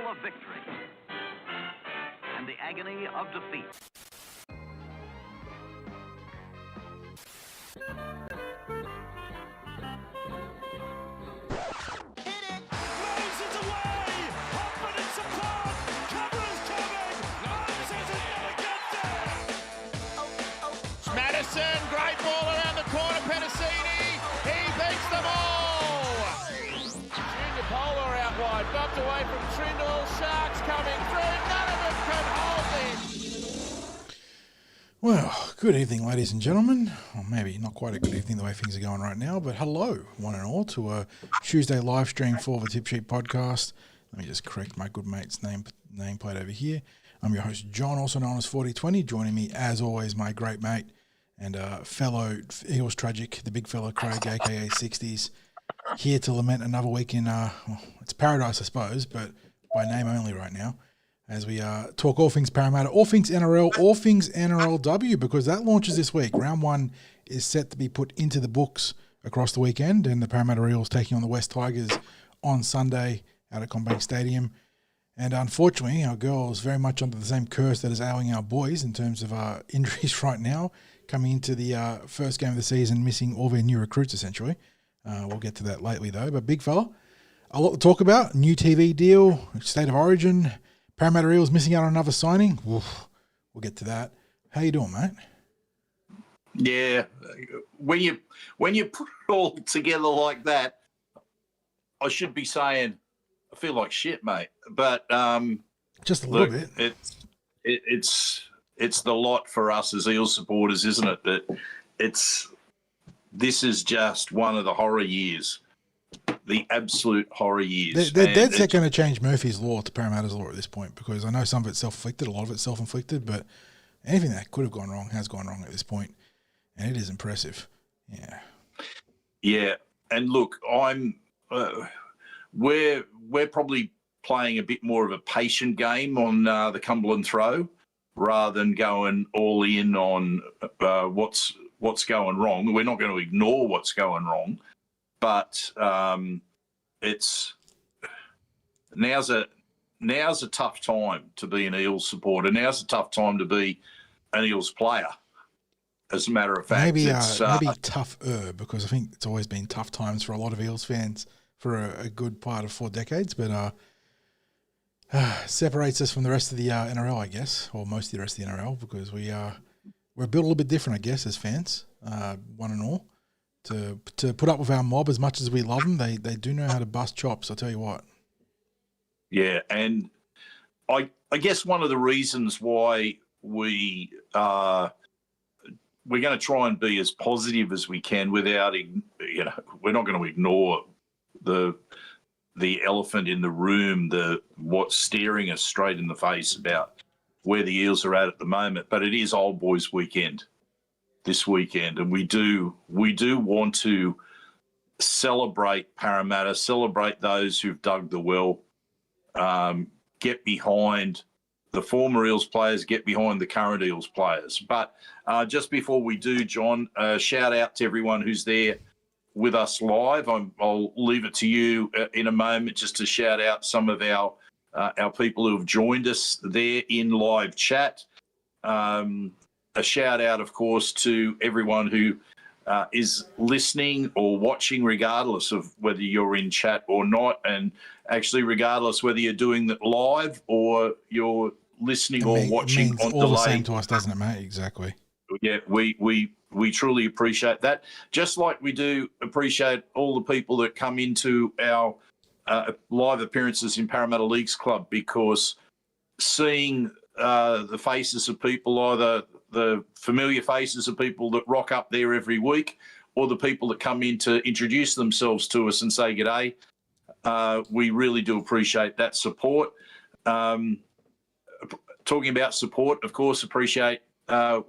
thrill of victory and the agony of defeat. Great ball around the corner, Petticini. He beats them all. Junior Polar out wide, bumped away from Trindle. Sharks coming through. None of them can hold this. Well, good evening, ladies and gentlemen. Or maybe not quite a good evening the way things are going right now, but hello, one and all, to a Tuesday live stream for the Tip Sheet podcast. Let me just correct my good mate's nameplate over here. I'm your host, John, also known as 4020. Joining me, as always, my great mate and fellow Eels tragic, the big fella Craig, aka Sixties, here to lament another week in, it's paradise, I suppose, but by name only right now, as we talk all things Parramatta, all things NRL, all things NRLW, because that launches this week. Round 1 is set to be put into the books across the weekend, and the Parramatta Eels taking on the West Tigers on Sunday out at CommBank Stadium. And unfortunately, our girls very much under the same curse that is ailing our boys in terms of injuries right now, coming into the first game of the season, missing all their new recruits, essentially. We'll get to that lately, though. But big fella, a lot to talk about. New TV deal, State of Origin, Parramatta Eels missing out on another signing. Oof, we'll get to that. How you doing, mate? Yeah, when you put it all together like that, I should be saying I feel like shit, mate. But just a little bit. It's the lot for us as Eels supporters, isn't it? That this is just one of the horror years, the absolute horror years. They're dead set going to change Murphy's Law to Parramatta's Law at this point, because I know some of it's self-inflicted, a lot of it's self-inflicted, but anything that could have gone wrong has gone wrong at this point, and it is impressive. Yeah. Yeah, and look, we're probably playing a bit more of a patient game on the Cumberland throw, rather than going all in on what's going wrong. We're not going to ignore what's going wrong, but it's now's a tough time to be an Eels supporter. Now's a tough time to be an Eels player. As a matter of fact, maybe tougher, because I think it's always been tough times for a lot of Eels fans for a good part of 4 decades, but separates us from the rest of the NRL, I guess, or most of the rest of the NRL, because we're built a little bit different, I guess, as fans, one and all. To put up with our mob as much as we love them, they do know how to bust chops, I'll tell you what. Yeah, and I guess one of the reasons why we're going to try and be as positive as we can without, we're not going to ignore the elephant in the room, what's staring us straight in the face about where the Eels are at the moment. But it is Old Boys weekend this weekend, and we do want to celebrate Parramatta, celebrate those who've dug the well, get behind the former Eels players, get behind the current Eels players. But just before we do, John, shout out to everyone who's there with us live. I'll leave it to you in a moment just to shout out some of our people who have joined us there in live chat. A shout out, of course, to everyone who is listening or watching, regardless of whether you're in chat or not, and actually regardless whether you're doing it live or you're listening or watching on delay. All the same to us, doesn't it, mate? Exactly. Yeah, we truly appreciate that. Just like we do appreciate all the people that come into our live appearances in Parramatta Leagues Club, because seeing the faces of people, either the familiar faces of people that rock up there every week or the people that come in to introduce themselves to us and say g'day, we really do appreciate that support. Talking about support, of course, appreciate our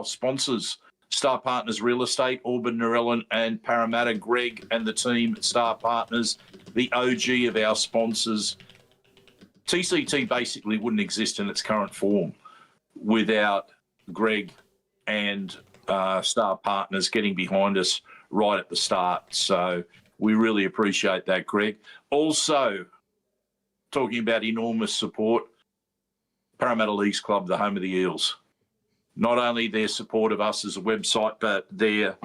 sponsors, Star Partners Real Estate, Auburn, Narellan and Parramatta, Greg and the team at Star Partners, the OG of our sponsors. TCT basically wouldn't exist in its current form without Greg and Star Partners getting behind us right at the start. So we really appreciate that, Greg. Also, talking about enormous support. Parramatta Leagues Club, the home of the Eels. Not only their support of us as a website, but their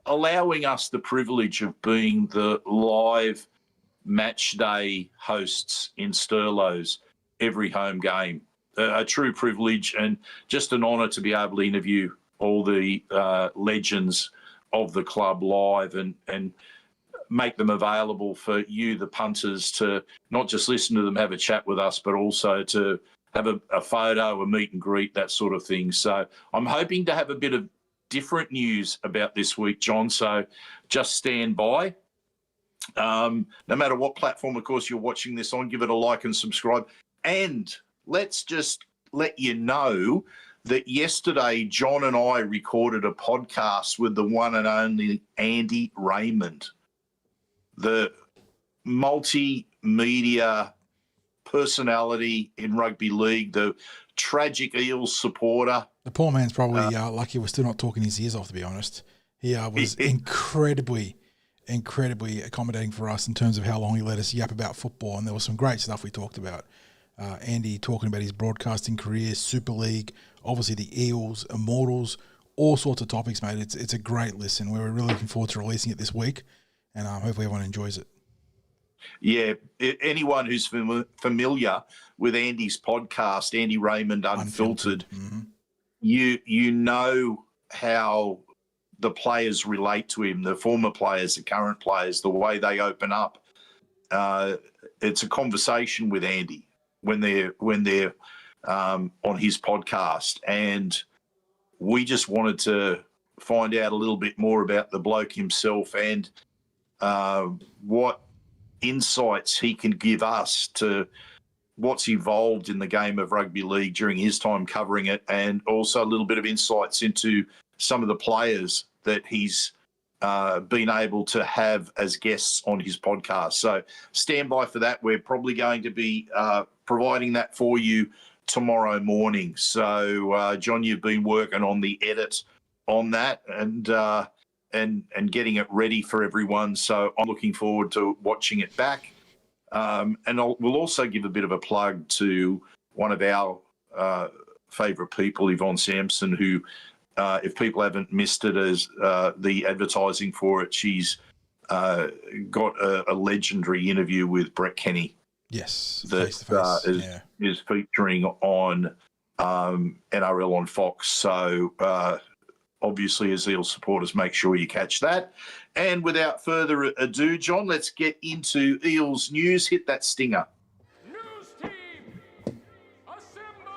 allowing us the privilege of being the live match day hosts in Stirlows every home game. A true privilege and just an honour to be able to interview all the legends of the club live and make them available for you, the punters, to not just listen to them have a chat with us, but also to have a photo, a meet and greet, that sort of thing. So I'm hoping to have a bit of different news about this week, John, so just stand by. No matter what platform, of course, you're watching this on, give it a like and subscribe. And let's just let you know that yesterday John and I recorded a podcast with the one and only Andy Raymond, the multimedia personality in rugby league, the tragic Eels supporter. The poor man's probably lucky we're still not talking his ears off, to be honest. He was incredibly accommodating for us in terms of how long he let us yap about football, and there was some great stuff we talked about. Andy talking about his broadcasting career, Super League, obviously the Eels, Immortals, all sorts of topics, mate. It's a great listen. We're really looking forward to releasing it this week, and hopefully everyone enjoys it. Yeah, anyone who's familiar with Andy's podcast, Andy Raymond Unfiltered, Mm-hmm. you know how the players relate to him, the former players, the current players, the way they open up. It's a conversation with Andy when they're on his podcast, and we just wanted to find out a little bit more about the bloke himself and what insights he can give us to what's evolved in the game of rugby league during his time covering it, and also a little bit of insights into some of the players that he's been able to have as guests on his podcast. So stand by for that. We're probably going to be providing that for you tomorrow morning. So, John, you've been working on the edit on that and getting it ready for everyone. So I'm looking forward to watching it back. And we'll also give a bit of a plug to one of our favourite people, Yvonne Sampson, who, if people haven't missed it as the advertising for it, she's got a legendary interview with Brett Kenny. Yes, that is featuring on NRL on Fox. So obviously, as Eels supporters, make sure you catch that. And without further ado, John, let's get into Eels news. Hit that stinger. News team, assemble!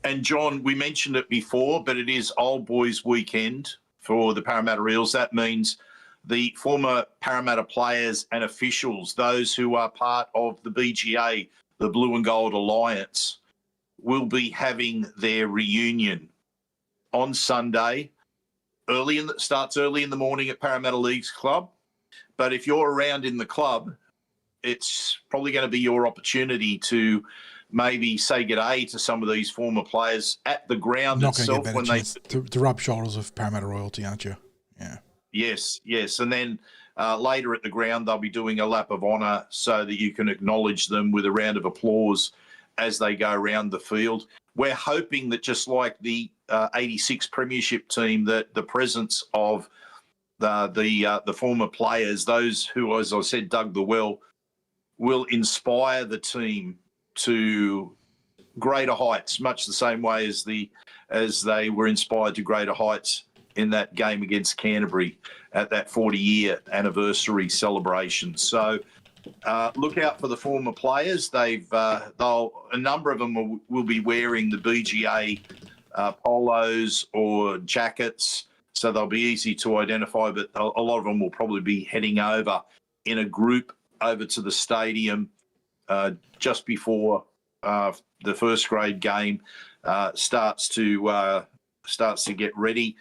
And John, we mentioned it before, but it is Old Boys Weekend for the Parramatta Eels. That means the former Parramatta players and officials, those who are part of the BGA, the Blue and Gold Alliance, will be having their reunion on Sunday. Starts early in the morning at Parramatta Leagues Club. But if you're around in the club, it's probably going to be your opportunity to maybe say g'day to some of these former players at the ground itself when they to rub shoulders with Parramatta royalty, aren't you? Yeah. Yes. And then later at the ground, they'll be doing a lap of honour so that you can acknowledge them with a round of applause as they go around the field. We're hoping that just like the 86 Premiership team, that the presence of the former players, those who, as I said, dug the well, will inspire the team to greater heights, much the same way as they were inspired to greater heights in that game against Canterbury at that 40-year anniversary celebration. So look out for the former players. A number of them will be wearing the BGA polos or jackets, so they'll be easy to identify, but a lot of them will probably be heading over in a group over to the stadium just before the first grade game starts to get ready.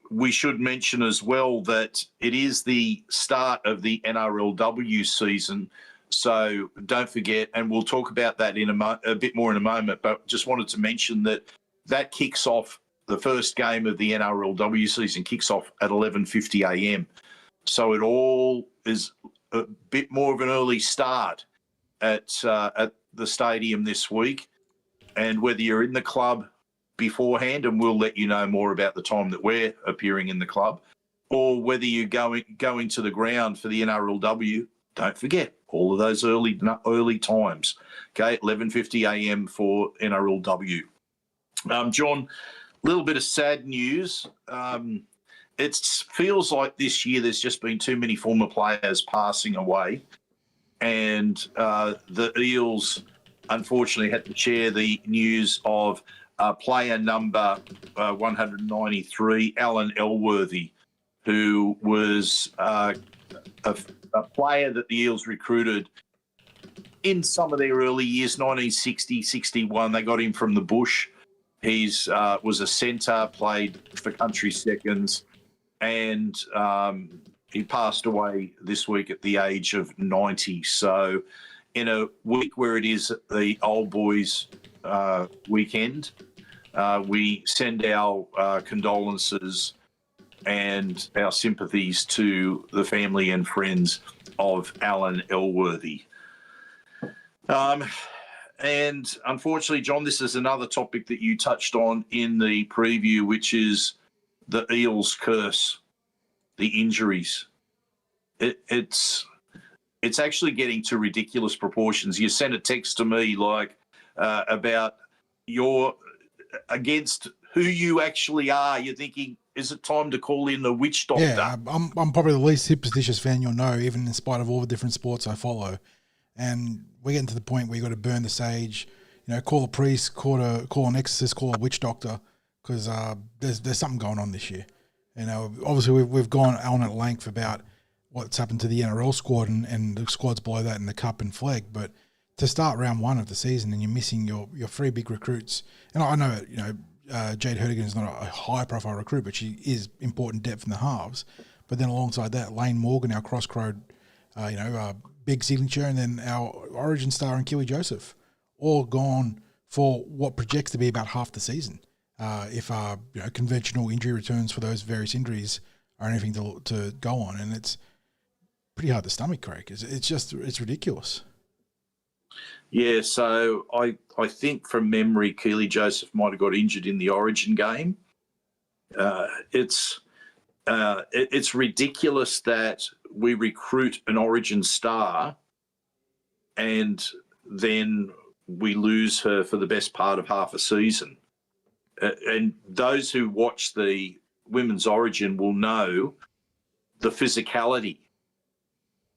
we should mention as well that it is the start of the NRLW season. So don't forget, and we'll talk about that in a bit more in a moment, but just wanted to mention that kicks off, the first game of the NRLW season kicks off at 11:50 a.m. So it all is a bit more of an early start at the stadium this week. And whether you're in the club beforehand, and we'll let you know more about the time that we're appearing in the club, or whether you're going to the ground for the NRLW, don't forget all of those early times. Okay, 11:50 a.m. for NRLW. John, a little bit of sad news. It feels like this year there's just been too many former players passing away, and the Eels unfortunately had to share the news of player number 193, Alan Elworthy, who was a player that the Eels recruited in some of their early years, 1960, 61. They got him from the bush. He was a centre, played for country seconds, and he passed away this week at the age of 90. So in a week where it is the Old Boys weekend, we send our condolences and our sympathies to the family and friends of Alan Elworthy. And unfortunately, John, this is another topic that you touched on in the preview, which is the Eels curse, the injuries. It's actually getting to ridiculous proportions. You sent a text to me about your against who you actually are. You're thinking, is it time to call in the witch doctor? Yeah, I'm probably the least superstitious fan you'll know, even in spite of all the different sports I follow. And we're getting to the point where you got to burn the sage, call a priest, call an exorcist, call a witch doctor, because there's something going on this year. Obviously we've gone on at length about what's happened to the NRL squad and the squads below that in the Cup and Flag, but to start round one of the season and you're missing your three big recruits, and I know Jayde Herdegen is not a high-profile recruit, but she is important depth in the halves. But then alongside that, Layne Morgan, our cross-crowed, big signature, and then our origin star and Keilee Joseph, all gone for what projects to be about half the season. If conventional injury returns for those various injuries are anything to go on, and it's pretty hard to stomach, Craig. It's ridiculous. Yeah, so I think from memory, Keilee Joseph might have got injured in the Origin game. It's ridiculous that we recruit an Origin star and then we lose her for the best part of half a season. And those who watch the Women's Origin will know the physicality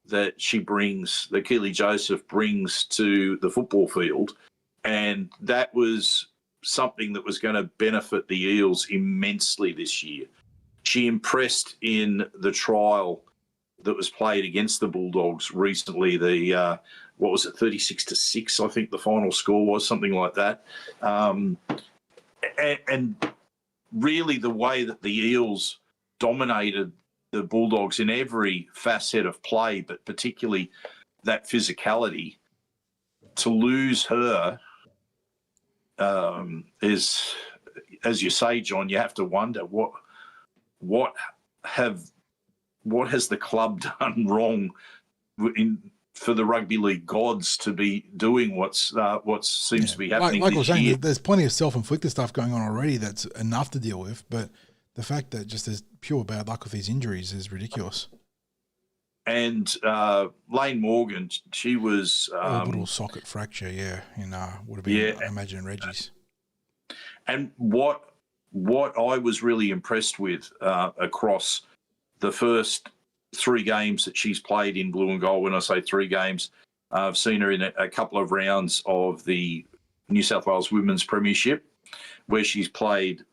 that Keilee Joseph brings to the football field. And that was something that was going to benefit the Eels immensely this year. She impressed in the trial that was played against the Bulldogs recently. 36-6, I think the final score was, something like that. And really the way that the Eels dominated the Bulldogs in every facet of play, but particularly that physicality, to lose her is, as you say, John, you have to wonder what has the club done wrong for the rugby league gods to be doing what seems to be happening. Like I was saying, there's plenty of self-inflicted stuff going on already that's enough to deal with, but the fact that just there's pure bad luck with these injuries is ridiculous. And Layne Morgan, she was orbital socket fracture, would have been, I imagine, in Reggie's. And what I was really impressed with across the first 3 games that she's played in blue and gold, when I say 3 games, I've seen her in a couple of rounds of the New South Wales Women's Premiership, where she's played,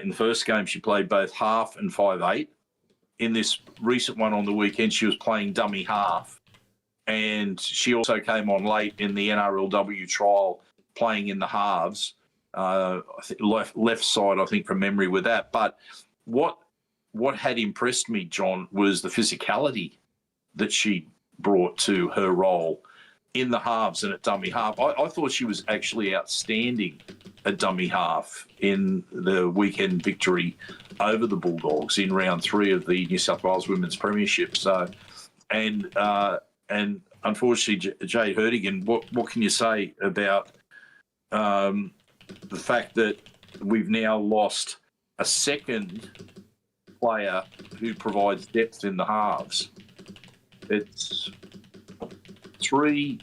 in the first game, she played both half and 5'8". In this recent one on the weekend, she was playing dummy half. And she also came on late in the NRLW trial, playing in the halves. I think left side, I think, from memory with that. But what what had impressed me, John, was the physicality that she brought to her role in the halves and at dummy half. I thought she was actually outstanding at dummy half in the weekend victory over the Bulldogs in round 3 of the New South Wales Women's Premiership. So, and unfortunately, Jayde Herdegen, what can you say about the fact that we've now lost a second player who provides depth in the halves? It's 3.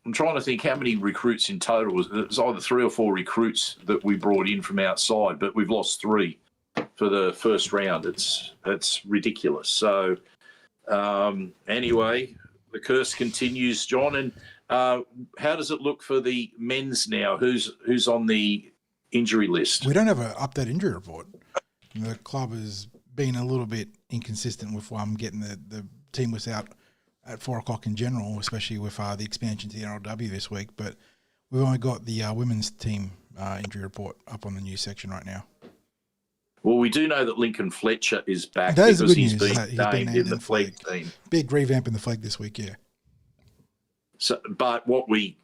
I'm trying to think how many recruits in total. It was either 3 or 4 recruits that we brought in from outside, but we've lost 3 for the first round. It's ridiculous. So anyway, the curse continues, John. And how does it look for the men's now? Who's on the injury list? We don't have an updated injury report. The club has been a little bit inconsistent with getting the team was out at 4 o'clock in general, especially with the expansion to the NRLW this week. But we've only got the women's team injury report up on the news section right now. Well, we do know that Lincoln Fletcher is back that because is he's news, been named in the flag team. Big revamp in the flag this week, yeah. So, but what we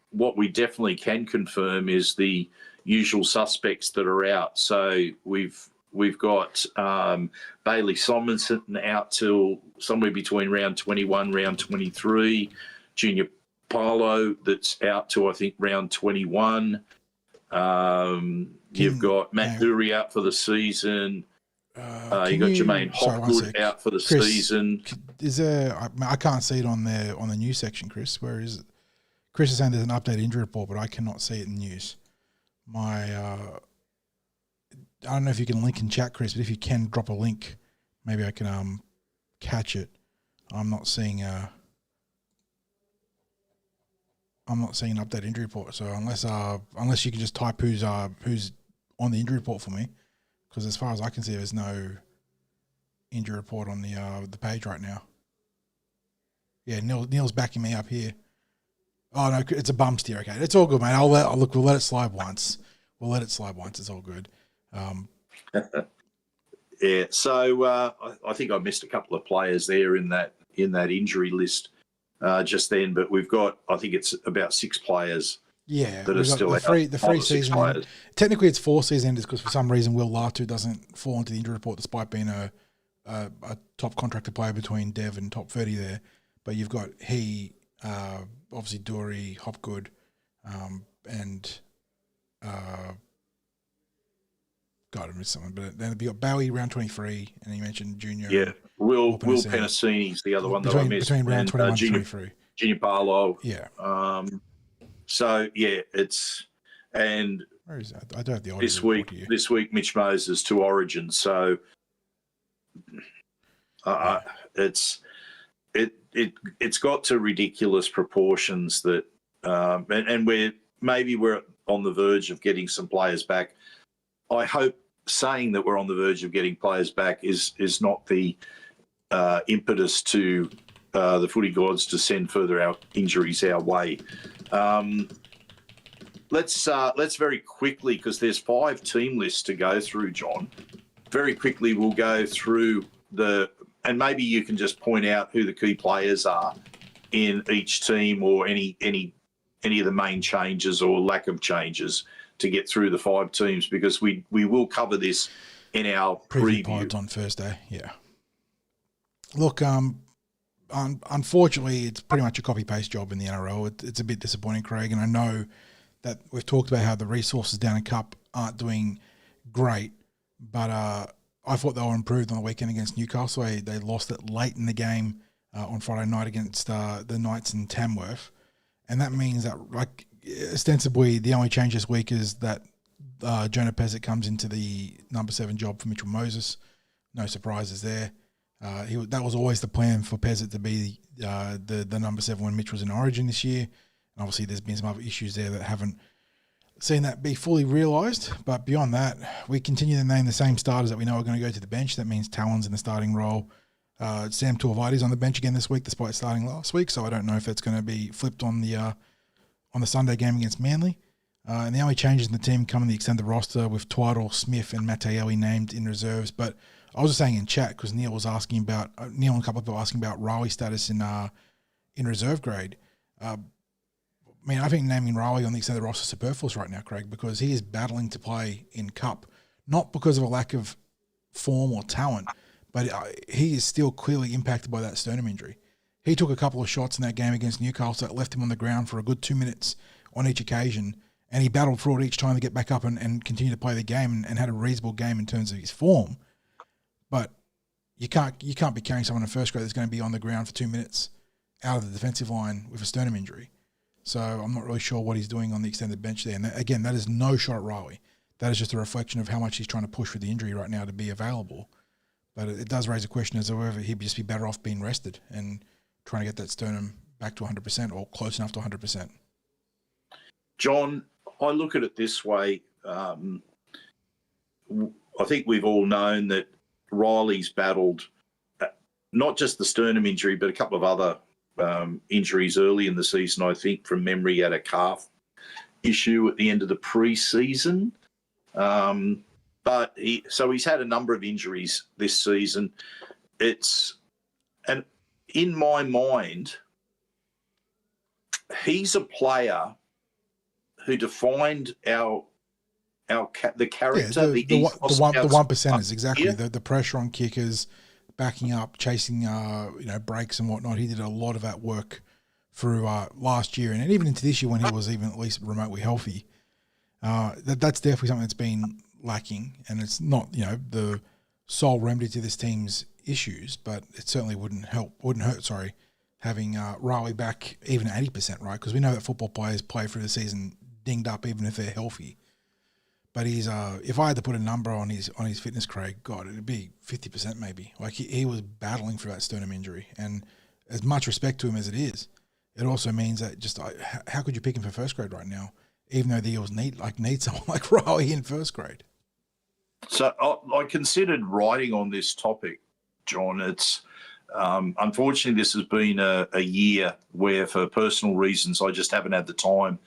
definitely can confirm is the usual suspects that are out. So we've got Bailey Simonson out till somewhere between round 21, round 23. Junior Paulo that's out till I think round 21. You've got Matt Dury out for the season. You've got Jermaine Hopgood out for the season. Is there? I can't see it on the news section, Chris. Where is it? Chris is saying there's an updated injury report, but I cannot see it in news. I don't know if you can link in chat, Chris, but if you can drop a link, maybe I can catch it. I'm not seeing an updated injury report. So unless you can just type who's on the injury report for me, because as far as I can see, there's no injury report on the page right now. Yeah, Neil's backing me up here. Oh no, it's a bum steer. Okay, it's all good, mate. We'll let it slide once. It's all good. Yeah. So I think I missed a couple of players there in that injury list just then, but we've got, I think it's about 6 players. Yeah, that are still out. The free season. Technically, it's 4 season enders because for some reason Will Latu doesn't fall into the injury report despite being a top contracted player between Dev and top 30 there. But you've got obviously Dury, Hopgood, and God, I missed someone. But then you've got Bowie round 23, and you mentioned Junior. Yeah, Will Penasini's the other one that I missed. Between round 21 and 23. Junior Barlow. Yeah. So yeah, and where is that? I don't have the this week. This week, Mitch Moses to Origin. So it's got to ridiculous proportions that, and we're on the verge of getting some players back. I hope saying that we're on the verge of getting players back is not the impetus to the footy gods to send further injuries our way. Let's very quickly, because there's 5 team lists to go through, John. Very quickly, we'll go through and maybe you can just point out who the key players are in each team, or any of the main changes or lack of changes to get through the 5 teams, because we will cover this in our preview pods on Thursday. Yeah. Look, unfortunately, it's pretty much a copy-paste job in the NRL. It's a bit disappointing, Craig, and I know that we've talked about how the resources down in Cup aren't doing great, but I thought they were improved on the weekend against Newcastle. They lost it late in the game on Friday night against the Knights in Tamworth, and that means that, like, ostensibly the only change this week is that Jonah Pezzett comes into the number 7 job for Mitchell Moses. No surprises there. That was always the plan for Pezzett to be the number 7 when Mitch was in Origin this year. And obviously there's been some other issues there that haven't seen that be fully realised. But beyond that, we continue to name the same starters that we know are going to go to the bench. That means Talon's in the starting role. Sam Tuivasa-Vaida's on the bench again this week despite starting last week. So I don't know if that's going to be flipped on the Sunday game against Manly. And the only changes in the team come in the extended roster with Twaddle, Smith and Matteelli named in reserves. But I was just saying in chat because Neil was asking about Neil and a couple of people asking about Riley's status in reserve grade. I mean, I think naming Riley on the extended roster is superfluous right now, Craig, because he is battling to play in Cup, not because of a lack of form or talent, but he is still clearly impacted by that sternum injury. He took a couple of shots in that game against Newcastle that left him on the ground for a good 2 minutes on each occasion, and he battled through it each time to get back up and continue to play the game and had a reasonable game in terms of his form. But you can't be carrying someone in first grade that's going to be on the ground for 2 minutes out of the defensive line with a sternum injury. So I'm not really sure what he's doing on the extended bench there. And that is no shot at Riley. That is just a reflection of how much he's trying to push with the injury right now to be available. But it does raise a question as to whether he'd just be better off being rested and trying to get that sternum back to 100% or close enough to 100%. John, I look at it this way. I think we've all known that Riley's battled not just the sternum injury, but a couple of other injuries early in the season. I think from memory, he had a calf issue at the end of the pre-season. But he's had a number of injuries this season. And in my mind, he's a player who defined the character. The 1%ers, exactly. The pressure on kickers, backing up, chasing breaks and whatnot. He did a lot of that work through last year and even into this year when he was even at least remotely healthy. That's definitely something that's been lacking, and it's not the sole remedy to this team's issues, but it certainly wouldn't hurt. Having Riley back even at 80%, right? Because we know that football players play through the season dinged up even if they're healthy. But he's if I had to put a number on his fitness, Craig, God, it'd be 50% maybe. Like he was battling for that sternum injury, and as much respect to him as it is, it also means that just how could you pick him for first grade right now, even though the Eels need someone like Riley in first grade? So I considered writing on this topic, John. It's unfortunately this has been a year where, for personal reasons, I just haven't had the time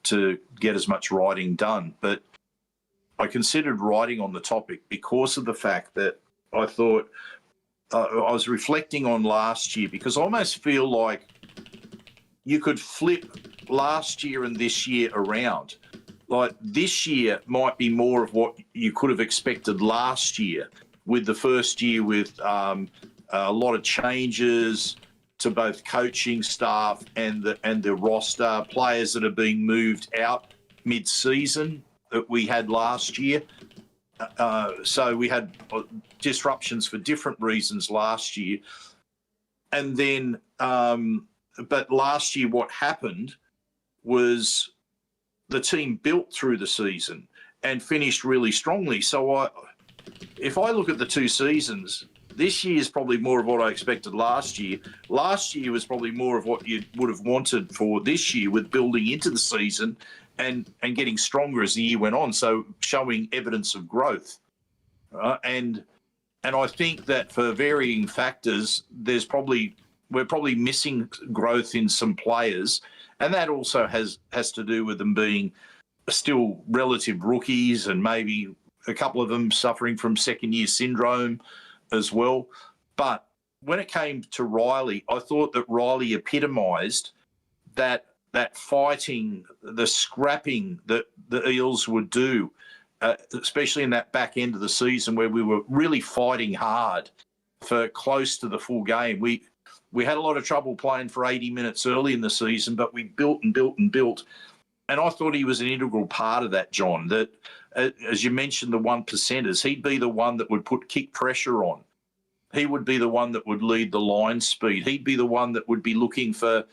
to get as much writing done. But I considered writing on the topic because of the fact that I thought I was reflecting on last year, because I almost feel like you could flip last year and this year around. Like this year might be more of what you could have expected last year, with the first year with a lot of changes to both coaching staff and the roster, players that are being moved out mid-season that we had last year. So we had disruptions for different reasons last year. And then, but last year what happened was the team built through the season and finished really strongly. So if I look at the two seasons, this year is probably more of what I expected last year. Last year was probably more of what you would have wanted for this year, with building into the season and getting stronger as the year went on, so showing evidence of growth. And I think that for varying factors, we're probably missing growth in some players, and that also has to do with them being still relative rookies and maybe a couple of them suffering from second-year syndrome as well. But when it came to Riley, I thought that Riley epitomised that fighting, the scrapping that the Eels would do, especially in that back end of the season where we were really fighting hard for close to the full game. We had a lot of trouble playing for 80 minutes early in the season, but we built and built and built. And I thought he was an integral part of that, John, that, as you mentioned, the 1%ers, he'd be the one that would put kick pressure on. He would be the one that would lead the line speed. He'd be the one that would be looking for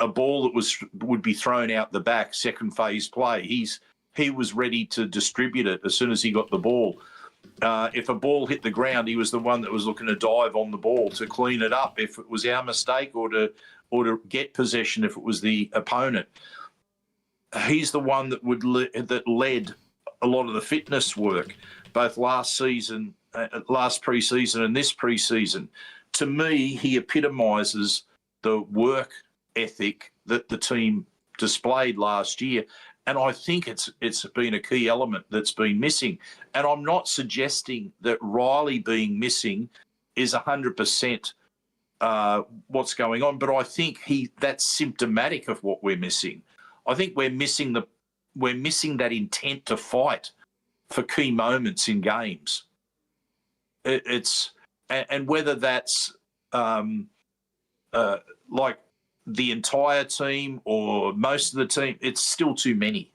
a ball that would be thrown out the back, second phase play. He was ready to distribute it as soon as he got the ball. If a ball hit the ground, he was the one that was looking to dive on the ball to clean it up if it was our mistake, or to get possession if it was the opponent. He's the one that led a lot of the fitness work, both last season, last pre-season and this pre-season. To me, he epitomises the work ethic that the team displayed last year. And I think it's been a key element that's been missing. And I'm not suggesting that Riley being missing is 100% what's going on, but I think that's symptomatic of what we're missing. I think we're missing that intent to fight for key moments in games. And whether that's like the entire team or most of the team, it's still too many.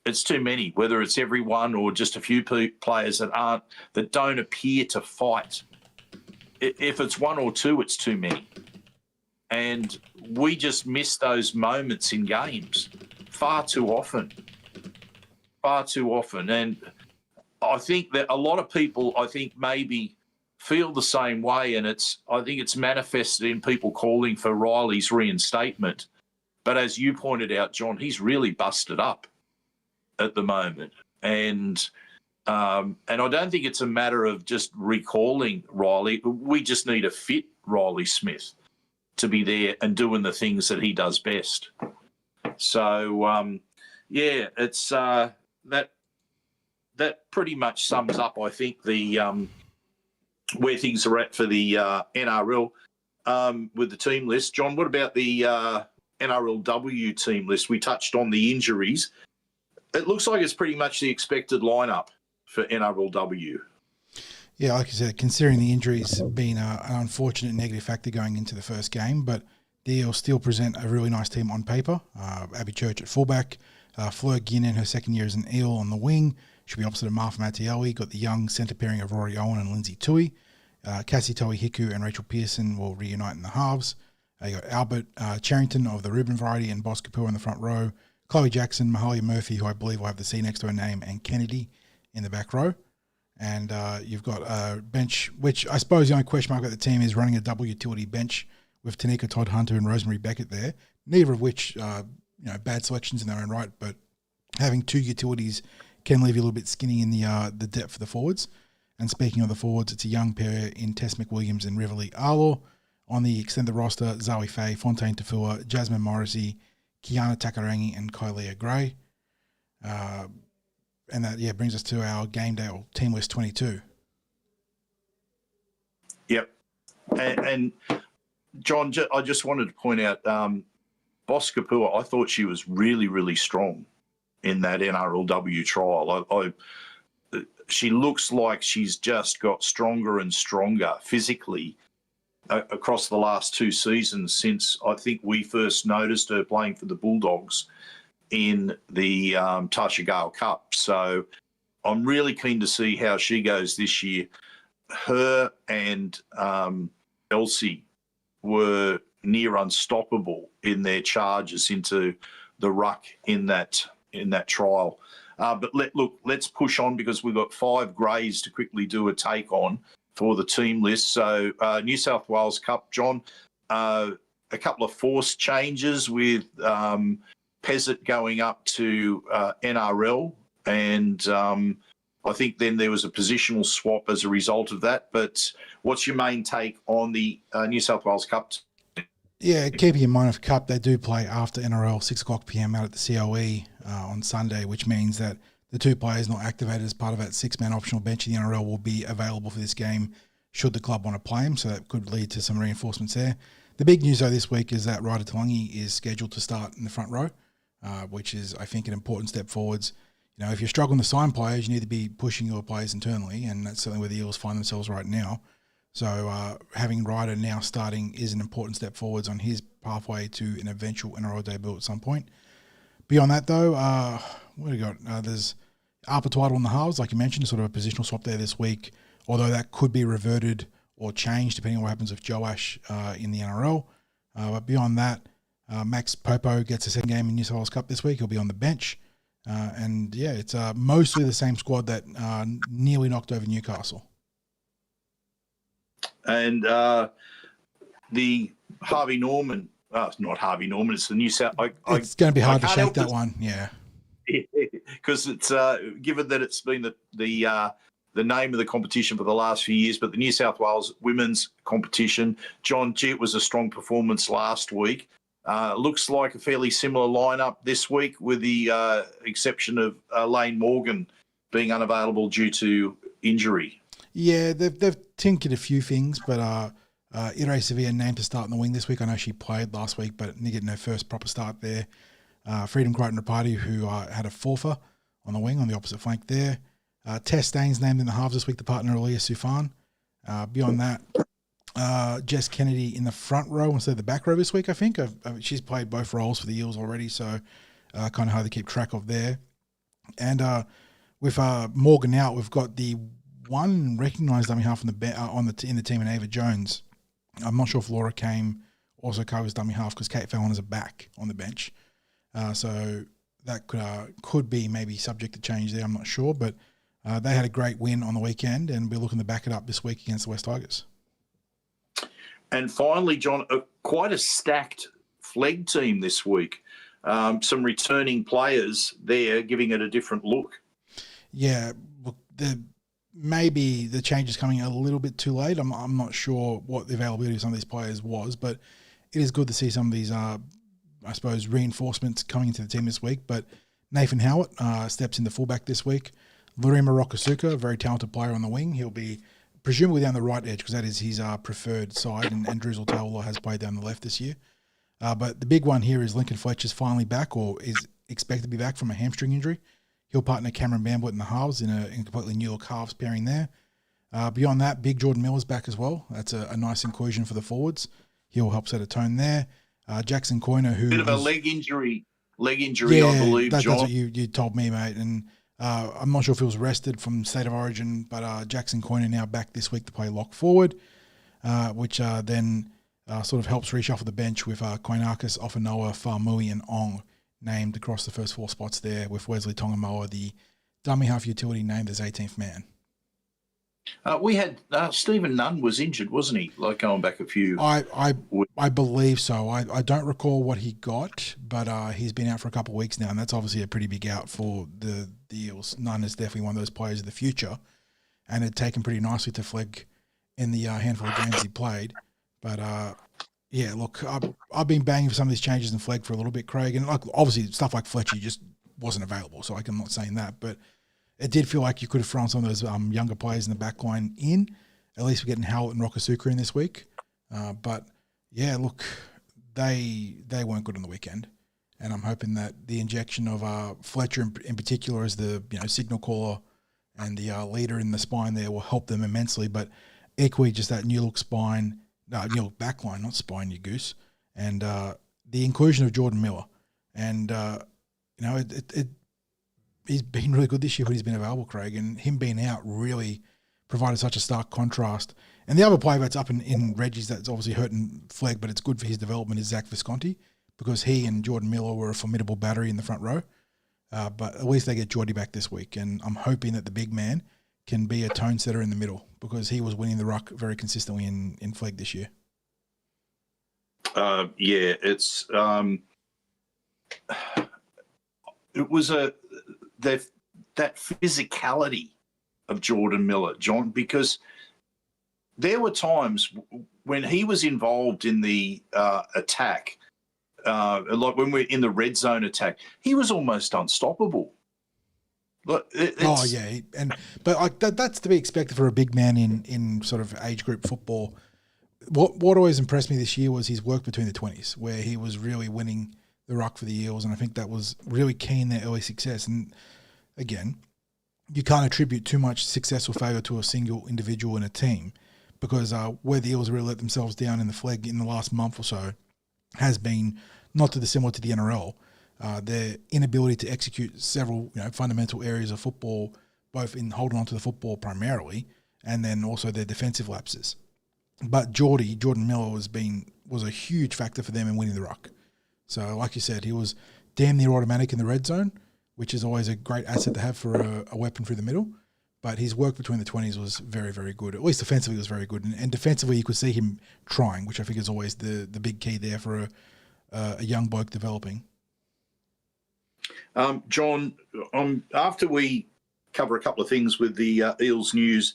It's too many, whether it's everyone or just a few players that don't appear to fight. If it's one or two, it's too many. And we just miss those moments in games far too often. And I think that a lot of people, maybe feel the same way, and I think it's manifested in people calling for Riley's reinstatement. But as you pointed out, John, he's really busted up at the moment. And I don't think it's a matter of just recalling Riley. We just need a fit Riley Smith to be there and doing the things that he does best. So, it's that pretty much sums up, I think, the where things are at for the NRL with the team list. John, what about the NRLW team list? We touched on the injuries. It looks like it's pretty much the expected lineup for NRLW. Yeah, like you said, considering the injuries being an unfortunate negative factor going into the first game, but the Eels still present a really nice team on paper. Abby Church at fullback, Fleur Ginn in her second year as an Eel on the wing. She'll be opposite of Martha Mattielli. Got the young centre pairing of Rory Owen and Lindsay Tui. Cassie Toei Hiku and Rachel Pearson will reunite in the halves. You got Albert Charrington of the Reuben variety and Boss Kapua in the front row. Chloe Jackson, Mahalia Murphy, who I believe will have the C next to her name, and Kennedy in the back row. And you've got a bench, which I suppose the only question mark at the team is running a double utility bench with Tanika Todd Hunter and Rosemary Beckett there, neither of which bad selections in their own right, but having two utilities can leave you a little bit skinny in the depth of the forwards. And speaking of the forwards, it's a young pair in Tess McWilliams and Riverly Arlaw. On the extended roster, Zoe Faye, Fontaine Tafua, Jasmine Morrissey, Kiana Takarangi and Keilee Gray. And that, brings us to our game day or team list 22. Yep. And John, I just wanted to point out, Boss Kapua, I thought she was really, really strong in that NRLW trial. She looks like she's just got stronger and stronger physically across the last two seasons since I think we first noticed her playing for the Bulldogs in the Tasha Gale Cup. So I'm really keen to see how she goes this year. Her and Elsie were near unstoppable in their charges into the ruck in that trial. But let's push on because we've got 5 greys to quickly do a take on for the team list. So New South Wales Cup, John, a couple of forced changes with Pezzett going up to NRL, and I think then there was a positional swap as a result of that. But what's your main take on the New South Wales Cup? Yeah, keeping in mind for Cup, they do play after NRL 6 o'clock PM out at the COE on Sunday, which means that the 2 players not activated as part of that 6-man optional bench in the NRL will be available for this game should the club want to play them, so that could lead to some reinforcements there. The big news, though, this week is that Ryder Talangi is scheduled to start in the front row, which is, I think, an important step forwards. You know, if you're struggling to sign players, you need to be pushing your players internally, and that's certainly where the Eels find themselves right now. So having Ryder now starting is an important step forwards on his pathway to an eventual NRL debut at some point. Beyond that, though, what do we got? There's Arpatoidal in the halves, like you mentioned, sort of a positional swap there this week, although that cocould be reverted or changed depending on what happens with Joash in the NRL. But beyond that, Max Popo gets a second game in New South Wales Cup this week. He'll be on the bench. It's mostly the same squad that nearly knocked over Newcastle. And the Harvey Norman, not Harvey Norman, it's the New South. It's going to be hard to shake that one, yeah. Because it's given that it's been the name of the competition for the last few years, but the New South Wales women's competition, John, it was a strong performance last week. Looks like a fairly similar lineup this week, with the exception of Layne Morgan being unavailable due to injury. Yeah, they've tinkered a few things, but Ire Sevilla named to start in the wing this week. I know she played last week, but didn't get no first proper start there. Freedom Crichton Rapati, who had a forfer on the wing on the opposite flank there. Tess Staines named in the halves this week to partner Aliyah Sufan. Beyond that, Jess Kennedy in the front row instead of the back row this week, I think. She's played both roles for the Eels already, so kind of hard to keep track of there. And with Morgan out, we've got the one recognised dummy half in the team in Ava Jones. I'm not sure if Laura Kame also covers dummy half because Kate Fallon is a back on the bench. So that could be maybe subject to change there, I'm not sure. But they had a great win on the weekend, and we're looking to back it up this week against the West Tigers. And finally, John, quite a stacked flag team this week. Some returning players there giving it a different look. Yeah, look, maybe the change is coming a little bit too late. I'm not sure what the availability of some of these players was, but it is good to see some of these, I suppose, reinforcements coming into the team this week. But Nathan Howard steps into fullback this week. Lurima Rokosuka, a very talented player on the wing. He'll be presumably down the right edge because that is his preferred side, and Drizzle Taylor has played down the left this year. But the big one here is Lincoln Fletcher's finally back, or is expected to be back from a hamstring injury. He'll partner Cameron Bamblett in the halves in a completely new look halves pairing there. Beyond that, big Jordan Miller's back as well. That's a nice inclusion for the forwards. He'll help set a tone there. Jackson Coyner, who bit of a leg injury, yeah, I believe, John. That's what you told me, mate. And I'm not sure if he was rested from State of Origin, but Jackson Coyner now back this week to play lock forward, which then sort of helps reshuffle the bench with Koinakis, Ofanoa, Farmui, and Ong named across the first four spots there, with Wesley Tongamoa, the dummy half utility, named as 18th man. We had Stephen Nunn was injured, wasn't he? Like going back a few. I believe so. I don't recall what he got, but he's been out for a couple of weeks now, and that's obviously a pretty big out for the Eels. Nunn is definitely one of those players of the future, and had taken pretty nicely to Flegg in the handful of games he played. But yeah, look, I've been banging for some of these changes in Flegg for a little bit, Craig, and like obviously stuff like Fletcher just wasn't available, so I'm not saying that, but it did feel like you could have thrown some of those younger players in the back line in. At least we're getting Howlett and Rokosuka in this week. But yeah, look, they weren't good on the weekend, and I'm hoping that the injection of Fletcher in particular as the signal caller and the leader in the spine there will help them immensely. But equally, just that new look spine, new look back line, not spine, you goose, and the inclusion of Jordan Miller, and he's been really good this year when he's been available, Craig, and him being out really provided such a stark contrast. And the other player that's up in Reggie's that's obviously hurting Flegg, but it's good for his development, is Zach Visconti, because he and Jordan Miller were a formidable battery in the front row. But at least they get Jayde back this week, and I'm hoping that the big man can be a tone setter in the middle, because he was winning the ruck very consistently in Flegg this year. Yeah, it's it was that physicality of Jordan Miller, John, because there were times when he was involved in the attack, like when we're in the red zone attack, he was almost unstoppable. But that's to be expected for a big man in sort of age group football. What always impressed me this year was his work between the 20s, where he was really winning the ruck for the Eels, and I think that was really key in their early success. And again, you can't attribute too much success or failure to a single individual in a team, because where the Eels really let themselves down in the Flegg in the last month or so has been not dissimilar to the NRL. Their inability to execute several fundamental areas of football, both in holding on to the football primarily, and then also their defensive lapses. But Jordan Miller was a huge factor for them in winning the ruck. So, like you said, he was damn near automatic in the red zone, which is always a great asset to have for a weapon through the middle. But his work between the 20s was very, very good. At least defensively, it was very good. And defensively, you could see him trying, which I think is always the big key there for a young bloke developing. John, after we cover a couple of things with the Eels news,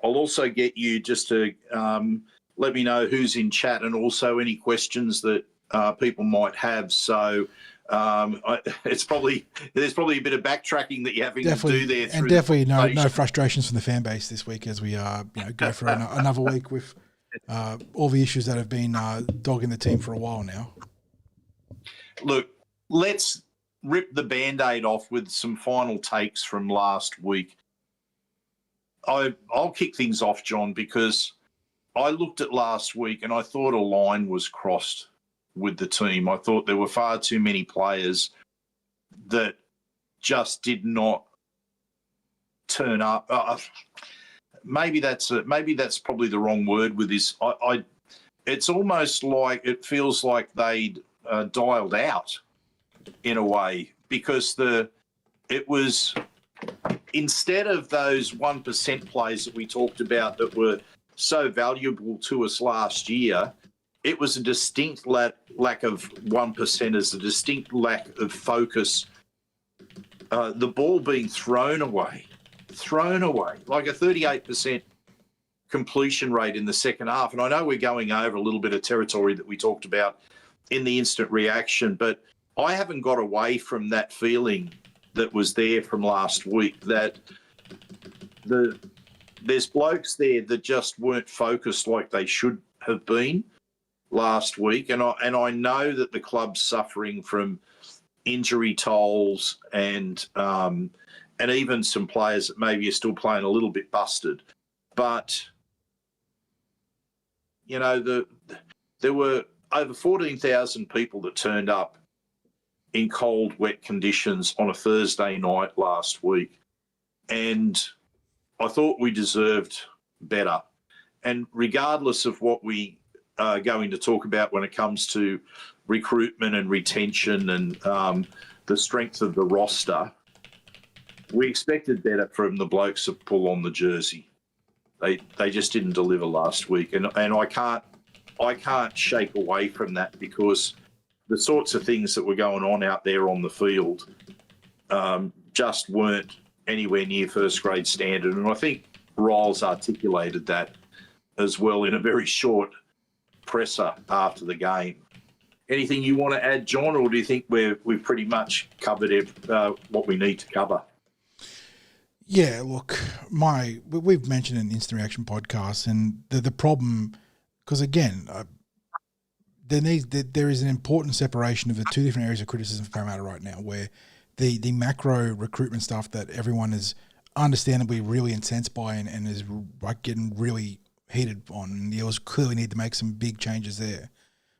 I'll also get you just to let me know who's in chat, and also any questions that people might have. So there's probably a bit of backtracking that you're having to do there. And definitely no frustrations from the fan base this week as we go for another week with all the issues that have been dogging the team for a while now. Look, let's rip the Band-Aid off with some final takes from last week. I'll kick things off, John, because I looked at last week and I thought a line was crossed with the team. I thought there were far too many players that just did not turn up. Maybe that's probably the wrong word with this. It's almost like it feels like they'd dialed out in a way, because it was, instead of those 1% plays that we talked about that were so valuable to us last year, it was a distinct lack of 1%ers, a distinct lack of focus. The ball being thrown away, like a 38% completion rate in the second half. And I know we're going over a little bit of territory that we talked about in the instant reaction, but I haven't got away from that feeling that was there from last week, that there's blokes there that just weren't focused like they should have been last week. And I know that the club's suffering from injury tolls and even some players that maybe are still playing a little bit busted. But, there were over 14,000 people that turned up in cold, wet conditions on a Thursday night last week. And I thought we deserved better. And regardless of what we are going to talk about when it comes to recruitment and retention and the strength of the roster, we expected better from the blokes that pull on the jersey. They just didn't deliver last week. And I can't shake away from that, because the sorts of things that were going on out there on the field just weren't anywhere near first grade standard. And I think Ryles articulated that as well in a very short presser after the game. Anything you want to add, John, or do you think we've pretty much covered what we need to cover? Yeah, look, we've mentioned in Instant Reaction podcast, and the problem, because again, there is an important separation of the two different areas of criticism for Parramatta right now, where the macro recruitment stuff that everyone is understandably really incensed by and is like getting really heated on, and the Eels clearly need to make some big changes there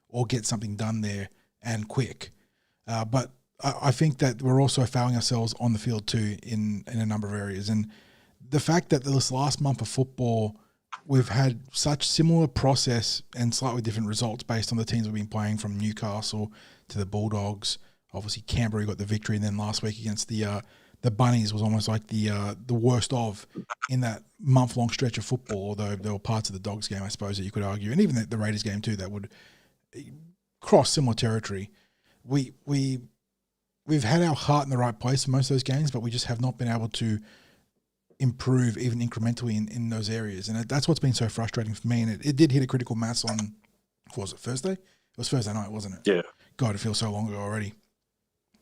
or get something done there and quick. But I think that we're also failing ourselves on the field too in a number of areas. And the fact that this last month of football, we've had such similar process and slightly different results based on the teams we've been playing, from Newcastle to the Bulldogs. Obviously, Canberra got the victory, and then last week against the Bunnies was almost like the worst of in that month-long stretch of football, although there were parts of the Dogs game, I suppose, that you could argue, and even the Raiders game too, that would cross similar territory. We've had our heart in the right place in most of those games, but we just have not been able to improve even incrementally in those areas. And that's what's been so frustrating for me. And it did hit a critical mass on, what was it, Thursday? It was Thursday night, wasn't it? Yeah. God, it feels so long ago already.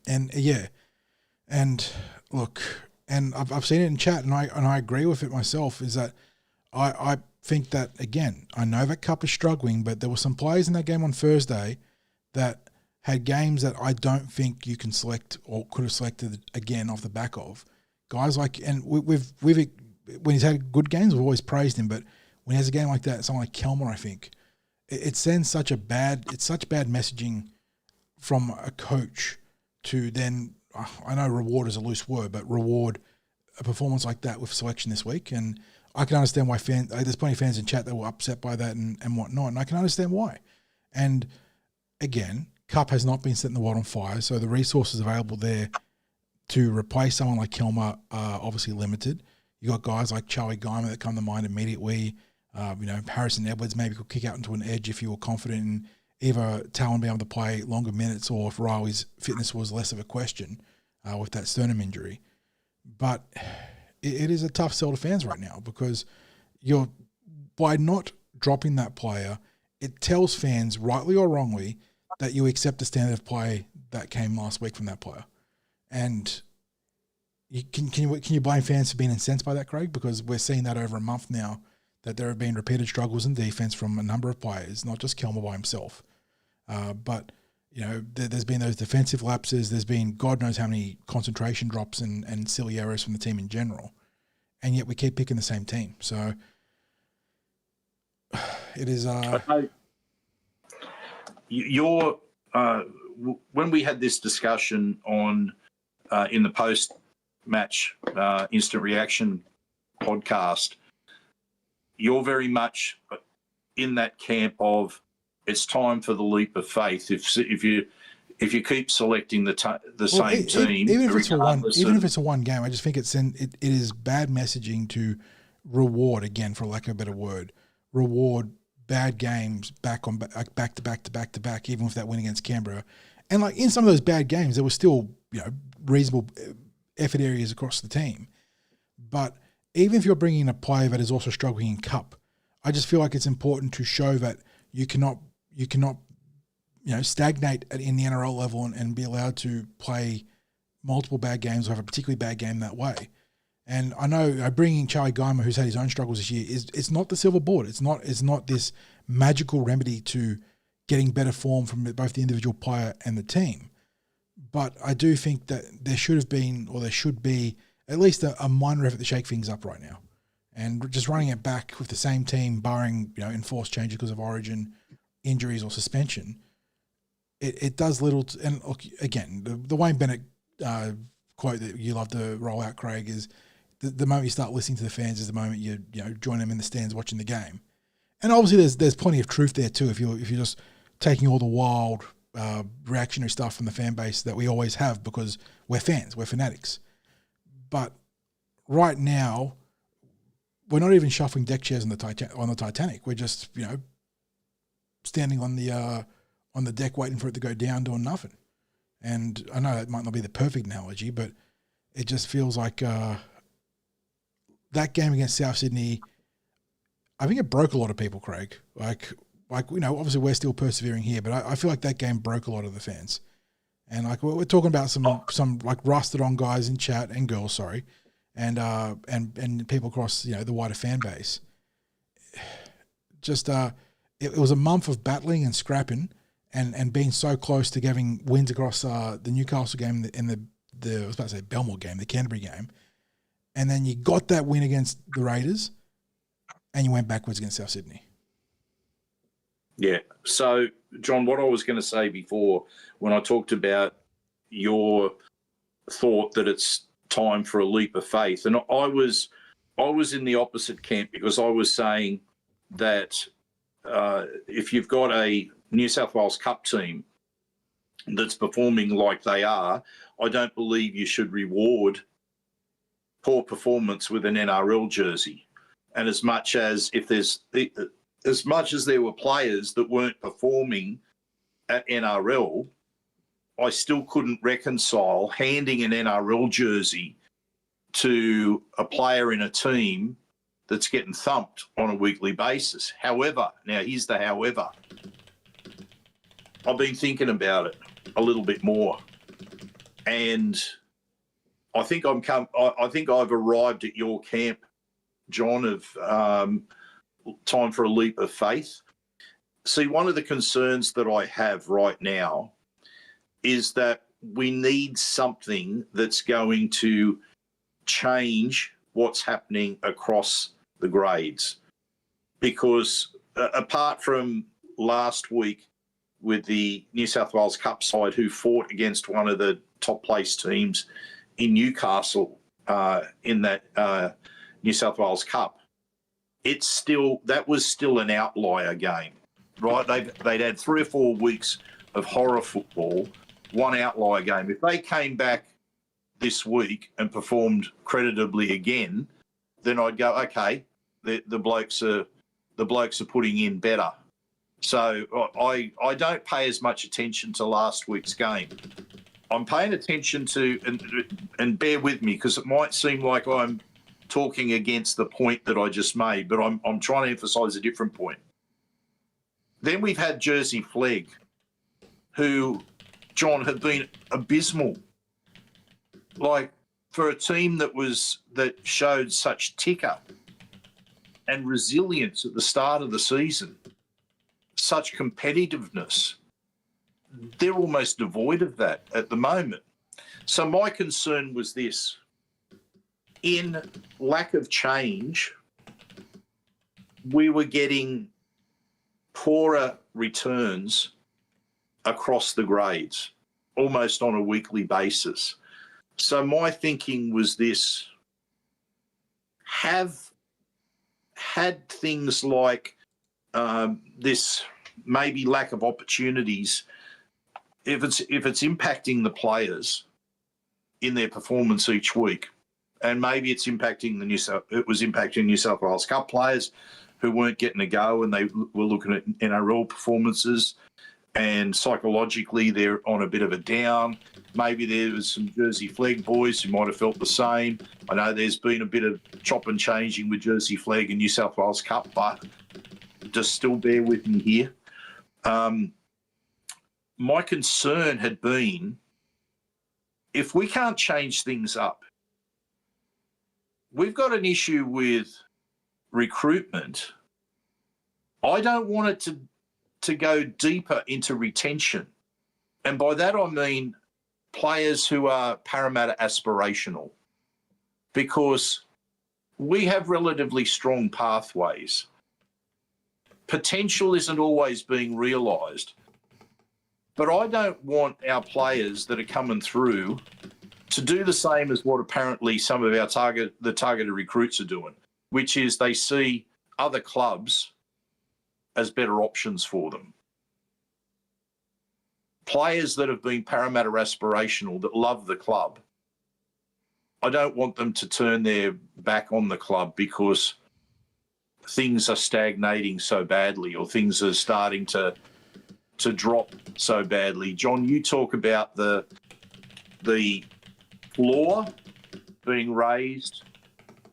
And yeah, and look, and I've seen it in chat, and I agree with it myself, is that I think that, again, I know that Cup is struggling, but there were some players in that game on Thursday that had games that I don't think you can select or could have selected again off the back of. Guys like, and we've when he's had good games, we've always praised him, but when he has a game like that, someone like Kelmer, I think, it sends such bad messaging from a coach to then, I know reward is a loose word, but reward a performance like that with selection this week. And I can understand why there's plenty of fans in chat that were upset by that and whatnot, and I can understand why. And again, Cup has not been setting the world on fire, so the resources available there to replace someone like Kelmer are obviously limited. You got guys like Charlie Guyman that come to mind immediately. Harrison Edwards maybe could kick out into an edge if you were confident in either Talon being able to play longer minutes or if Riley's fitness was less of a question with that sternum injury. But it is a tough sell to fans right now, because by not dropping that player, it tells fans, rightly or wrongly, that you accept the standard of play that came last week from that player. And can you blame fans for being incensed by that, Craig? Because we're seeing that over a month now, that there have been repeated struggles in defense from a number of players, not just Kelmer by himself. But, there's been those defensive lapses. There's been God knows how many concentration drops and silly errors from the team in general. And yet we keep picking the same team. So it is... when we had this discussion on in the post-match instant reaction podcast, you're very much in that camp of it's time for the leap of faith. If you keep selecting the same team, even if it's a one game, I just think it is bad messaging to reward, again, for lack of a better word, reward bad games back to back, even with that win against Canberra. And like in some of those bad games, there were still reasonable effort areas across the team. But even if you're bringing in a player that is also struggling in Cup, I just feel like it's important to show that you cannot stagnate in the NRL level and be allowed to play multiple bad games or have a particularly bad game that way. And I know bringing Charlie Geimer, who's had his own struggles this year, it's not the silver bullet. It's not this magical remedy to getting better form from both the individual player and the team. But I do think that there should be at least a minor effort to shake things up right now. And just running it back with the same team, barring enforced changes because of origin, injuries or suspension, it does little. And look, again, the Wayne Bennett quote that you love to roll out, Craig, is the moment you start listening to the fans is the moment you join them in the stands watching the game. And obviously there's plenty of truth there too if you're just taking all the wild reactionary stuff from the fan base that we always have because we're fans, we're fanatics. But right now, we're not even shuffling deck chairs on the Titanic. We're just standing on the deck waiting for it to go down, doing nothing. And I know that might not be the perfect analogy, but it just feels like that game against South Sydney, I think it broke a lot of people, Craig. Like obviously we're still persevering here, but I feel like that game broke a lot of the fans. And like we're talking about some like rusted on guys in chat and girls, sorry, and people across the wider fan base. Just it was a month of battling and scrapping and being so close to getting wins across the Newcastle game and the I was about to say Belmore game, the Canterbury game, and then you got that win against the Raiders, and you went backwards against South Sydney. Yeah. So, John, what I was going to say before when I talked about your thought that it's time for a leap of faith, and I was in the opposite camp because I was saying that if you've got a New South Wales Cup team that's performing like they are, I don't believe you should reward poor performance with an NRL jersey. And as much as there were players that weren't performing at NRL, I still couldn't reconcile handing an NRL jersey to a player in a team that's getting thumped on a weekly basis. However, now here's the however. I've been thinking about it a little bit more, and I think I've arrived at your camp, John, of time for a leap of faith. See, one of the concerns that I have right now is that we need something that's going to change what's happening across the grades. Because apart from last week with the New South Wales Cup side who fought against one of the top place teams in Newcastle in that New South Wales Cup, that was still an outlier game, right? They'd had 3 or 4 weeks of horror football, one outlier game. If they came back this week and performed creditably again, then I'd go, okay, the blokes are putting in better. So I don't pay as much attention to last week's game. I'm paying attention to, and bear with me because it might seem like I'm talking against the point that I just made, but I'm trying to emphasise a different point. Then we've had Jersey Flegg, who, John, have been abysmal. Like, for a team that showed such ticker and resilience at the start of the season, such competitiveness, they're almost devoid of that at the moment. So my concern was this. In lack of change, we were getting poorer returns across the grades, almost on a weekly basis. So my thinking was this: have had things like this maybe lack of opportunities, if it's impacting the players in their performance each week, and maybe it's impacting New South Wales Cup players who weren't getting a go, and they were looking at NRL performances, and psychologically they're on a bit of a down. Maybe there was some Jersey Flegg boys who might have felt the same. I know there's been a bit of chop and changing with Jersey Flegg and New South Wales Cup, but just still bear with me here. My concern had been, if we can't change things up, we've got an issue with recruitment. I don't want it to go deeper into retention. And by that I mean players who are Parramatta aspirational, because we have relatively strong pathways. Potential isn't always being realised, but I don't want our players that are coming through to do the same as what apparently some of our targeted recruits are doing, which is they see other clubs as better options for them. Players that have been Parramatta aspirational, that love the club, I don't want them to turn their back on the club because things are stagnating so badly, or things are starting to drop so badly. John, you talk about the floor being raised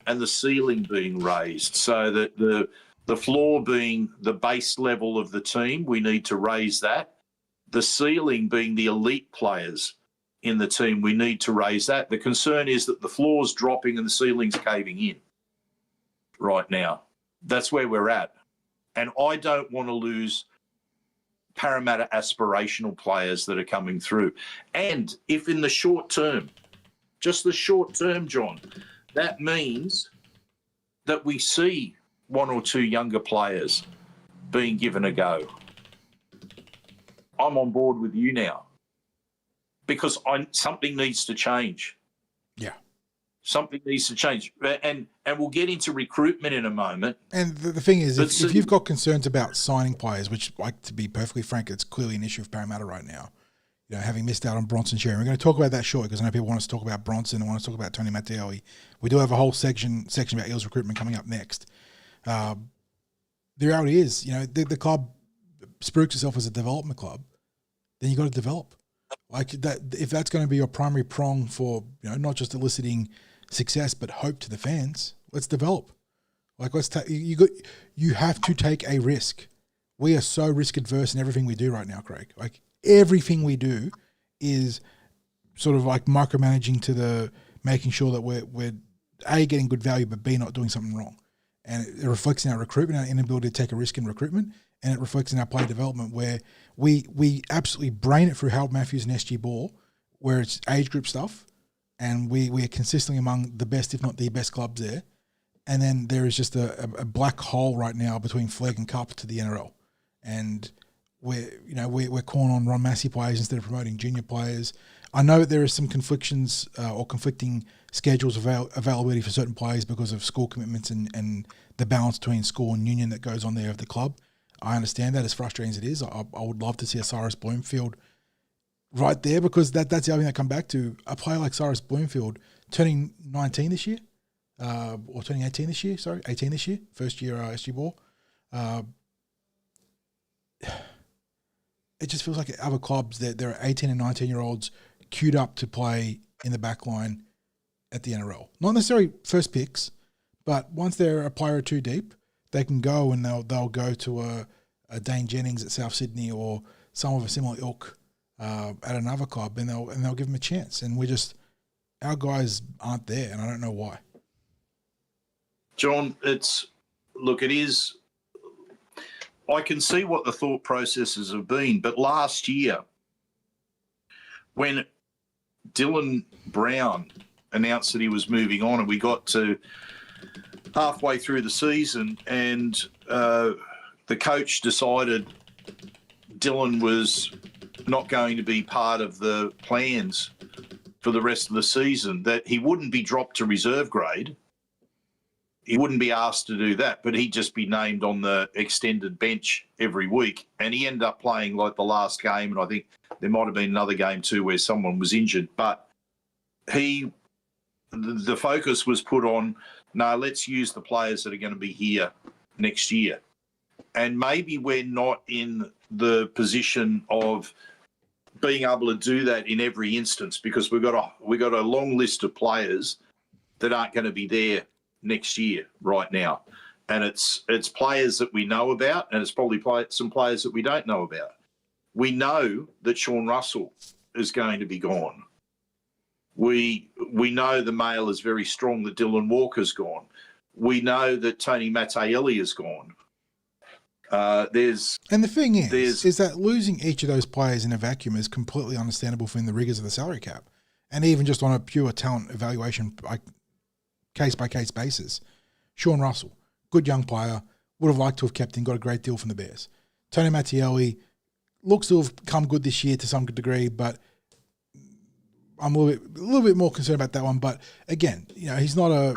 and the ceiling being raised, so that the floor being the base level of the team, we need to raise that. The ceiling being the elite players in the team, we need to raise that. The concern is that the floor's dropping and the ceiling's caving in right now. That's where we're at. And I don't want to lose Parramatta aspirational players that are coming through. And if in the short term, just the short term, John, that means that we see one or two younger players being given a go, I'm on board with you now, because something needs to change. Yeah. Something needs to change. And we'll get into recruitment in a moment. And the thing is, if you've got concerns about signing players, which, like, to be perfectly frank, it's clearly an issue of Parramatta right now, you know, having missed out on Bronson Xerri. We're going to talk about that shortly, because I know people want us to talk about Bronson and want us to talk about Tony Mattei. We do have a whole section about Eels recruitment coming up next. The reality is, you know, the club spruiks itself as a development club, then you got to develop. Like that, if that's going to be your primary prong for, you know, not just eliciting success but hope to the fans, let's develop. Like, let's take you have to take a risk. We are so risk adverse in everything we do right now, Craig. Like, everything we do is sort of like micromanaging to the making sure that we're A, getting good value, but B, not doing something wrong. And it reflects in our recruitment, our inability to take a risk in recruitment, and it reflects in our play development, where we absolutely brain it through Harold Matthews and SG Ball, where it's age group stuff, and we are consistently among the best, if not the best clubs there. And then there is just a black hole right now between Flegg and Cup to the NRL. And we're calling on Ron Massey players instead of promoting junior players. I know that there is some conflictions or conflicting schedules availability for certain players because of school commitments and the balance between school and union that goes on there of the club. I understand that, as frustrating as it is. I would love to see a Cyrus Bloomfield right there, because that's the other thing I come back to. A player like Cyrus Bloomfield turning 19 this year, or turning 18 this year, 18 this year, first year SG Ball. It just feels like other clubs, there are 18 and 19-year-olds queued up to play in the back line at the NRL. Not necessarily first picks, but once they're a player or two deep, they can go and they'll go to a Dane Jennings at South Sydney, or some of a similar ilk at another club, and they'll give him a chance. And our guys aren't there, and I don't know why. John, it is. I can see what the thought processes have been, but last year, when Dylan Brown announced that he was moving on, and we got to halfway through the season, and the coach decided Dylan was not going to be part of the plans for the rest of the season, that he wouldn't be dropped to reserve grade. He wouldn't be asked to do that, but he'd just be named on the extended bench every week. And he ended up playing like the last game, and I think there might have been another game too where someone was injured. But the focus was put on, no, let's use the players that are going to be here next year. And maybe we're not in the position of being able to do that in every instance, because we've got a long list of players that aren't going to be there next year right now. And it's players that we know about, and it's probably some players that we don't know about. We know that Sean Russell is going to be gone. We know the male is very strong, that Dylan Walker's gone. We know that Tony Mattielli is gone. And the thing is that losing each of those players in a vacuum is completely understandable from the rigors of the salary cap. And even just on a pure talent evaluation, case-by-case basis. Sean Russell, good young player, would have liked to have kept him, got a great deal from the Bears. Tony Mattielli looks to have come good this year to some degree, but I'm a little bit more concerned about that one. But again, he's not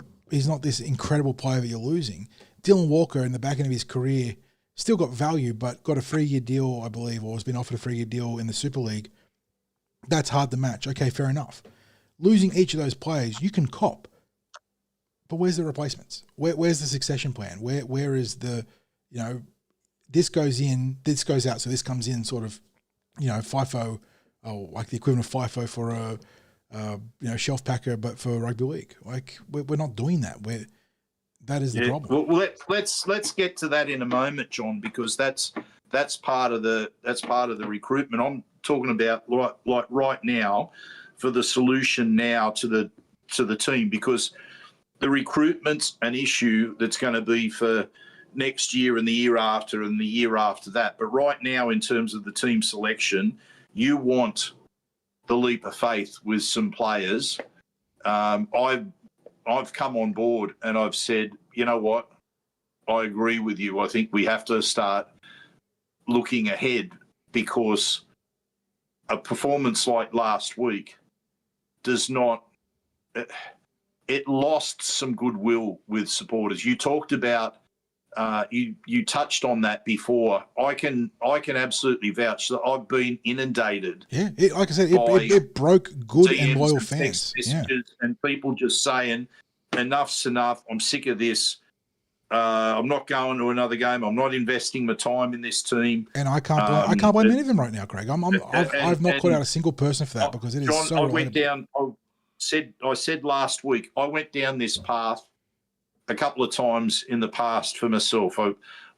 this incredible player that you're losing. Dylan Walker, in the back end of his career, still got value, but got a 3-year deal, I believe, or has been offered a 3-year deal in the Super League. That's hard to match. Okay, fair enough. Losing each of those players, you can cop. But where's the replacements? Where's the succession plan? Where is the, this goes in, this goes out, so this comes in sort of, FIFO, or like the equivalent of FIFO for a shelf packer, but for rugby league. Like we're not doing that. That is the problem. Well, let's get to that in a moment, John, because that's part of the recruitment. I'm talking about like right now for the solution now to the team, because the recruitment's an issue that's going to be for next year and the year after and the year after that. But right now, in terms of the team selection, you want the leap of faith with some players. I've come on board and I've said, you know what, I agree with you. I think we have to start looking ahead, because a performance like last week does not... It lost some goodwill with supporters. You talked about, you touched on that before. I can absolutely vouch that I've been inundated. Yeah, like I said, it broke good DMs and loyal and fans. And people just saying, enough's enough. I'm sick of this. I'm not going to another game. I'm not investing my time in this team. And I can't blame any of them right now, Craig. I've not called out a single person for that, because it is John, so. I went down. I said last week, I went down this path a couple of times in the past for myself.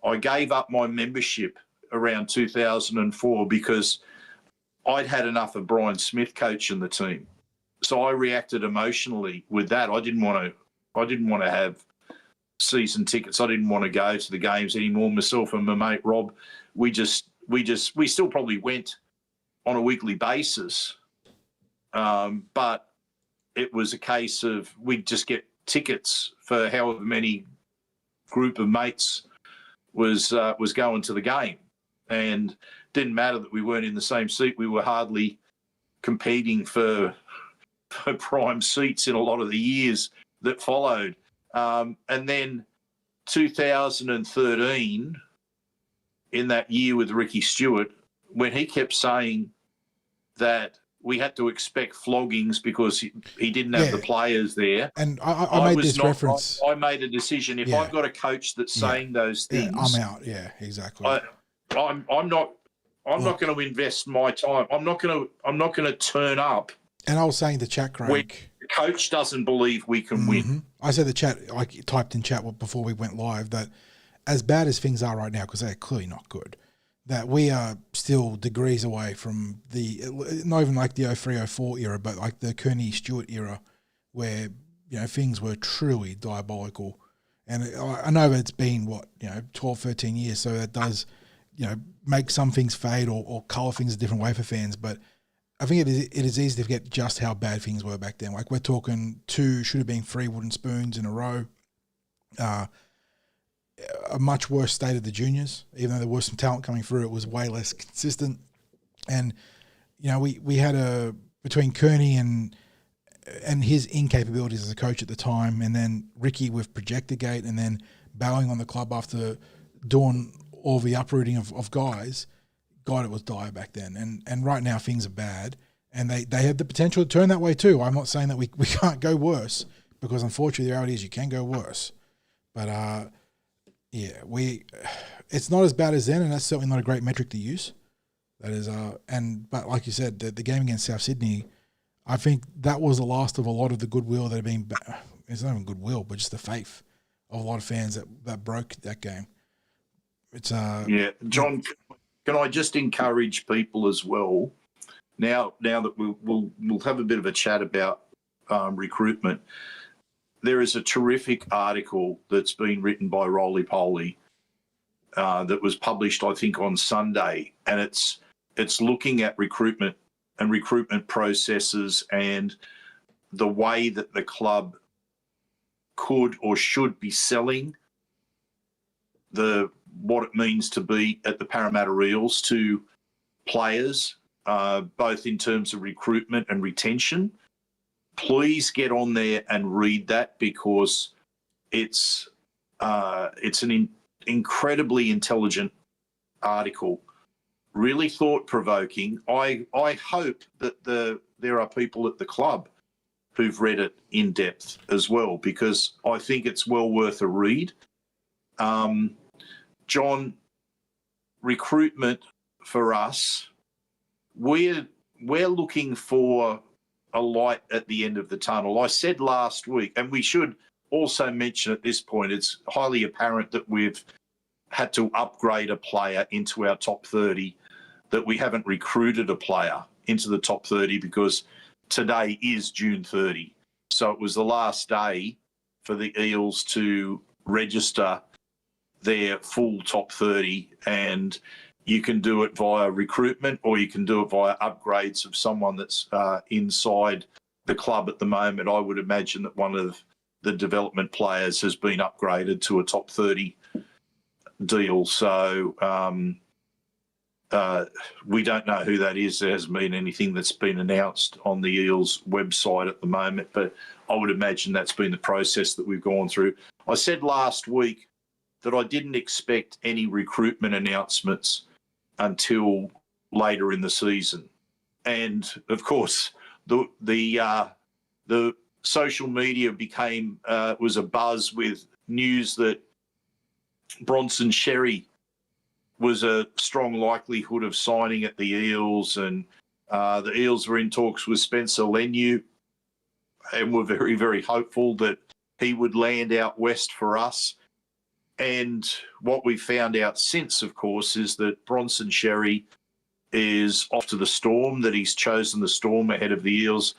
I gave up my membership around 2004 because I'd had enough of Brian Smith coaching the team. So I reacted emotionally with that. I didn't want to have season tickets. I didn't want to go to the games anymore. Myself and my mate Rob, we still probably went on a weekly basis, but it was a case of we'd just get tickets for however many group of mates was going to the game, and didn't matter that we weren't in the same seat. We were hardly competing for prime seats in a lot of the years that followed. And then 2013, in that year with Ricky Stewart, when he kept saying that we had to expect floggings because he didn't have the players there. And I made this reference. I made a decision. If I've got a coach that's saying those things, I'm out. Yeah, exactly. I'm not going to invest my time. I'm not going to turn up. And I was saying to chat, Craig, when the coach doesn't believe we can win. I said the chat. I typed in chat before we went live that as bad as things are right now, because they're clearly not good, that we are still degrees away from not even like the 03-04 era, but like the Kearney-Stewart era, where things were truly diabolical. And I know that it's been 12, 13 years, so that does make some things fade or colour things a different way for fans. But I think it is easy to forget just how bad things were back then. Like, we're talking 2, should have been 3 wooden spoons in a row. A much worse state of the juniors, even though there was some talent coming through, it was way less consistent. And we had between Kearney and his incapabilities as a coach at the time, and then Ricky with Projectorgate, and then bowing on the club after doing all the uprooting of guys. God, it was dire back then. And right now things are bad, and they have the potential to turn that way too. I'm not saying that we can't go worse, because unfortunately the reality is you can go worse. But it's not as bad as then, and that's certainly not a great metric to use. That is, but like you said, the game against South Sydney, I think that was the last of a lot of the goodwill that had been. It's not even goodwill, but just the faith of a lot of fans that broke that game. It's John, can I just encourage people as well? Now that we'll have a bit of a chat about recruitment. There is a terrific article that's been written by Roly Poly that was published, I think, on Sunday, and it's looking at recruitment and recruitment processes and the way that the club could or should be selling what it means to be at the Parramatta Eels to players, both in terms of recruitment and retention. Please get on there and read that, because it's an incredibly intelligent article, really thought-provoking. I hope that there are people at the club who've read it in depth as well, because I think it's well worth a read. John, recruitment for us, we're looking for a light at the end of the tunnel. I said last week, and we should also mention at this point, it's highly apparent that we've had to upgrade a player into our top 30, that we haven't recruited a player into the top 30, because today is June 30. So it was the last day for the Eels to register their full top 30, and you can do it via recruitment, or you can do it via upgrades of someone that's inside the club at the moment. I would imagine that one of the development players has been upgraded to a top 30 deal. So we don't know who that is. There hasn't been anything that's been announced on the Eels website at the moment, but I would imagine that's been the process that we've gone through. I said last week that I didn't expect any recruitment announcements until later in the season. And of course, the social media was a buzz with news that Bronson Xerri was a strong likelihood of signing at the Eels, and the Eels were in talks with Spencer Layne, and were very, very hopeful that he would land out west for us. And what we found out since, of course, is that Bronson Xerri is off to the Storm, that he's chosen the Storm ahead of the Eels.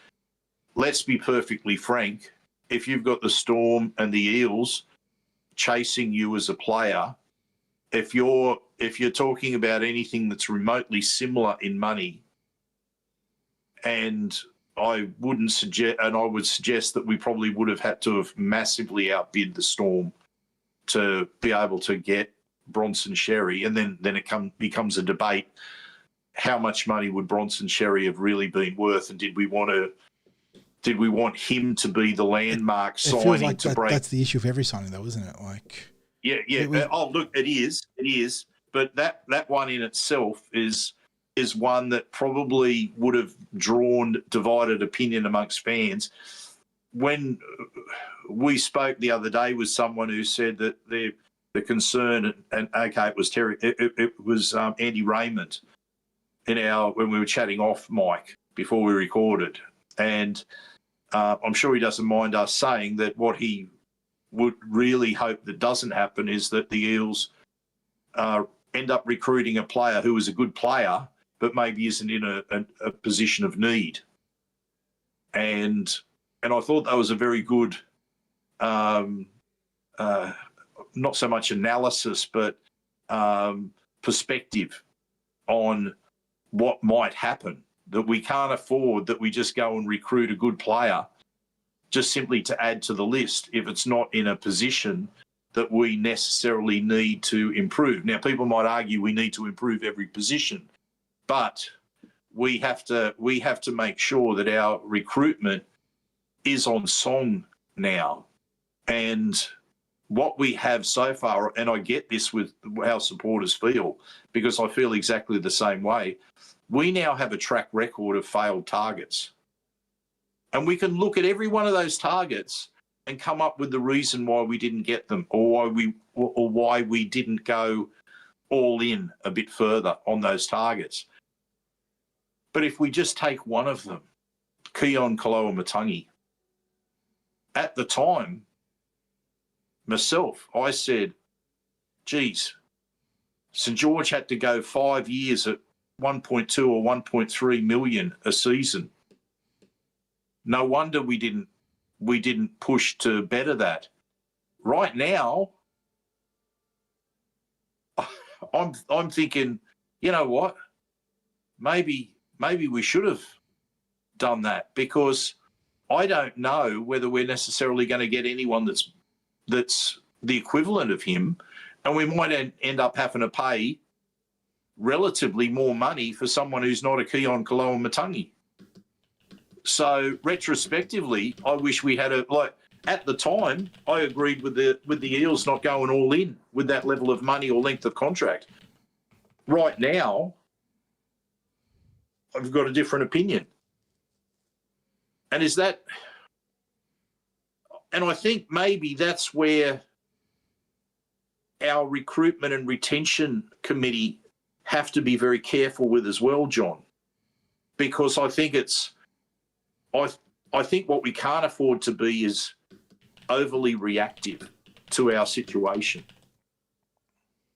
Let's be perfectly frank. If you've got the Storm and the Eels chasing you as a player, if you're talking about anything that's remotely similar in money, and I would suggest that we probably would have had to have massively outbid the Storm to be able to get Bronson Xerri, and then it becomes a debate: how much money would Bronson Xerri have really been worth, and did we want him to be the landmark signing? Feels like that's the issue of every signing, though, isn't it? Like, yeah. Look, it is. But that one in itself is one that probably would have drawn divided opinion amongst fans. When we spoke the other day with someone who said that the concern, and okay, it was Terry, it was Andy Raymond when we were chatting off mic before we recorded, and I'm sure he doesn't mind us saying that what he would really hope that doesn't happen is that the Eels end up recruiting a player who is a good player, but maybe isn't in a position of need. And I thought that was a very good, not so much analysis, but perspective on what might happen, that we can't afford that we just go and recruit a good player just simply to add to the list if it's not in a position that we necessarily need to improve. Now, people might argue we need to improve every position, but we have to make sure that our recruitment is on song now. And what we have so far, and I get this with how supporters feel, because I feel exactly the same way, we now have a track record of failed targets. And we can look at every one of those targets and come up with the reason why we didn't get them, or why we didn't go all in a bit further on those targets. But if we just take one of them, Keaon Koloamatangi, at the time, myself, I said, geez, St George had to go 5 years at 1.2 or 1.3 million a season. No wonder we didn't push to better that. Right now, I'm thinking, you know what? Maybe we should have done that, because I don't know whether we're necessarily going to get anyone that's the equivalent of him, and we might end up having to pay relatively more money for someone who's not a Keaon Koloamatangi. So retrospectively, I wish we had at the time, I agreed with the Eels not going all in with that level of money or length of contract. Right now, I've got a different opinion. And I think maybe that's where our recruitment and retention committee have to be very careful with as well, John, because I think I think what we can't afford to be is overly reactive to our situation.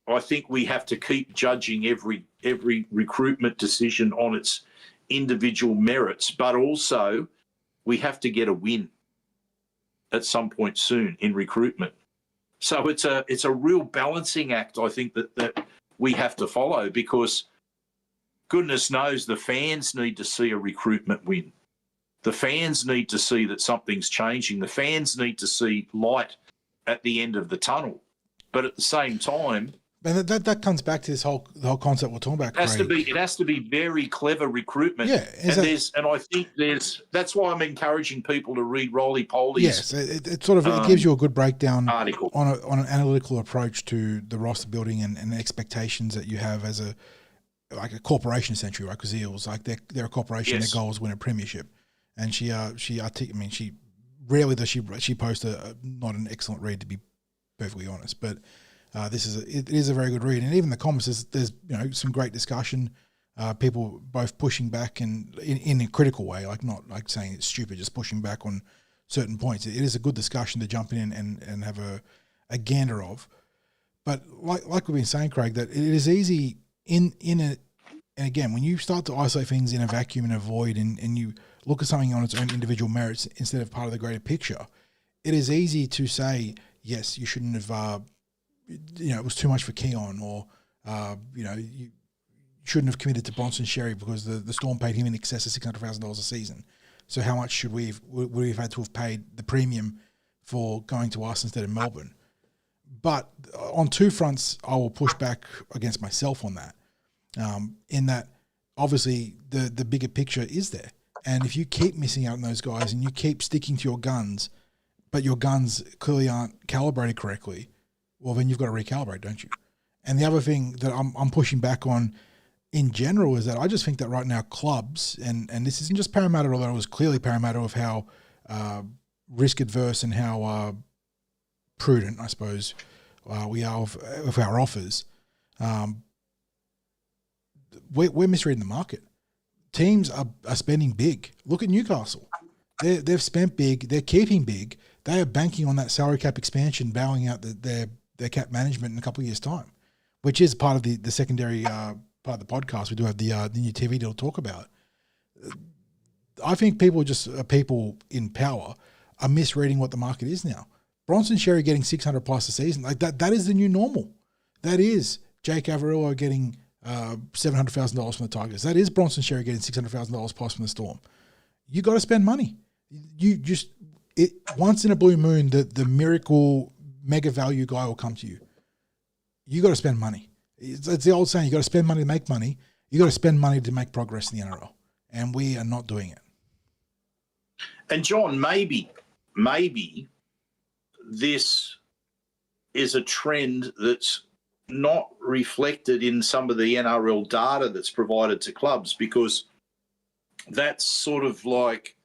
I think we have to keep judging every recruitment decision on its individual merits, but also we have to get a win at some point soon in recruitment. So it's a real balancing act, I think, that we have to follow, because goodness knows the fans need to see a recruitment win. The fans need to see that something's changing. The fans need to see light at the end of the tunnel. But at the same time, and that comes back to the whole concept we're talking about. It has to be very clever recruitment. Yeah, and I think that's why I'm encouraging people to read Roly Poly's. Yes, it sort of it gives you a good breakdown article on an analytical approach to the roster building and expectations that you have as a corporation, essentially, right? Because Eels, they're a corporation. Yes. Their goal is win a premiership, and she rarely does she post not an excellent read, to be perfectly honest, but. It is a very good read, and even the comments, there's some great discussion, people both pushing back and in a critical way, not like saying it's stupid, just pushing back on certain points. It is a good discussion to jump in and have a gander of. But like we've been saying, Craig, that it is easy and again, when you start to isolate things in a vacuum, in a void, and you look at something on its own individual merits instead of part of the greater picture, it is easy to say, yes, you shouldn't have. It was too much for Keaon, or you shouldn't have committed to Bronson Xerri because the Storm paid him in excess of $600,000 a season. So how much would we have had to have paid the premium for going to us instead of Melbourne? But on two fronts, I will push back against myself on that. In that, obviously, the bigger picture is there, and if you keep missing out on those guys and you keep sticking to your guns, but your guns clearly aren't calibrated correctly, well, then you've got to recalibrate, don't you? And the other thing that I'm pushing back on in general is that I just think that right now clubs, and this isn't just Parramatta, although it was clearly Parramatta of how risk adverse and how prudent, I suppose, we are of our offers. We're misreading the market. Teams are spending big. Look at Newcastle. They've spent big. They're keeping big. They are banking on that salary cap expansion, bowing out their cap management in a couple of years' time. which is part of the secondary part of the podcast. We do have the new TV deal to talk about. I think people in power are misreading what the market is now. Bronson Xerri getting 600 plus a season, like that is the new normal. That is Jake Averillo getting $700,000 from the Tigers. That is Bronson Xerri getting $600,000 plus from the Storm. You got to spend money. Once in a blue moon, the miracle mega value guy will come to you. You got to spend money. It's the old saying, you got to spend money to make money. You got to spend money to make progress in the NRL. And we are not doing it. And John, maybe this is a trend that's not reflected in some of the NRL data that's provided to clubs, because that's sort of like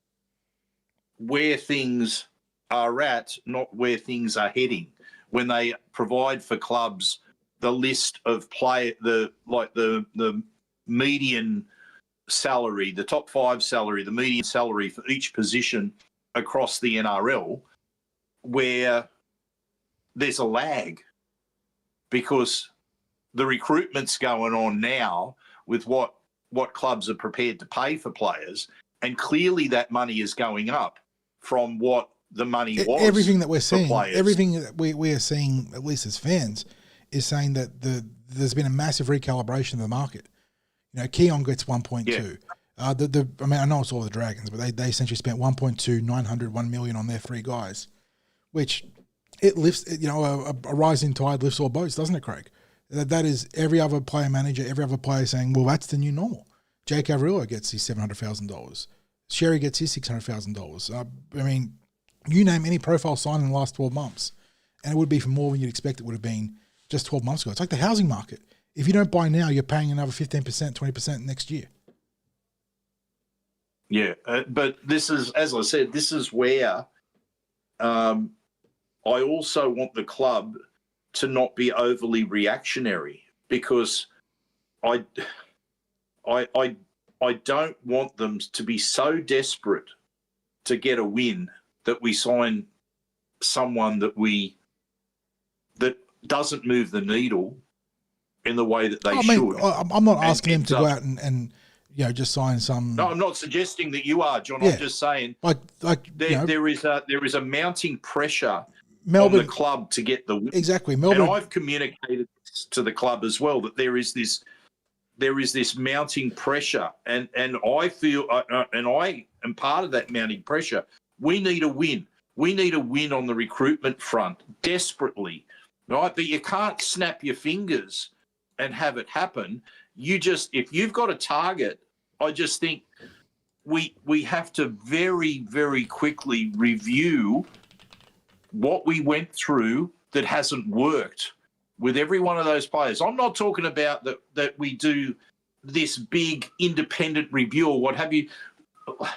where things are at, not where things are heading. When they provide for clubs the list of the median salary, the top 5 salary, the median salary for each position across the NRL, where there's a lag, because the recruitment's going on now with what clubs are prepared to pay for players, and clearly that money is going up from what the money was. Everything that we're seeing, everything that we are seeing, at least as fans, is saying that there's been a massive recalibration of the market. You know, Keon gets 1.2. Yeah. I know it's all the Dragons, but they essentially spent 1.2, 900, 1 million on their 3 guys, which it lifts. You know, a rising tide lifts all boats, doesn't it, Craig? That is every other player manager, every other player saying, well, that's the new normal. Jake Averillo gets his $700,000. Xerri gets his $600,000. I mean, you name any profile sign in the last 12 months, and it would be for more than you'd expect it would have been just 12 months ago. It's like the housing market. If you don't buy now, you're paying another 15%, 20% next year. Yeah, but this is, as I said, this is where I also want the club to not be overly reactionary, because I don't want them to be so desperate to get a win that we sign someone that doesn't move the needle in the way that they should. I'm not asking them to go out and just sign some. No, I'm not suggesting that you are, John. Yeah. I'm just saying there is a mounting pressure Melbourne, on the club to get the win. Exactly, Melbourne. And I've communicated to the club as well that there is this mounting pressure, and I feel, and I am part of that mounting pressure. We need a win. We need a win on the recruitment front desperately, right? But you can't snap your fingers and have it happen. If you've got a target, I just think we have to very, very quickly review what we went through that hasn't worked with every one of those players. I'm not talking about that we do this big independent review or what have you.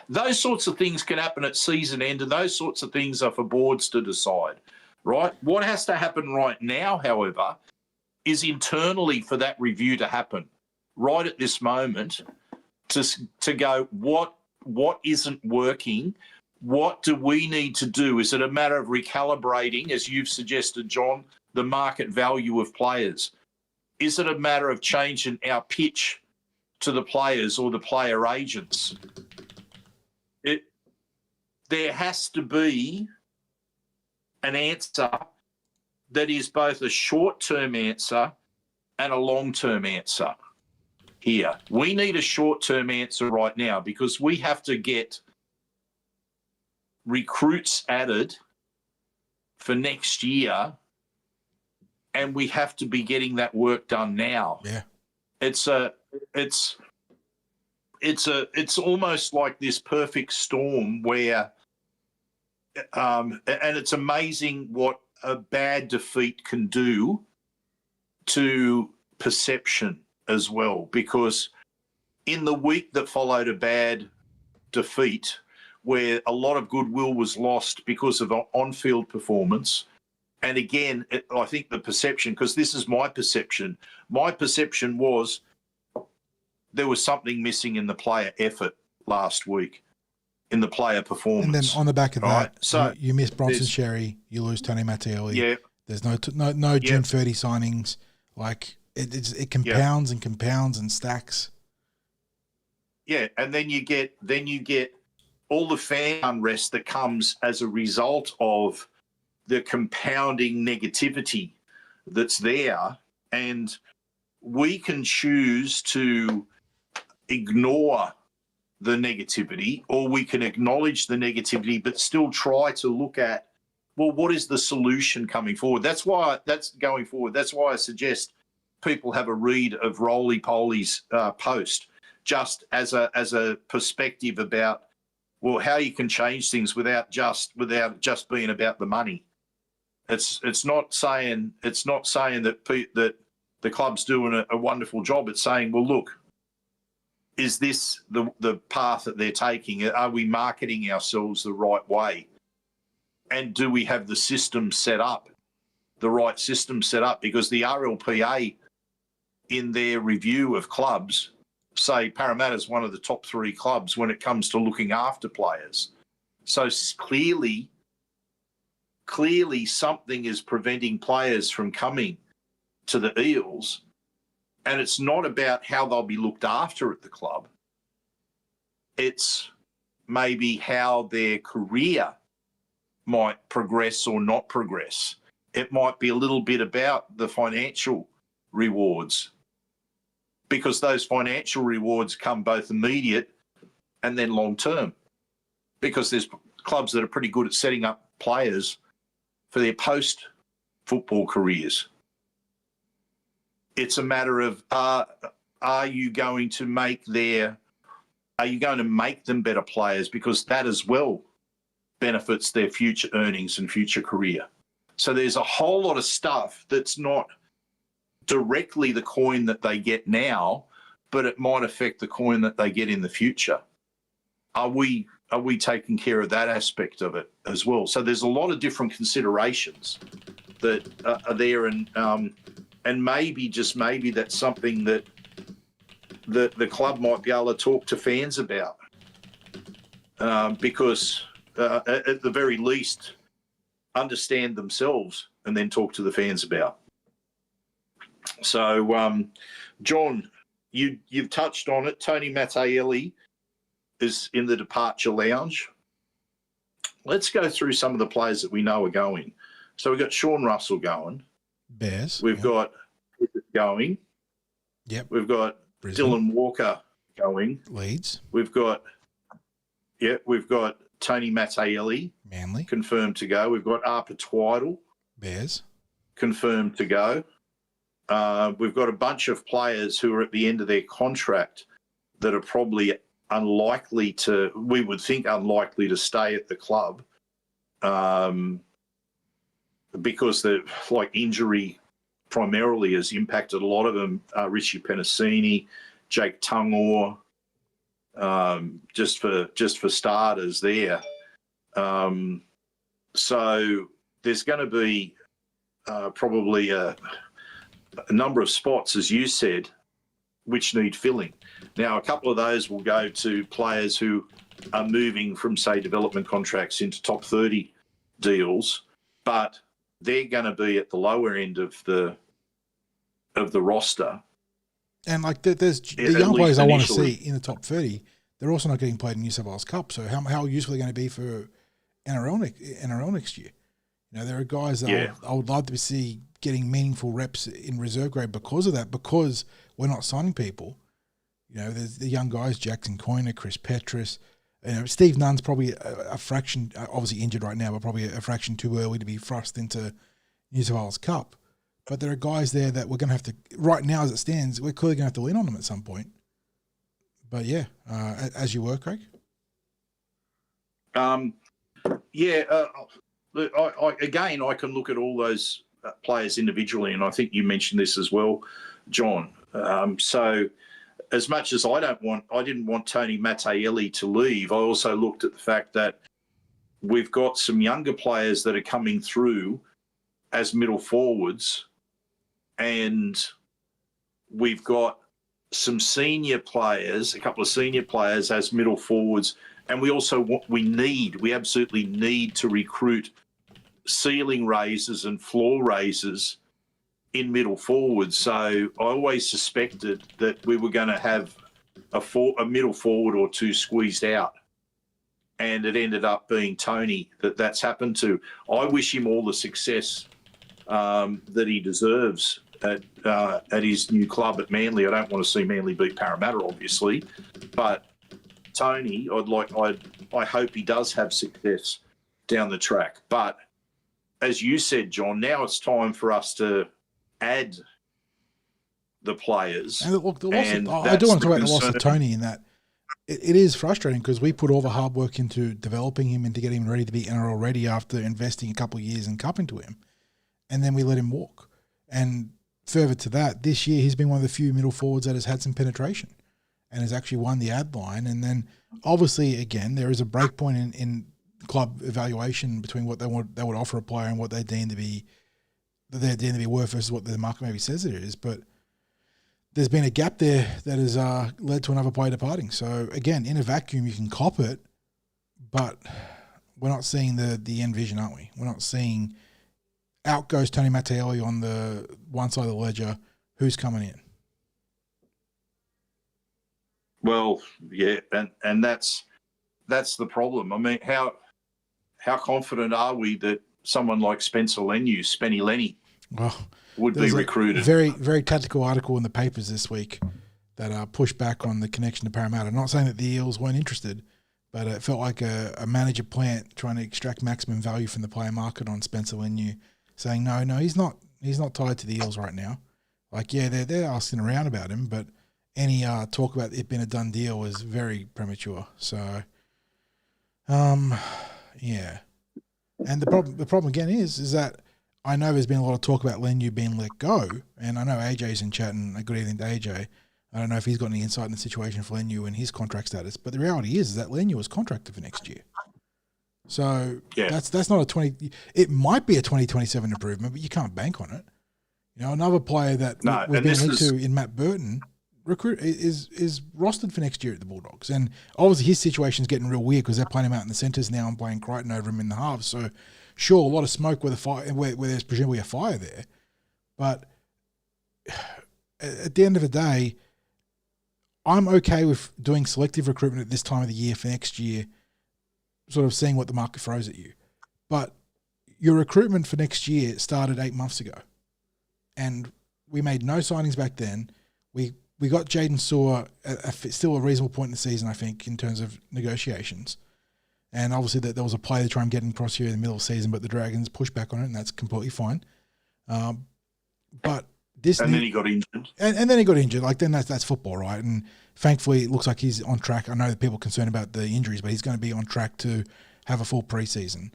Those sorts of things can happen at season end, and those sorts of things are for boards to decide, right? What has to happen right now, however, is internally for that review to happen right at this moment, to go, what isn't working? What do we need to do? Is it a matter of recalibrating, as you've suggested, John, the market value of players? Is it a matter of changing our pitch to the players or the player agents? There has to be an answer that is both a short-term answer and a long-term answer here. We need a short-term answer right now, because we have to get recruits added for next year, and we have to be getting that work done now. Yeah. It's almost like this perfect storm where and it's amazing what a bad defeat can do to perception as well, because in the week that followed a bad defeat, where a lot of goodwill was lost because of on-field performance. And again, I think the perception, because this is my perception was there was something missing in the player effort last week, in the player performance. And then on the back of that, right? So you miss Bronson Xerri, you lose Tony Mattielli. Yeah. There's no June 30 signings. Like, It compounds and compounds and stacks. Yeah, and then you get all the fan unrest that comes as a result of the compounding negativity that's there, and we can choose to ignore the negativity, or we can acknowledge the negativity but still try to look at, well, what is the solution coming forward? That's why I suggest people have a read of Roly Poly's post, just as a perspective about, well, how you can change things without just being about the money. It's not saying that the club's doing a wonderful job. It's saying, well, look, is this the path that they're taking? Are we marketing ourselves the right way? And do we have the system set up, the right system set up? Because the RLPA, in their review of clubs, say Parramatta's one of the top 3 clubs when it comes to looking after players. So clearly something is preventing players from coming to the Eels, and it's not about how they'll be looked after at the club. It's maybe how their career might progress or not progress. It might be a little bit about the financial rewards, because those financial rewards come both immediate and then long term, because there's clubs that are pretty good at setting up players for their post-football careers. It's a matter of, are you going to make them better players, because that as well benefits their future earnings and future career. So there's a whole lot of stuff that's not directly the coin that they get now, but it might affect the coin that they get in the future. Are we taking care of that aspect of it as well? So there's a lot of different considerations that are there, and maybe, just maybe, that's something that the club might be able to talk to fans about, because at the very least, understand themselves and then talk to the fans about. So, John, you've touched on it. Tony Mattielli is in the departure lounge. Let's go through some of the players that we know are going. So we've got Sean Russell going. Bears. We've got going. Yep. We've got Brisbane. Dylan Walker going. Leeds. We've got Tony Mattielli Manly. confirmed to go. We've got Arpa Twiddle Bears. confirmed to go. We've got a bunch of players who are at the end of their contract that are probably unlikely to stay at the club, because injury primarily has impacted a lot of them. Richie Penasini, Jake Tungor, just for starters there. So there's going to be probably a number of spots, as you said, which need filling. Now, a couple of those will go to players who are moving from, say, development contracts into top 30 deals, but they're going to be at the lower end of the roster. And there's the young players I want to see in the top 30. They're also not getting played in New South Wales Cup. So how useful are they going to be for NRL next year? There are guys that I would love to see getting meaningful reps in reserve grade because of that, because we're not signing people. There's the young guys, Jackson Coyner, Chris Petrus. Steve Nunn's probably a fraction, obviously injured right now, but probably a fraction too early to be thrust into New South Wales Cup. But there are guys there that we're going to have to, right now as it stands, we're clearly going to have to lean on them at some point. But as you were, Craig? I can look at all those players individually, and I think you mentioned this as well, John. So as much as I didn't want Tony Mattielli to leave, I also looked at the fact that we've got some younger players that are coming through as middle forwards, and we've got some senior players, a couple of senior players as middle forwards, and we absolutely need to recruit ceiling raisers and floor raisers in middle forward. So I always suspected that we were going to have a middle forward or two squeezed out. And it ended up being Tony that's happened to. I wish him all the success that he deserves at his new club at Manly. I don't want to see Manly beat Parramatta, obviously, but Tony, I hope he does have success down the track. But as you said, John, now it's time for us to add the players. And look, I do want to talk about the loss of Tony in that. It is frustrating because we put all the hard work into developing him and to get him ready to be NRL ready after investing a couple of years in cup into him. And then we let him walk. And further to that, this year he's been one of the few middle forwards that has had some penetration and has actually won the ad line. And then obviously, again, there is a break point in club evaluation between what they would offer a player and what they deem to be worth versus what the market maybe says it is. But there's been a gap there that has led to another player departing. So again, in a vacuum, you can cop it, but we're not seeing the end vision, aren't we? We're not seeing out goes Tony Mattielli on the one side of the ledger. Who's coming in? Well, yeah, and that's the problem. I mean, how confident are we that someone like Spencer Layne, Spenny Lenny, would be recruited? Very, very tactical article in the papers this week that pushed back on the connection to Parramatta. I'm not saying that the Eels weren't interested, but it felt like a manager plant trying to extract maximum value from the player market on Spencer Layne, saying no, he's not tied to the Eels right now. Like, yeah, they're asking around about him, but any talk about it being a done deal was very premature. So, yeah. And the problem again is that I know there's been a lot of talk about Layne being let go, and I know AJ's in chat, and a good evening to AJ. I don't know if he's got any insight in the situation for Layne and his contract status, but the reality is that Layne was contracted for next year. So yeah, that's not a 20. It might be a 2027 improvement, but you can't bank on it. You know, another player that we've been linked to in Matt Burton is rostered for next year at the Bulldogs, and obviously his situation's getting real weird because they're playing him out in the centres now and playing Crichton over him in the halves. So sure, a lot of smoke where there's presumably a fire there, but at the end of the day, I'm okay with doing selective recruitment at this time of the year for next year, sort of seeing what the market throws at you. But your recruitment for next year started 8 months ago, and we made no signings back then. We got Jayden Sewer at still a reasonable point in the season, I think, in terms of negotiations. And obviously that there was a play to try and get him across here in the middle of the season, but the Dragons pushed back on it, and that's completely fine. But this and then he got injured. And then he got injured. Like, then that's football, right? And thankfully it looks like he's on track. I know that people are concerned about the injuries, but he's going to be on track to have a full preseason.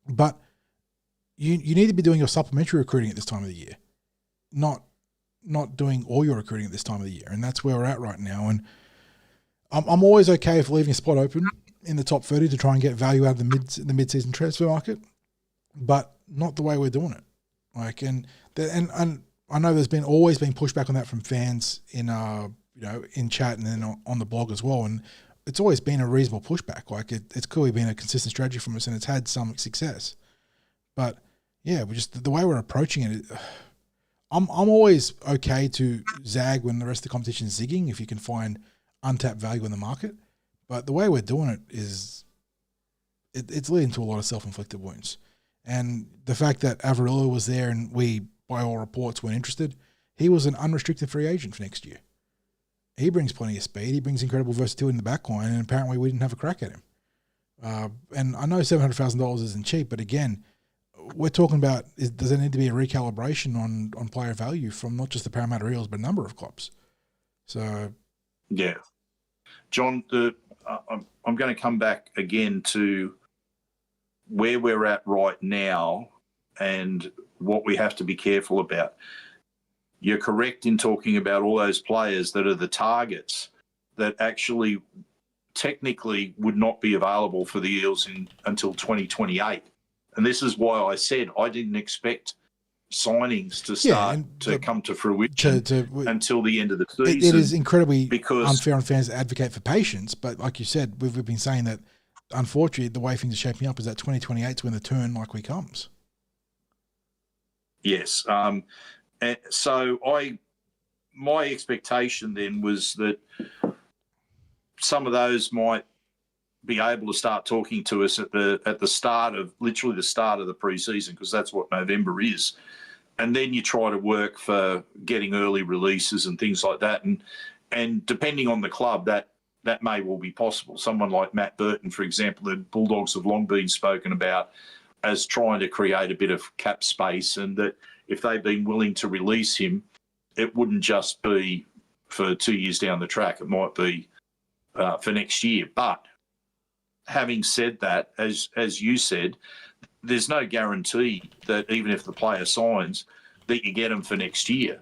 But you need to be doing your supplementary recruiting at this time of the year, not doing all your recruiting at this time of the year. And that's where we're at right now. And I'm always okay with leaving a spot open in the top 30 to try and get value out of the mid-season transfer market, but not the way we're doing it. Like, and I know there's always been pushback on that from fans in in chat and then on the blog as well. And it's always been a reasonable pushback. Like, it's clearly been a consistent strategy from us, and it's had some success. But yeah, the way we're approaching it. I'm always okay to zag when the rest of the competition is zigging if you can find untapped value in the market. But the way we're doing it is it's leading to a lot of self-inflicted wounds. And the fact that Averillo was there and we, by all reports, weren't interested, he was an unrestricted free agent for next year. He brings plenty of speed. He brings incredible versatility in the back line, and apparently we didn't have a crack at him. And I know $700,000 isn't cheap, but again, we're talking about, does there need to be a recalibration on player value from not just the Parramatta Eels, but a number of clubs? So, yeah. John, I'm going to come back again to where we're at right now and what we have to be careful about. You're correct in talking about all those players that are the targets that actually technically would not be available for the Eels until 2028. And this is why I said I didn't expect signings to start to come to fruition until the end of the season. It is incredibly unfair on fans to advocate for patience, but like you said, we've been saying that unfortunately the way things are shaping up is that 2028 is when the turn likely comes. Yes. And so my expectation then was that some of those might be able to start talking to us at the start of literally the start of the preseason, because that's what November is. And then you try to work for getting early releases and things like that. And depending on the club, that may well be possible. Someone like Matt Burton, for example, the Bulldogs have long been spoken about as trying to create a bit of cap space, and that if they've been willing to release him, it wouldn't just be for 2 years down the track. It might be for next year. But having said that, as you said, there's no guarantee that even if the player signs, that you get them for next year.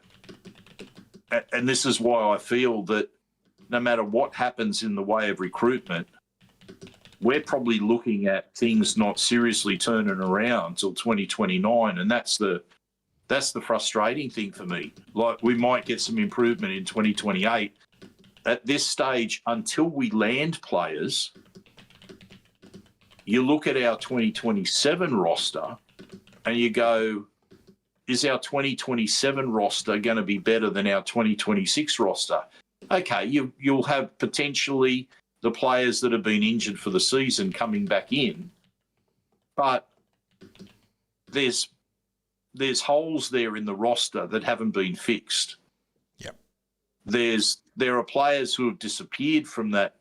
And this is why I feel that no matter what happens in the way of recruitment, we're probably looking at things not seriously turning around till 2029, and that's the frustrating thing for me. Like, we might get some improvement in 2028. At this stage, until we land players, you look at our 2027 roster and you go, is our 2027 roster going to be better than our 2026 roster? Okay, you'll have potentially the players that have been injured for the season coming back in, but there's holes there in the roster that haven't been fixed. Yep. There are players who have disappeared from that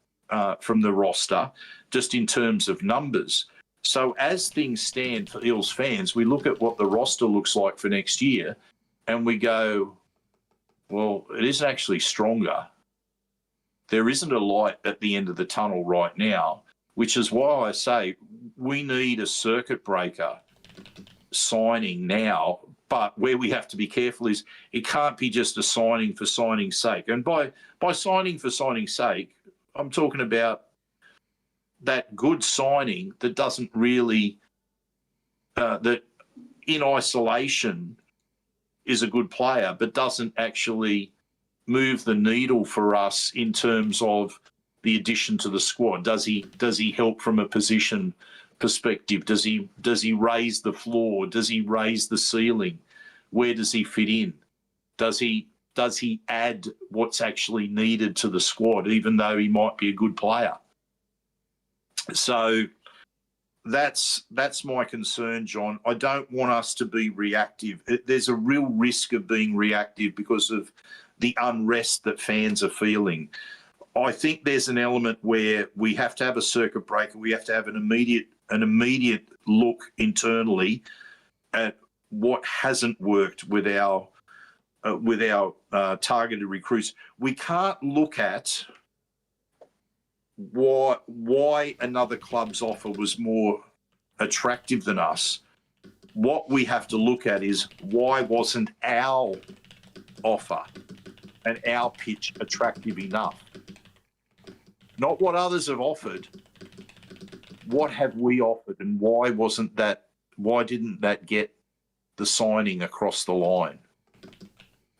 from the roster, just in terms of numbers. So as things stand for Eels fans, we look at what the roster looks like for next year, and we go, well, it is actually stronger. There isn't a light at the end of the tunnel right now, which is why I say we need a circuit breaker signing now. But where we have to be careful is it can't be just a signing for signing's sake. And by signing for signing's sake, I'm talking about that good signing that doesn't really, that in isolation is a good player, but doesn't actually move the needle for us in terms of the addition to the squad. Does he help from a position perspective? Does he raise the floor? Does he raise the ceiling? Where does he fit in? Does he add what's actually needed to the squad, even though he might be a good player? So that's my concern, John. I don't want us to be reactive. There's a real risk of being reactive because of the unrest that fans are feeling. I think there's an element where we have to have a circuit breaker. We have to have an immediate look internally at what hasn't worked with our targeted recruits. We can't look at why another club's offer was more attractive than us. What we have to look at is why wasn't our offer and our pitch attractive enough? Not what others have offered. What have we offered, and why didn't that get the signing across the line?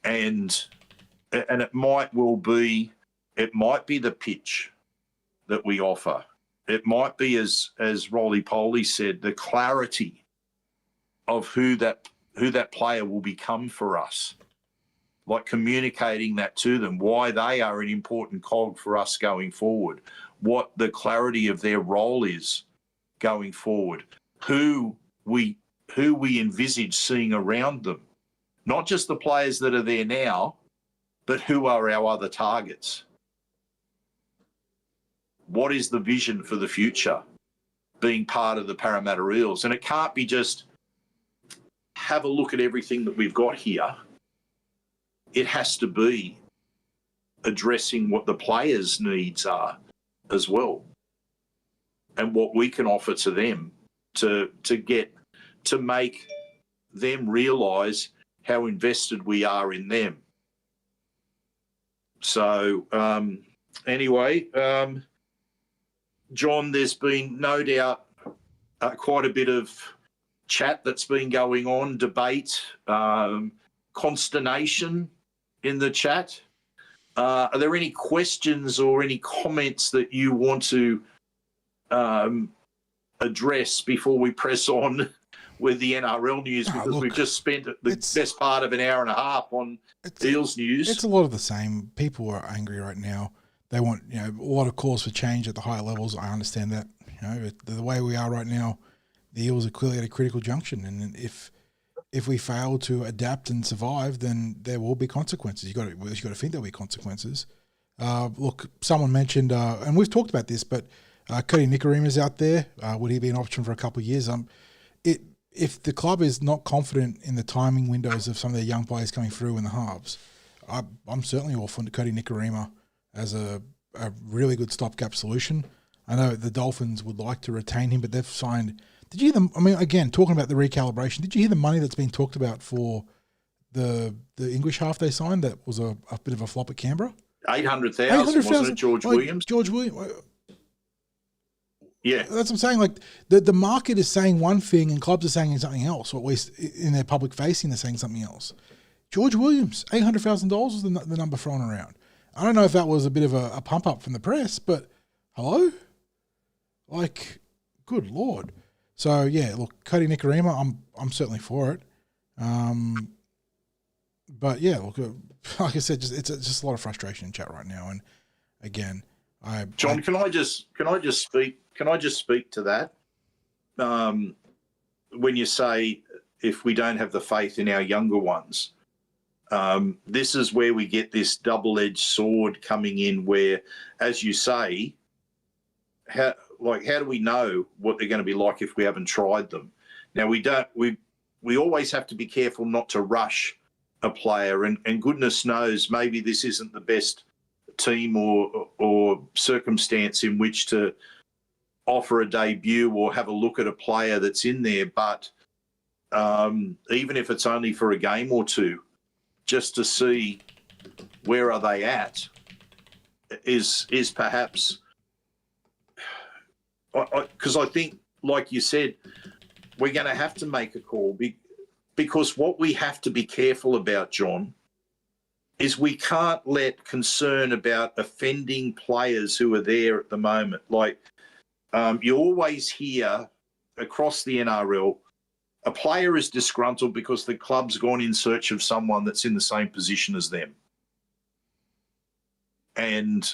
And it might be the pitch that we offer. It might be, as Roly-Poly said, the clarity of who that player will become for us. Like communicating that to them, why they are an important cog for us going forward, what the clarity of their role is going forward, who we envisage seeing around them. Not just the players that are there now, but who are our other targets? What is the vision for the future being part of the Parramatta Eels? And it can't be just have a look at everything that we've got here. It has to be addressing what the players' needs are as well, and what we can offer to them to make them realise how invested we are in them. So anyway, John, there's been no doubt quite a bit of chat that's been going on, debate, consternation in the chat. Are there any questions or any comments that you want to address before we press on with the NRL news because we've just spent the best part of an hour and a half on Eels news. It's a lot of the same. People are angry right now. They want, a lot of calls for change at the higher levels. I understand that. The way we are right now, the Eels are clearly at a critical junction, and if we fail to adapt and survive, then there will be consequences. You got to think there'll be consequences. Look, someone mentioned, and we've talked about this, but Keilee Joseph out there. Would he be an option for a couple of years? If the club is not confident in the timing windows of some of their young players coming through in the halves, I'm certainly all for Keilee Joseph as a really good stopgap solution. I know the Dolphins would like to retain him, but they've signed. Did you hear them? I mean, again, talking about the recalibration, did you hear the money that's been talked about for the English half they signed? That was a bit of a flop at Canberra. 800,000, wasn't it, George Williams? George Williams. Yeah, that's what I'm saying. Like the market is saying one thing and clubs are saying something else, or at least in their public facing, they're saying something else. George Williams, $800,000 was the number thrown around. I don't know if that was a bit of a pump up from the press, but hello, like, good Lord. So yeah, look, Keilee Joseph, I'm certainly for it. But yeah, look, like I said, it's just a lot of frustration in chat right now. And again, John, can I just speak to that? When you say if we don't have the faith in our younger ones, this is where we get this double-edged sword coming in. Where, as you say, how do we know what they're going to be like if we haven't tried them? Now we don't. We always have to be careful not to rush a player, and goodness knows maybe this isn't the best team or circumstance in which to offer a debut or have a look at a player that's in there. But even if it's only for a game or two, just to see where are they at is perhaps, because I think, like you said, we're going to have to make a call because what we have to be careful about, John, is we can't let concern about offending players who are there at the moment. Like you always hear across the NRL, a player is disgruntled because the club's gone in search of someone that's in the same position as them. And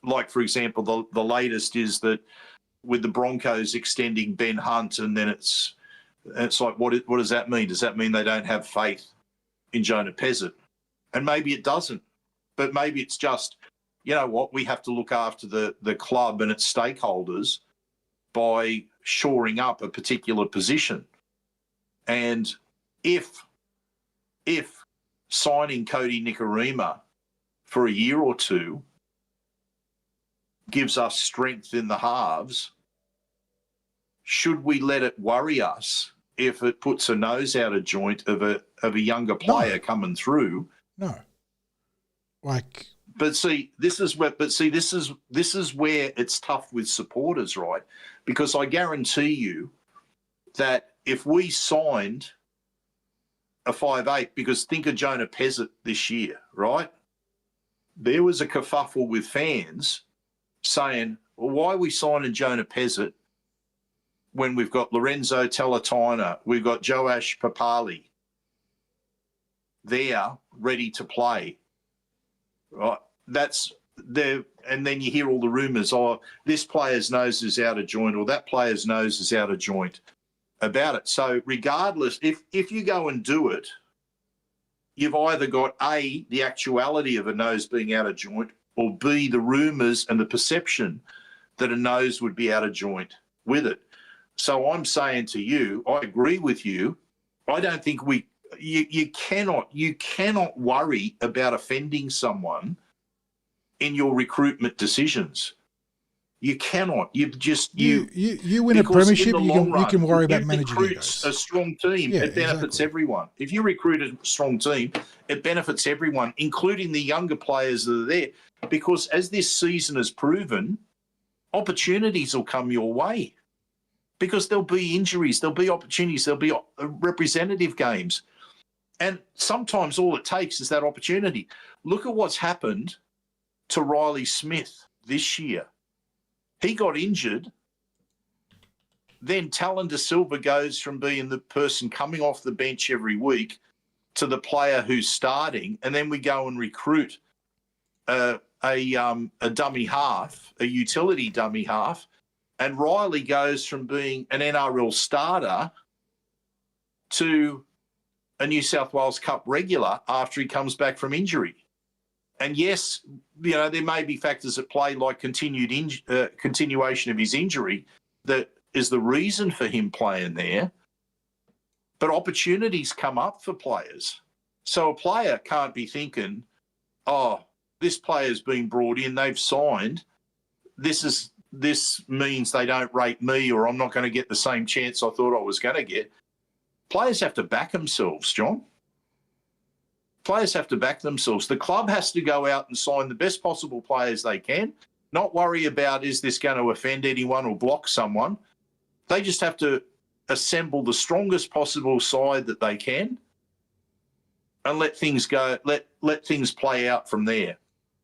like, for example, the latest is that with the Broncos extending Ben Hunt, and then it's like, what does that mean? Does that mean they don't have faith in Jonah Pezzett? And maybe it doesn't, but maybe it's just, you know what, we have to look after the club and its stakeholders by shoring up a particular position. And if signing Keilee Joseph for a year or two gives us strength in the halves, should we let it worry us if it puts a nose out of joint of a younger player coming through? No. Like, this is where it's tough with supporters, right? Because I guarantee you that if we signed a 5'8", because think of Jonah Pezzett this year, right? There was a kerfuffle with fans saying, well, why are we signing Jonah Pezzett when we've got Lorenzo Talatona, we've got Joash Papali there ready to play, right? And then you hear all the rumours, this player's nose is out of joint or that player's nose is out of joint about it. So regardless, if you go and do it, you've either got A, the actuality of a nose being out of joint, or B, the rumours and the perception that a nose would be out of joint with it. So I'm saying to you, I agree with you. I don't think you cannot worry about offending someone in your recruitment decisions. You cannot. You win a premiership. You can worry about managing egos. A strong team, it benefits everyone. If you recruit a strong team, it benefits everyone, including the younger players that are there. Because as this season has proven, opportunities will come your way. Because there'll be injuries, there'll be opportunities, there'll be representative games. And sometimes all it takes is that opportunity. Look at what's happened to Riley Smith this year. He got injured then Talon De Silva goes from being the person coming off the bench every week to the player who's starting, and then we go and recruit a dummy half, a utility dummy half, and Riley goes from being an NRL starter to a New South Wales Cup regular after he comes back from injury. And yes, there may be factors at play like continuation of his injury that is the reason for him playing there. But opportunities come up for players. So a player can't be thinking, oh, this player's been brought in, they've signed. This means they don't rate me, or I'm not going to get the same chance I thought I was going to get. Players have to back themselves, John. Players have to back themselves. The club has to go out and sign the best possible players they can, not worry about is this going to offend anyone or block someone. They just have to assemble the strongest possible side that they can and let things go, let things play out from there.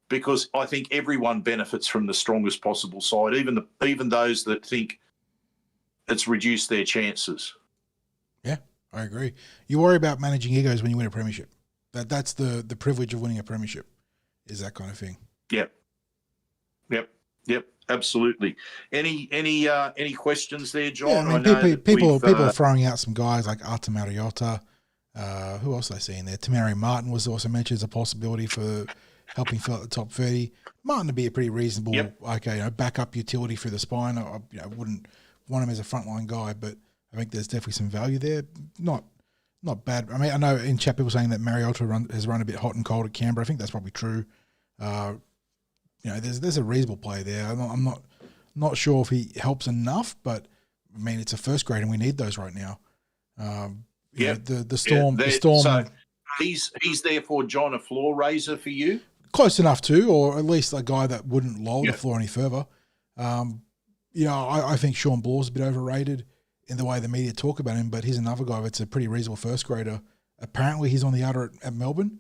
Because I think everyone benefits from the strongest possible side, even those that think it's reduced their chances. Yeah, I agree. You worry about managing egos when you win a premiership. That's the privilege of winning a premiership, is that kind of thing. Yep, absolutely. Any questions there, John? Yeah, I mean, people are throwing out some guys like Artem Mariota. Who else I see in there? Tamari Martin was also mentioned as a possibility for helping fill out the top 30. Martin would be a pretty reasonable, backup utility through the spine. I wouldn't want him as a frontline guy, but I think there's definitely some value there. Not bad. I mean, I know in chat people saying that Mariota has run a bit hot and cold at Canberra. I think that's probably true. There's a reasonable play there. I'm not sure if he helps enough, but I mean, it's a first grade and we need those right now. The Storm. So he's therefore, John, a floor raiser for you. Close enough to, or at least a guy that wouldn't lower the floor any further. I think Sean Blaw's a bit overrated in the way the media talk about him, but he's another guy that's a pretty reasonable first grader. Apparently, he's on the outer at Melbourne.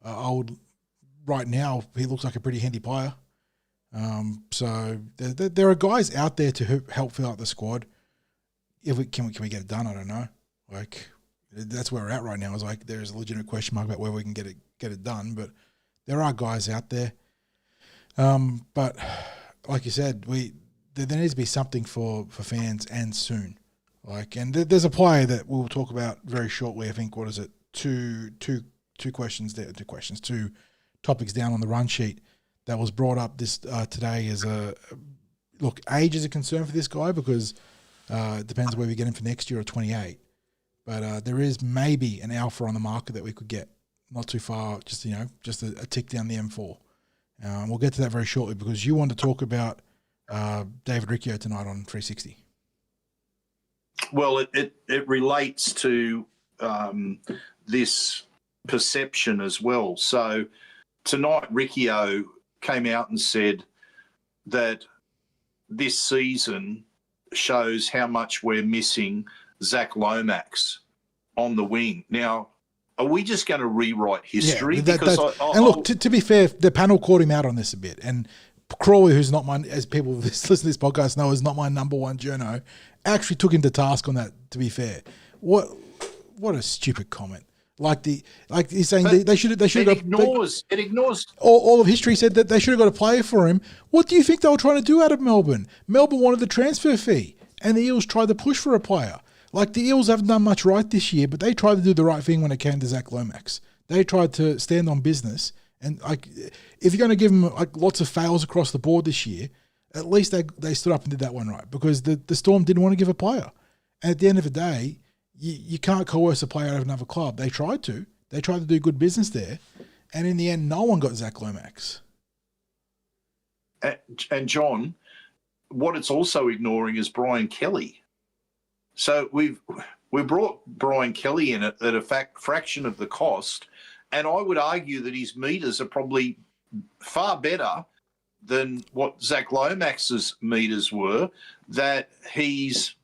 Right now, he looks like a pretty handy player. So there are guys out there to help fill out the squad. Can we get it done? I don't know. That's where we're at right now. Is there's a legitimate question mark about whether we can get it done, but there are guys out there. But like you said, there needs to be something for fans and soon. And there's a player that we'll talk about very shortly. I think two topics down on the run sheet that was brought up this today as age is a concern for this guy because it depends whether we get him for next year or 28. But there is maybe an alpha on the market that we could get not too far, just a tick down the M4. We'll get to that very shortly because you want to talk about David Riccio tonight on 360. Well, it relates to this perception as well. So tonight, Riccio came out and said that this season shows how much we're missing Zach Lomax on the wing. Now, are we just going to rewrite history? Yeah, to be fair, the panel called him out on this a bit. And Crawley, who's not my, as people who listen to this podcast know, is not my number one journo, actually took him to task on that, to be fair. What a stupid comment. He's saying they should have got... It ignores... All of history said that they should have got a player for him. What do you think they were trying to do out of Melbourne? Melbourne wanted the transfer fee, and the Eels tried to push for a player. The Eels haven't done much right this year, but they tried to do the right thing when it came to Zach Lomax. They tried to stand on business, and if you're going to give them lots of fails across the board this year, at least they stood up and did that one right, because the Storm didn't want to give a player. And at the end of the day, you can't coerce a player out of another club. They tried to. They tried to do good business there, and in the end, no one got Zach Lomax. And John, what it's also ignoring is Brian Kelly. So we brought Brian Kelly in at a fraction of the cost, and I would argue that his meters are probably far better than what Zach Lomax's meters were, that his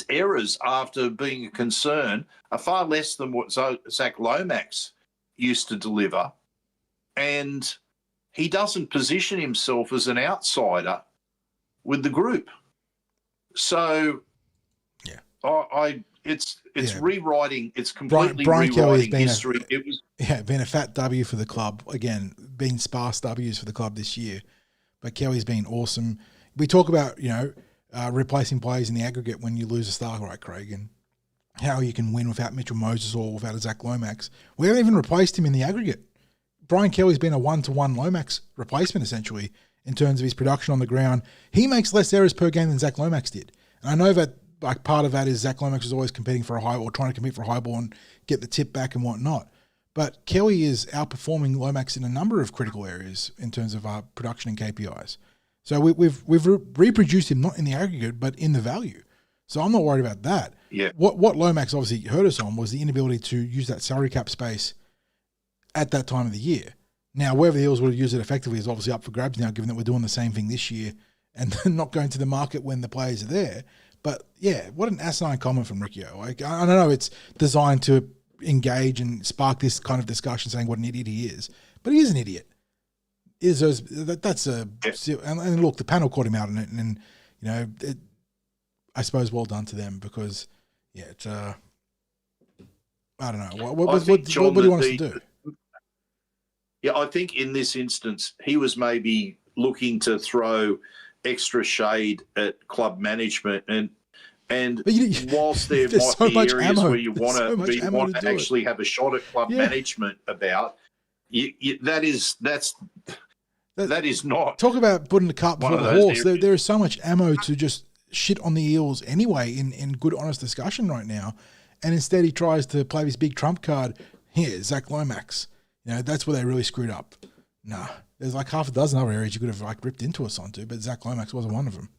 errors after being a concern are far less than what Zach Lomax used to deliver, and he doesn't position himself as an outsider with the group. So, yeah, it's Yeah. rewriting. It's completely Brian Kelly has rewriting been history. It was been a fat W for the club. Again, been sparse W's for the club this year. But Kelly's been awesome. We talk about, replacing players in the aggregate when you lose a star, right, Craig, and how you can win without Mitchell Moses or without a Zach Lomax. We haven't even replaced him in the aggregate. Brian Kelly's been a 1-to-1 Lomax replacement, essentially, in terms of his production on the ground. He makes less errors per game than Zach Lomax did. And I know that part of that is Zach Lomax was always competing for a high or trying to compete for a high ball and get the tip back and whatnot. But Kelly is outperforming Lomax in a number of critical areas in terms of our production and KPIs. So we've reproduced him not in the aggregate, but in the value. So I'm not worried about that. Yeah. What Lomax obviously hurt us on was the inability to use that salary cap space at that time of the year. Now, whether the Eels would have used it effectively is obviously up for grabs now, given that we're doing the same thing this year and not going to the market when the players are there. But yeah, what an asinine comment from Riccio. Like, I don't know, it's designed to engage and spark this kind of discussion, saying what an idiot he is, but he is an idiot. And look, the panel caught him out on it, and I suppose well done to them because it's I don't know what do you want us to do? Yeah, I think in this instance he was maybe looking to throw extra shade at club management and whilst there might be areas where you want to actually have a shot at club management about, that is not. Talk about putting the cart before the horse. There is so much ammo to just shit on the Eels anyway in good, honest discussion right now. And instead he tries to play this big trump card. Here, Zach Lomax. That's where they really screwed up. Nah, there's like half a dozen other areas you could have ripped into us onto, but Zach Lomax wasn't one of them.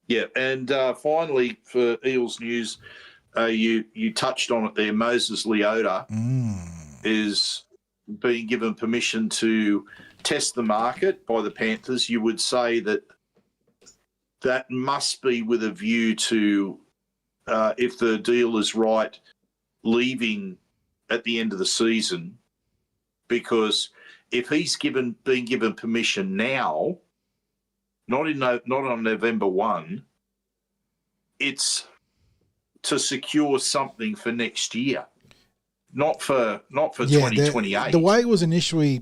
Yeah, and finally for Eels news, you touched on it there. Moses Leota is being given permission to test the market by the Panthers. You would say that must be with a view to, if the deal is right, leaving at the end of the season, because if he's being given permission now, not on November 1, it's to secure something for next year, not for 2028. The way it was initially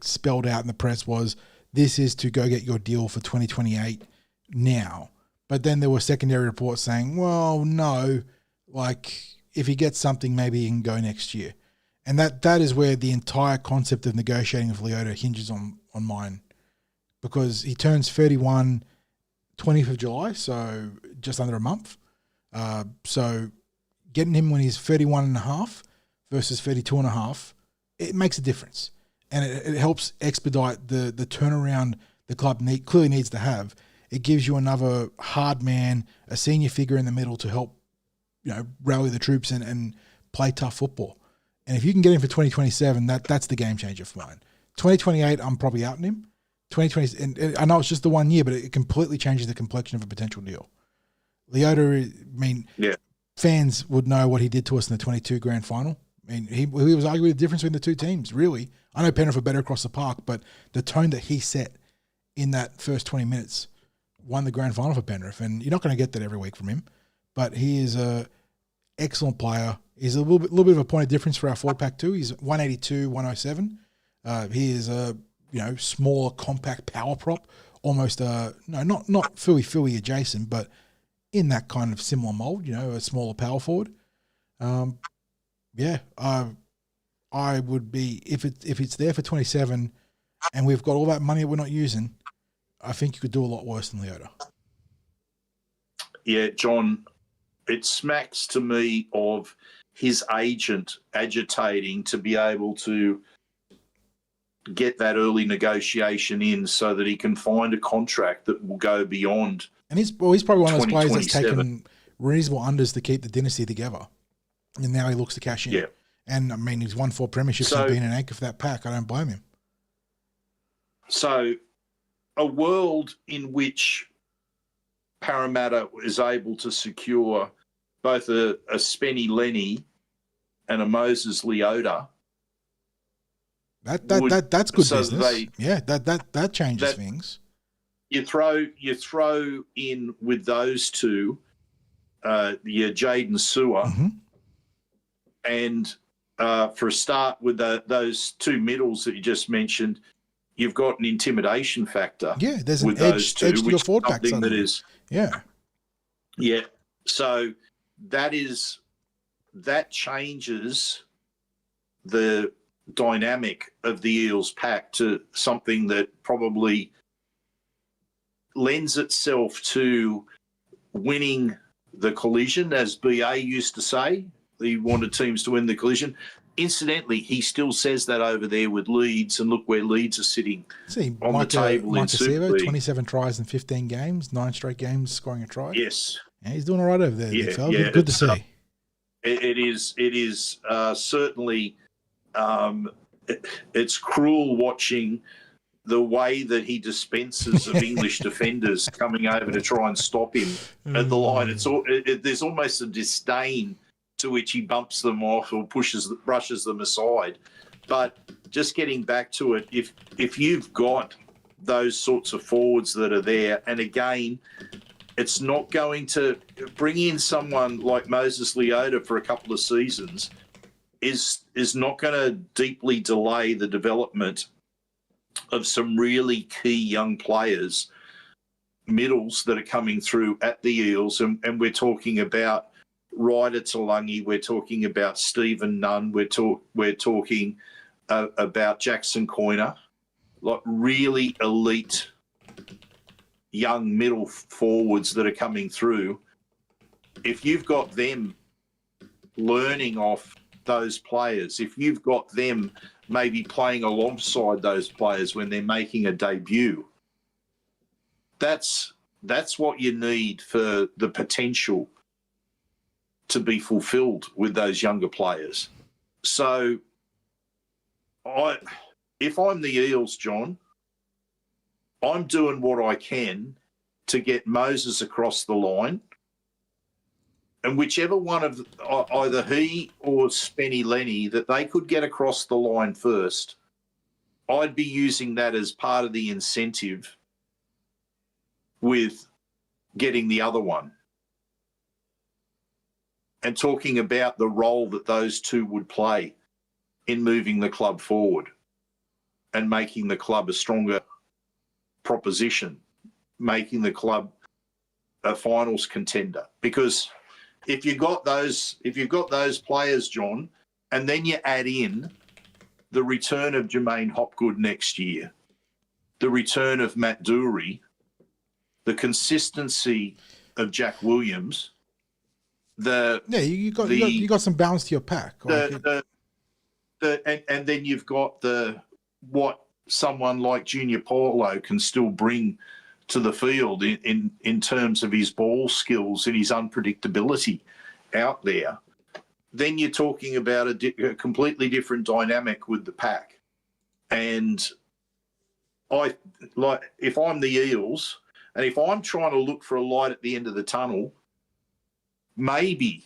spelled out in the press was this is to go get your deal for 2028 now. But then there were secondary reports saying, well, no, if he gets something, maybe he can go next year. And that is where the entire concept of negotiating with Leota hinges on mine, because he turns 31 20th of July, so just under a month. So getting him when he's 31 and a half versus 32 and a half, it makes a difference. And it helps expedite the turnaround the club clearly needs to have. It gives you another hard man, a senior figure in the middle to help rally the troops and play tough football. And if you can get him for 2027, that's the game changer for mine. 2028, I'm probably out in him. 2020, and I know it's just the 1 year, but it completely changes the complexion of a potential deal. Leota, fans would know what he did to us in the 22 grand final. He was arguing the difference between the two teams, really. I know Penrith are better across the park, but the tone that he set in that first 20 minutes won the grand final for Penrith, and you're not going to get that every week from him. But he is a excellent player. He's a little bit of a point of difference for our forward pack too. He's 182, 107. He is a smaller, compact power prop, almost not Philly adjacent, but in that kind of similar mold. A smaller power forward. I would be if it's there for 27, and we've got all that money that we're not using. I think you could do a lot worse than Leota. Yeah, John. It smacks to me of his agent agitating to be able to get that early negotiation in so that he can find a contract that will go beyond. And he's probably one of those players that's taken reasonable unders to keep the dynasty together. And now he looks to cash in. Yeah. And he's won 4 premierships and been an anchor for that pack. I don't blame him. So a world in which Parramatta is able to secure both a Spenny Lenny and a Moses Leota. That's good business. That changes things. you throw in with those two, your Jayde and Sewer, and for a start with those two middles that you just mentioned, you've got an intimidation factor. Yeah, there's with an edge, those two, edge to your which forward is pack something that suddenly. is, Yeah. So that changes the dynamic of the Eels pack to something that probably lends itself to winning the collision, as BA used to say. He wanted teams to win the collision. Incidentally, he still says that over there with Leeds, and look where Leeds are sitting on the table in Super League. 27 tries in 15 games, 9 straight games scoring a try. Yes. Yeah, he's doing all right over there. Yeah, Good to see. It is certainly it's cruel watching the way that he dispenses of English defenders coming over to try and stop him at the line. There's almost a disdain to which he bumps them off or brushes them aside. But just getting back to it, if you've got those sorts of forwards that are there, and again, it's not going to bring in someone like Moses Leota for a couple of seasons is not going to deeply delay the development of some really key young players, middles that are coming through at the Eels. And we're talking about Ryder Talangi, we're talking about Stephen Nunn, we're talking about Jackson Coyner, like really elite young middle forwards that are coming through. If you've got them learning off those players, if you've got them maybe playing alongside those players when they're making a debut, that's what you need for the potential to be fulfilled with those younger players. So if I'm the Eels, John, I'm doing what I can to get Moses across the line, and whichever one of either he or Spenny Lenny that they could get across the line first, I'd be using that as part of the incentive with getting the other one, and talking about the role that those two would play in moving the club forward and making the club a stronger proposition, making the club a finals contender. Because if you've got those players, John, and then you add in the return of Jermaine Hopgood next year, the return of Matt Dury, the consistency of Jack Williams, you got some balance to your pack. And then you've got what someone like Junior Paulo can still bring to the field in terms of his ball skills and his unpredictability out there. Then you're talking about a completely different dynamic with the pack. And if I'm the Eels, and if I'm trying to look for a light at the end of the tunnel, maybe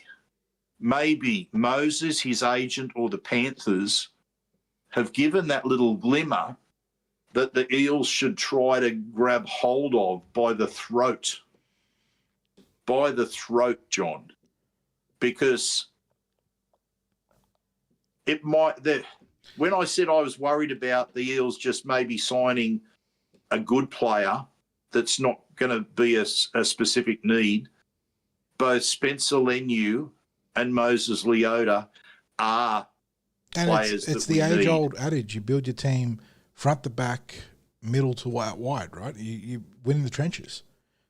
Moses, his agent, or the Panthers have given that little glimmer that the Eels should try to grab hold of by the throat, John, because it might. When I said I was worried about the Eels just maybe signing a good player that's not going to be a specific need, both Spencer Leniu and Moses Leota are players. It's the age-old adage: you build your team front to back, middle to wide, right? You win in the trenches.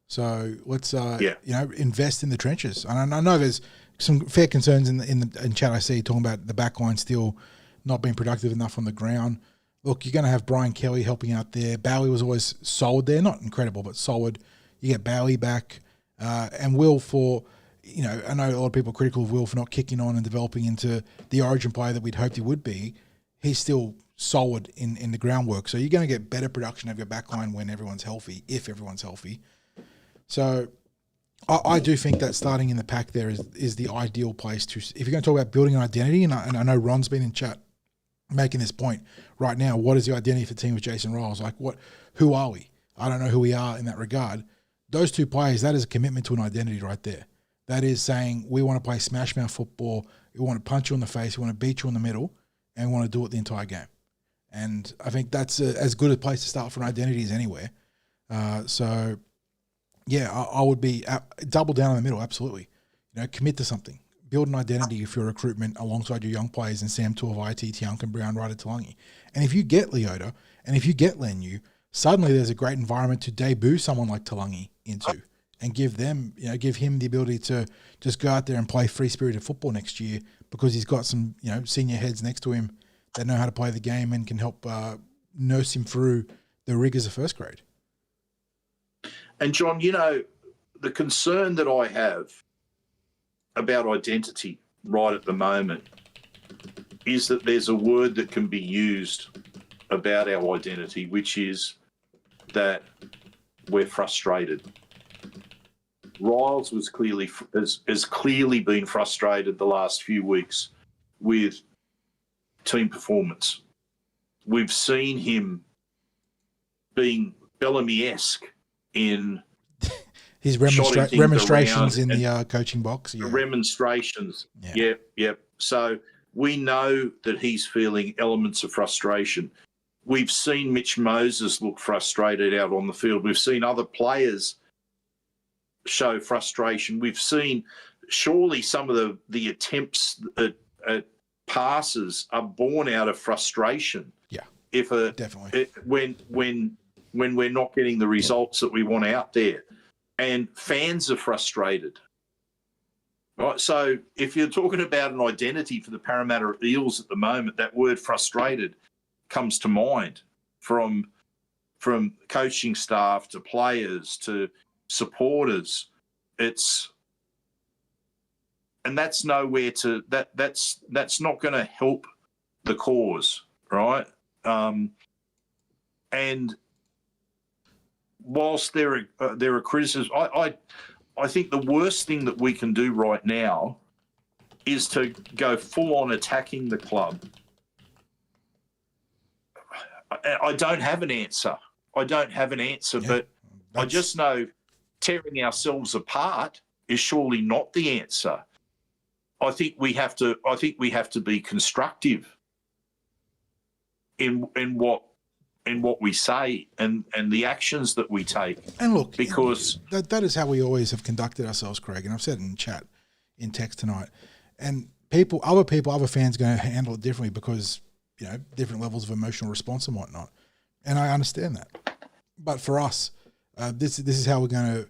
So let's invest in the trenches. And I know there's some fair concerns in chat I see talking about the back line still not being productive enough on the ground. Look, you're going to have Brian Kelly helping out there. Bowie was always solid there, not incredible, but solid. You get Bowie back, and Will for, I know a lot of people are critical of Will for not kicking on and developing into the origin player that we'd hoped he would be. He's still solid in the groundwork. So you're going to get better production of your backline when everyone's healthy, if everyone's healthy. So I do think that starting in the pack there is the ideal place to, if you're going to talk about building an identity, and I know Ron's been in chat making this point right now, what is the identity for the team with Jason Ryles? Like, who are we? I don't know who we are in that regard. Those two players, that is a commitment to an identity right there. That is saying we want to play smash mouth football. We want to punch you in the face. We want to beat you in the middle, and we want to do it the entire game. And I think that's as good a place to start for an identity as anywhere. So, yeah, I would be double down in the middle, absolutely. Commit to something. Build an identity for your recruitment alongside your young players in Sam Tuavai, Tiankin, Brown, Ryder, Talangi. And if you get Leota and if you get Layne, suddenly there's a great environment to debut someone like Talangi into and give him the ability to just go out there and play free-spirited football next year because he's got some, senior heads next to him that know how to play the game and can help nurse him through the rigors of first grade. And John, the concern that I have about identity right at the moment is that there's a word that can be used about our identity, which is that we're frustrated. Ryles has clearly been frustrated the last few weeks with team performance. We've seen him being Bellamy-esque in his remonstrations in the coaching box. Yeah. Remonstrations. Yep. So we know that he's feeling elements of frustration. We've seen Mitch Moses look frustrated out on the field. We've seen other players show frustration. We've seen surely some of the attempts at passes are born out of frustration. Yeah, definitely. When we're not getting the results that we want out there. And fans are frustrated. Right? So if you're talking about an identity for the Parramatta Eels at the moment, that word frustrated comes to mind from coaching staff to players to supporters. That's nowhere to that's not going to help the cause, right? And whilst there are criticisms, I think the worst thing that we can do right now is to go full on attacking the club. I don't have an answer. But I just know tearing ourselves apart is surely not the answer. I think we have to be constructive in what we say and the actions that we take. And look, because that is how we always have conducted ourselves, Craig. And I've said it in chat, in text tonight. And other fans are going to handle it differently because, different levels of emotional response and whatnot. And I understand that. But for us, this is how we're going to,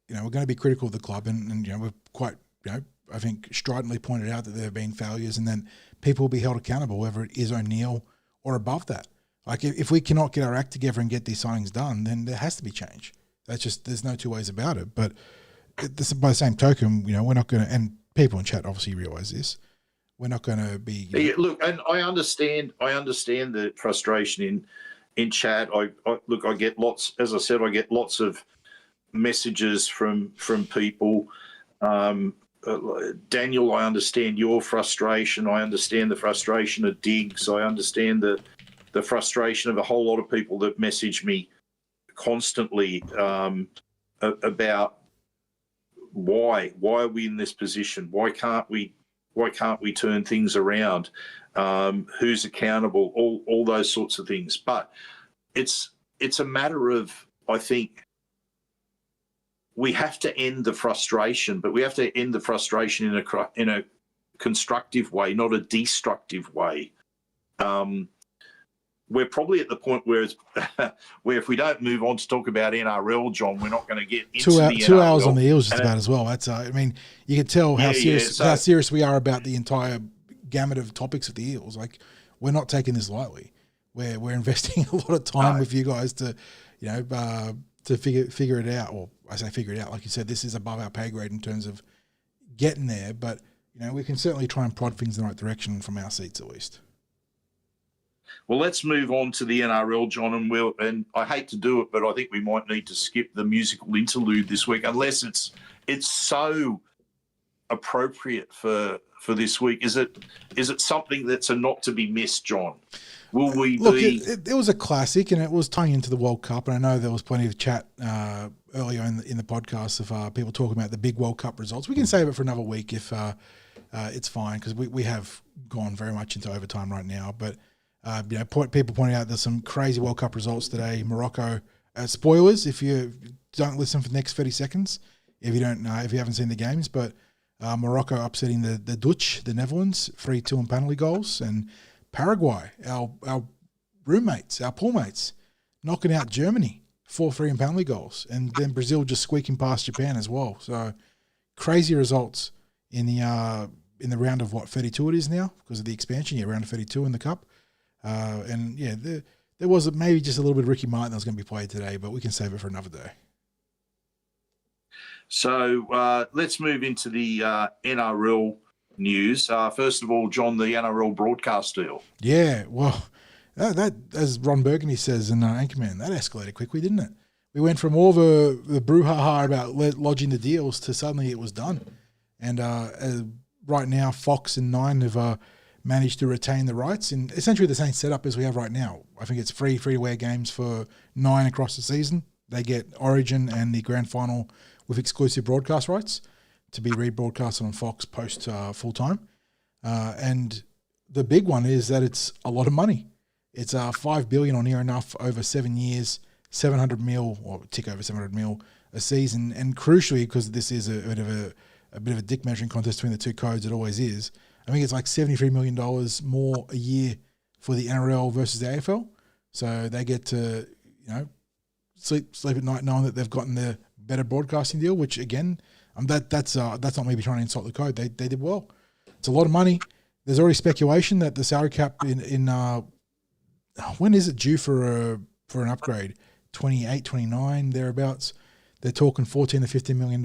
we're going to be critical of the club. And we're quite, I think stridently pointed out that there have been failures and then people will be held accountable, whether it is O'Neill or above that. Like if we cannot get our act together and get these signings done, then there has to be change. There's no two ways about it. But by the same token, we're not going to, and people in chat obviously realise this, we're not going to be. Yeah, look, and I understand the frustration in chat. I get lots, as I said, I get lots of messages from people. Daniel, I understand your frustration. I understand the frustration of Diggs. I understand the frustration of a whole lot of people that message me constantly about why are we in this position? Why can't we turn things around? Who's accountable? All those sorts of things. But it's a matter of, I think, we have to end the frustration, but we have to end the frustration in a constructive way, not a destructive way. We're probably at the point where if we don't move on to talk about NRL, John, we're not going to get into the NRL. 2 hours on the Eels just about as well. That's you can tell how serious we are about the entire gamut of topics of the Eels. Like we're not taking this lightly. We're investing a lot of time with you guys to figure it out. Or I say figure it out, like you said, this is above our pay grade in terms of getting there. But we can certainly try and prod things in the right direction from our seats at least. Well, let's move on to the NRL, John, and I hate to do it, but I think we might need to skip the musical interlude this week, unless it's so appropriate for this week. Is it something that's a not to be missed, John? Will we Look, be... it was a classic, and it was tying into the World Cup. And I know there was plenty of chat earlier in the podcast of people talking about the big World Cup results. We can save it for another week if it's fine, because we have gone very much into overtime right now. But people pointing out there's some crazy World Cup results today. Morocco, spoilers if you don't listen for the next 30 seconds, if you haven't seen the games, but Morocco upsetting the Dutch, the Netherlands, 3-2 in penalty goals, and Paraguay, our roommates, our poolmates, knocking out Germany 4-3 in penalty goals, and then Brazil just squeaking past Japan as well. So crazy results in the round of 32 it is now because of the expansion. Round of 32 in the cup, there was maybe just a little bit of Ricky Martin that was going to be played today, but we can save it for another day. So let's move into the NRL news. First of all, John, the NRL broadcast deal. Yeah, well, that as Ron Burgundy says in Anchorman, that escalated quickly, didn't it? We went from all the brouhaha about lodging the deals to suddenly it was done. And right now, Fox and Nine have managed to retain the rights in essentially the same setup as we have right now. I think it's free-to-wear games for Nine across the season. They get Origin and the grand final with exclusive broadcast rights to be rebroadcasted on Fox post full-time. And the big one is that it's a lot of money. It's $5 billion or near enough over 7 years, 700 mil or tick over 700 mil a season. And crucially, because this is a bit of a dick measuring contest between the two codes, it always is. I think it's like $73 million more a year for the NRL versus the AFL. So they get to, sleep at night knowing that they've gotten the better broadcasting deal, which again, that's not maybe trying to insult the code. They did well. It's a lot of money. There's already speculation that the salary cap in when is it due for an upgrade? 28, 29, thereabouts. They're talking $14 to $15 million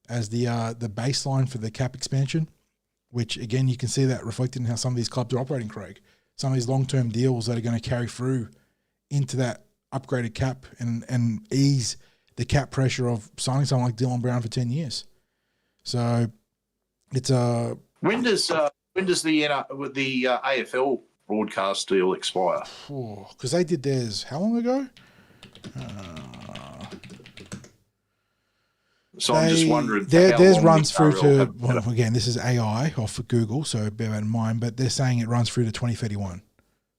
as the baseline for the cap expansion, which again you can see that reflected in how some of these clubs are operating, Craig. Some of these long-term deals that are going to carry through into that upgraded cap and ease the cap pressure of signing someone like Dylan Brown for 10 years. So it's when does the AFL broadcast deal expire? Because they did theirs how long ago? So I'm just wondering. Theirs runs through to, again, this is AI off of Google, so bear that in mind, but they're saying it runs through to 2031.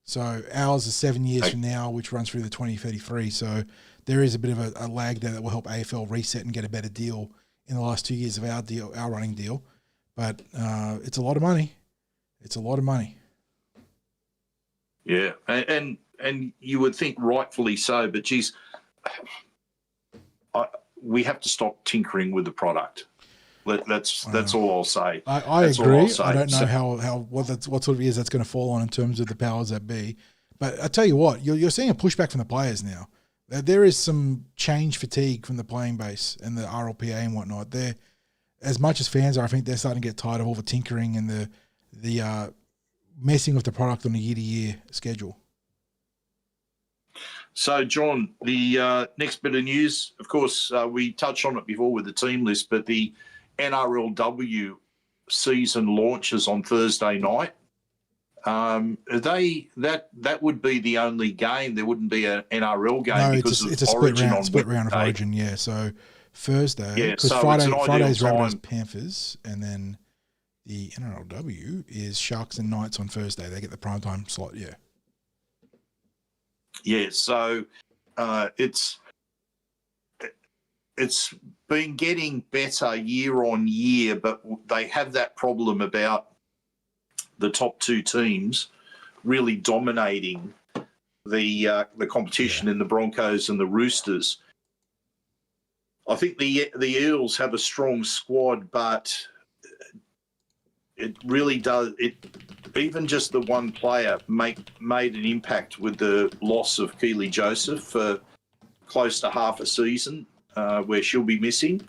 So ours is 7 years from now, which runs through to 2033. So there is a bit of a lag there that will help AFL reset and get a better deal in the last 2 years of our running deal. But it's a lot of money. It's a lot of money. Yeah, and you would think rightfully so, but geez, we have to stop tinkering with the product. That's all I'll say. I agree. I don't know what sort of years that's going to fall on in terms of the powers that be. But I tell you what, you're seeing a pushback from the players now. There is some change fatigue from the playing base and the RLPA and whatnot. They're, as much as fans are, I think they're starting to get tired of all the tinkering and the messing with the product on a year-to-year schedule. So, John, the next bit of news, of course, we touched on it before with the team list, but the NRLW season launches on Thursday night. That would be the only game. There wouldn't be an NRL game because it's a split round of Origin. Yeah, so Thursday because Friday's Rabbitohs Panthers, and then the NRLW is Sharks and Knights on Thursday. They get the primetime slot. Yeah. Yeah, so it's been getting better year on year, but they have that problem about the top two teams really dominating the competition in the Broncos and the Roosters. I think the Eels have a strong squad, but it really does. Even just the one player made an impact with the loss of Keilee Joseph for close to half a season, where she'll be missing.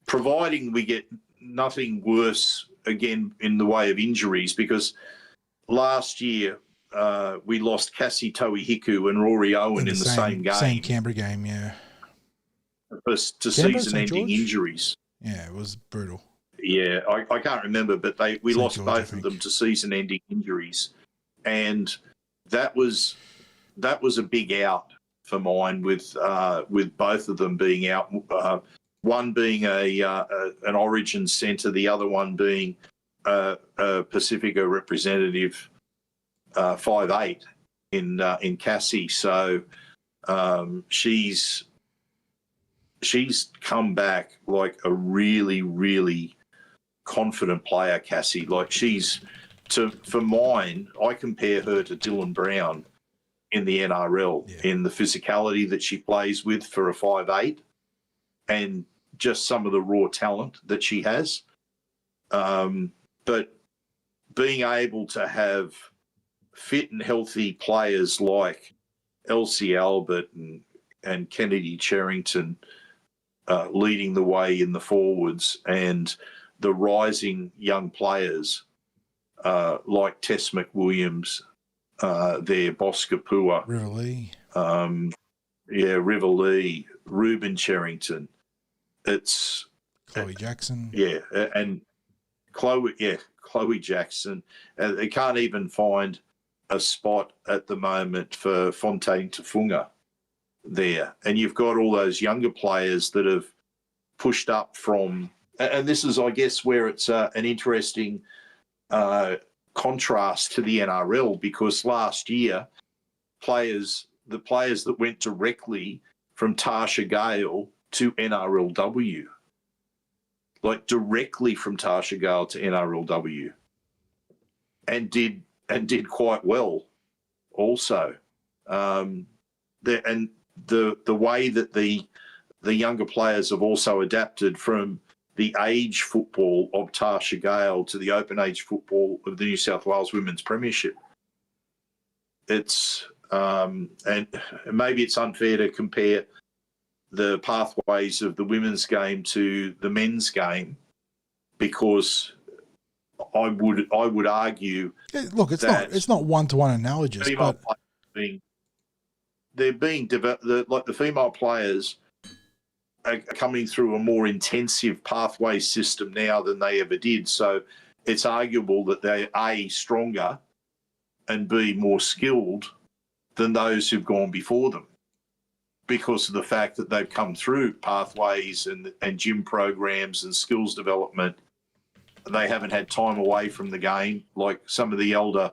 Providing we get nothing worse again in the way of injuries, because last year we lost Cassie Toihiku and Rory Owen in the same game. Same Canberra game, yeah. To season-ending injuries. Yeah, it was brutal. Yeah, I can't remember, but we St. lost George, both of them to season-ending injuries, and that was a big out for mine with both of them being out. One being an Origin centre, the other one being a Pacifica representative, 5'8" in Cassie. So she's come back like a really, really confident player, Cassie. Like for mine, I compare her to Dylan Brown in the NRL in the physicality that she plays with for a 5'8", and just some of the raw talent that she has. But being able to have fit and healthy players like Elsie Albert and Kennedy Cherrington leading the way in the forwards, and the rising young players like Tess McWilliams, Boss Kapua, River Lee. River Lee, Ruben Cherrington. It's Chloe Jackson. Yeah, and Chloe Jackson. They can't even find a spot at the moment for Fontaine Tafunga there. And you've got all those younger players that have pushed up from, and this is, I guess, where it's an interesting contrast to the NRL, because last year, the players that went directly from Tarsha Gale to NRLW, like directly from Tarsha Gale to NRLW, and did quite well also. And the way that the younger players have also adapted from the age football of Tarsha Gale to the open age football of the New South Wales Women's Premiership. It's and maybe it's unfair to compare the pathways of the women's game to the men's game, because I would argue. Look, it's not one-to-one analogous, but they're being developed. The female players are coming through a more intensive pathway system now than they ever did. So it's arguable that they're A, stronger, and B, more skilled than those who've gone before them, because of the fact that they've come through pathways and gym programs and skills development. They haven't had time away from the game like some of the older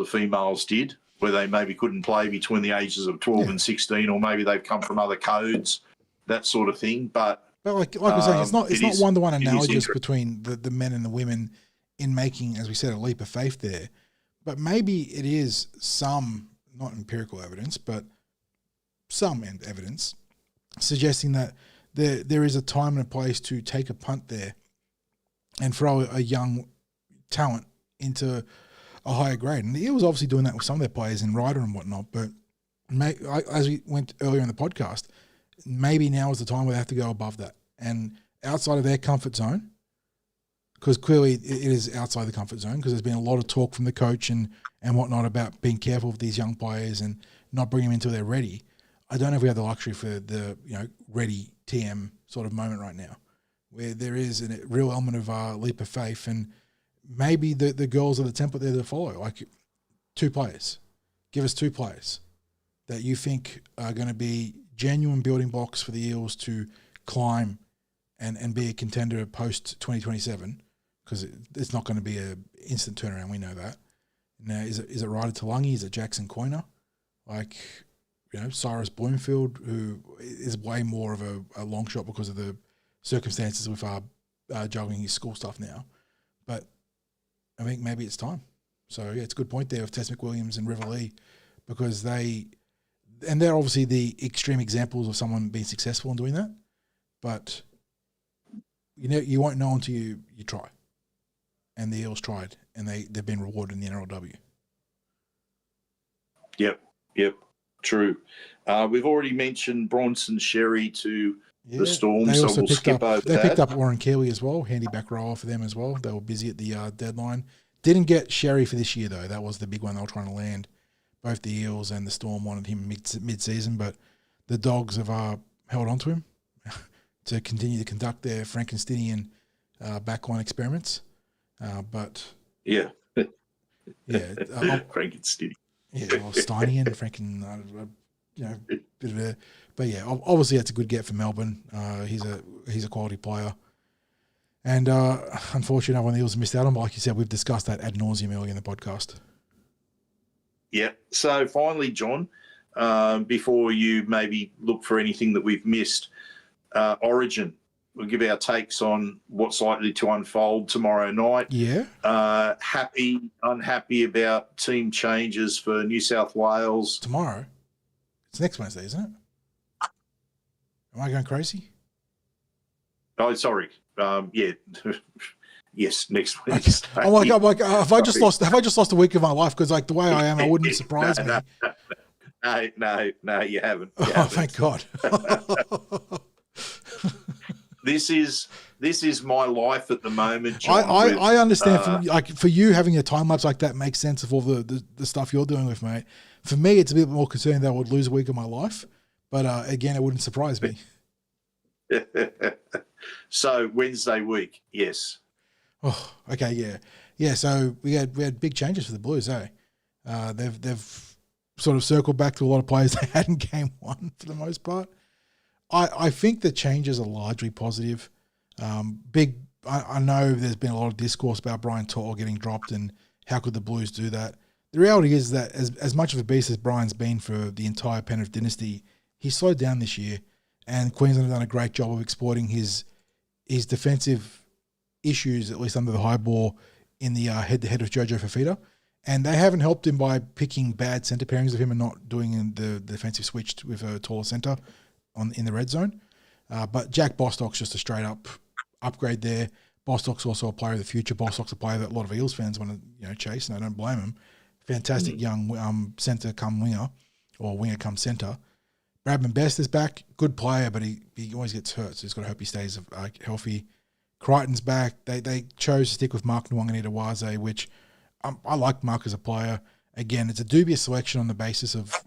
females did, where they maybe couldn't play between the ages of 12 and 16, or maybe they've come from other codes, that sort of thing. But like we're saying, it's not one-to-one analogous between the men and the women in making, as we said, a leap of faith there. But maybe it is some, not empirical evidence, but some evidence suggesting that there is a time and a place to take a punt there and throw a young talent into a higher grade. And the Eels obviously doing that with some of their players in Ryder and whatnot, but as we went earlier in the podcast, maybe now is the time where they have to go above that and outside of their comfort zone, because clearly it is outside the comfort zone, because there's been a lot of talk from the coach and whatnot about being careful with these young players and not bringing them until they're ready. I don't know if we have the luxury for the ready TM sort of moment right now, where there is a real element of leap of faith, and maybe the girls are the template there to follow. Like 2 players, give us 2 players that you think are going to be genuine building blocks for the Eels to climb and be a contender post 2027, because it's not going to be an instant turnaround. We know that. Now, is it Ryder Talangi? Is it Jackson Coyner? Like, Cyrus Bloomfield, who is way more of a long shot because of the circumstances with juggling his school stuff now. But I think maybe it's time. So, yeah, it's a good point there of Tess McWilliams and River Lee, because they're obviously the extreme examples of someone being successful in doing that. But you won't know until you try. And the Eels tried, and they've been rewarded in the NRLW. Yep, true. We've already mentioned Bronson Xerri to the Storm, they so also we'll skip over that. They picked up Warren Keilee as well, handy back rower for them as well. They were busy at the deadline. Didn't get Xerri for this year, though. That was the big one they were trying to land. Both the Eels and the Storm wanted him mid-season, but the Dogs have held on to him to continue to conduct their Frankensteinian backline experiments. But yeah, Frankenstein. Yeah, well, Steiny and Franken, bit of a. But yeah, obviously that's a good get for Melbourne. He's a quality player. And unfortunately, one of the Eels missed out on. But like you said, we've discussed that ad nauseum earlier in the podcast. Yeah. So finally, John, before you maybe look for anything that we've missed, Origin. We'll give our takes on what's likely to unfold tomorrow night. Yeah. Happy, unhappy about team changes for New South Wales. Tomorrow? It's next Wednesday, isn't it? Am I going crazy? Oh, sorry. Yeah. Yes, next Wednesday. Okay. I'm like, have I just lost a week of my life? Because like the way I am, it wouldn't surprise me. No, you haven't. Thank God. This is my life at the moment, John. I understand for you having a time lapse like that makes sense of all the stuff you're doing with, mate. For me, it's a bit more concerning that I would lose a week of my life. But again, it wouldn't surprise me. So Wednesday week, yes. Oh, okay, yeah. So we had big changes for the Blues, eh? They've sort of circled back to a lot of players they had in game one for the most part. I think the changes are largely positive. I know there's been a lot of discourse about Brian To'o getting dropped and how could the Blues do that. The reality is that as much of a beast as Brian's been for the entire Penrith dynasty, he's slowed down this year, and Queensland have done a great job of exploiting his defensive issues, at least under the high ball, in the head-to-head with Jojo Fafita. And they haven't helped him by picking bad centre pairings of him and not doing the defensive switch with a taller centre in the red zone. But Jack Bostock's just a straight-up upgrade there. Bostock's also a player of the future. Bostock's a player that a lot of Eels fans want to chase, and I don't blame him. Fantastic young centre come winger, or winger come centre. Bradman Best is back. Good player, but he always gets hurt, so he's got to hope he stays healthy. Crichton's back. They chose to stick with Mark Nwanga-Nitawaze, which I like Mark as a player. Again, it's a dubious selection on the basis of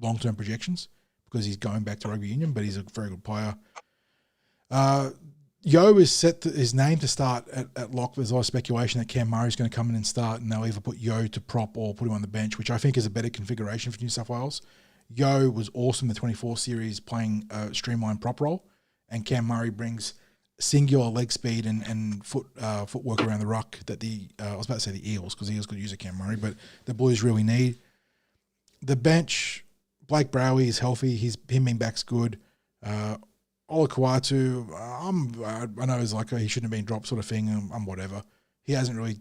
long-term projections because he's going back to rugby union, but he's a very good player. Yo is set his name to start at lock. There's a lot of speculation that Cam Murray's going to come in and start, and they'll either put Yo to prop or put him on the bench, which I think is a better configuration for New South Wales. Yo was awesome in the 24 series playing a streamlined prop role, and Cam Murray brings singular leg speed and footwork around the ruck that I was about to say the Eels, because the Eels could use a Cam Murray, but the Blues really need. The bench, Blake Browie is healthy. Him being back's good. Ola Kawatu, I know it's like he shouldn't have been dropped sort of thing. I'm whatever. He hasn't really,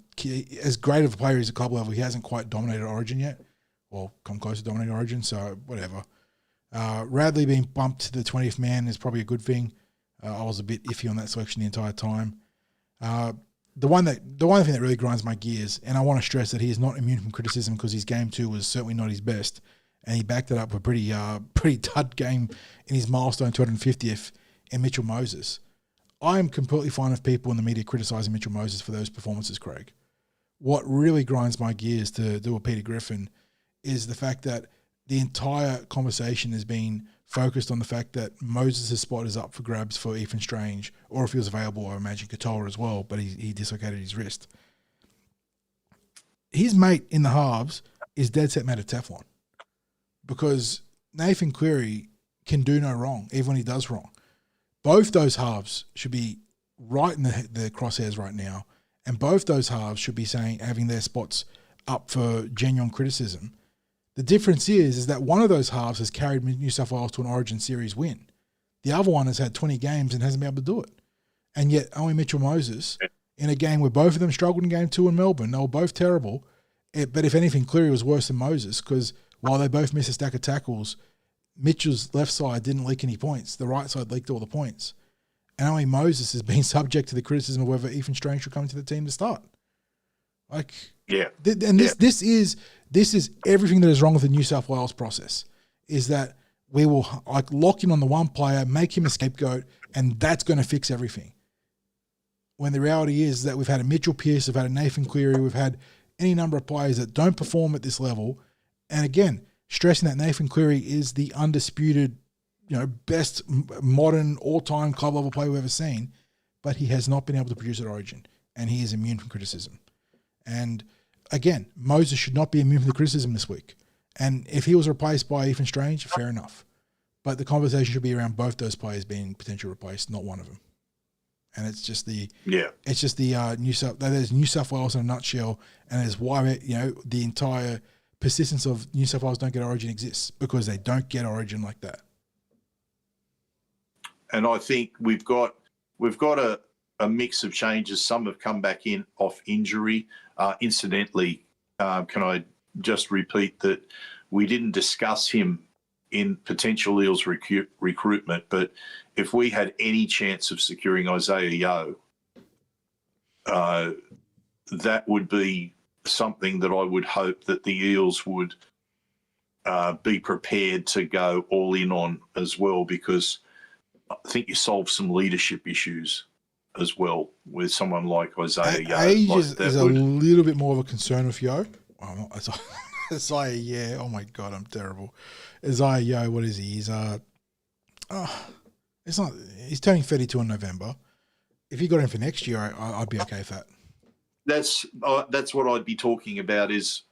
as great of a player as a club level, he hasn't quite dominated Origin yet, or come close to dominating Origin, so whatever. Radley being bumped to the 20th man is probably a good thing. I was a bit iffy on that selection the entire time. The one thing that really grinds my gears, and I want to stress that he is not immune from criticism because his game 2 was certainly not his best, and he backed it up with a pretty dud game in his milestone 250th in Mitchell Moses. I am completely fine with people in the media criticising Mitchell Moses for those performances, Craig. What really grinds my gears to do with Peter Griffin is the fact that the entire conversation has been focused on the fact that Moses' spot is up for grabs for Ethan Strange, or if he was available, I imagine Katoa as well, but he dislocated his wrist. His mate in the halves is dead set made of Teflon, because Nathan Cleary can do no wrong, even when he does wrong. Both those halves should be right in the crosshairs right now, and both those halves should be having their spots up for genuine criticism. The difference is that one of those halves has carried New South Wales to an Origin Series win. The other one has had 20 games and hasn't been able to do it. And yet only Mitchell Moses, in a game where both of them struggled in game 2 in Melbourne, they were both terrible. But if anything, Cleary was worse than Moses, because while they both missed a stack of tackles, Mitchell's left side didn't leak any points. The right side leaked all the points. And only Moses has been subject to the criticism of whether Ethan Strange should come into the team to start. This is everything that is wrong with the New South Wales process, is that we will lock in on the one player, make him a scapegoat, and that's going to fix everything. When the reality is that we've had a Mitchell Pearce, we've had a Nathan Cleary, we've had any number of players that don't perform at this level. And again, stressing that Nathan Cleary is the undisputed, best modern all-time club level player we've ever seen. but he has not been able to produce at Origin, and he is immune from criticism. And again, Moses should not be immune from the criticism this week. And if he was replaced by Ethan Strange, fair enough. But the conversation should be around both those players being potentially replaced, not one of them. And it's just the there's New South Wales in a nutshell, and there's why the entire persistence of New South Wales don't get Origin exists, because they don't get Origin like that. And I think we've got a mix of changes. Some have come back in off injury. Incidentally, can I just repeat that we didn't discuss him in potential Eels recruitment, but if we had any chance of securing Isaiah Yeo, that would be something that I would hope that the Eels would be prepared to go all in on as well, because I think you solve some leadership issues as well with someone like Isaiah Yeo. Age is a little bit more of a concern with Yeo. Well, Isaiah, yeah. Oh my God, I'm terrible. Isaiah Yeo, what is he? He's he's turning 32 in November. If you got him for next year, I'd be okay with that. That's what I'd be talking about. Is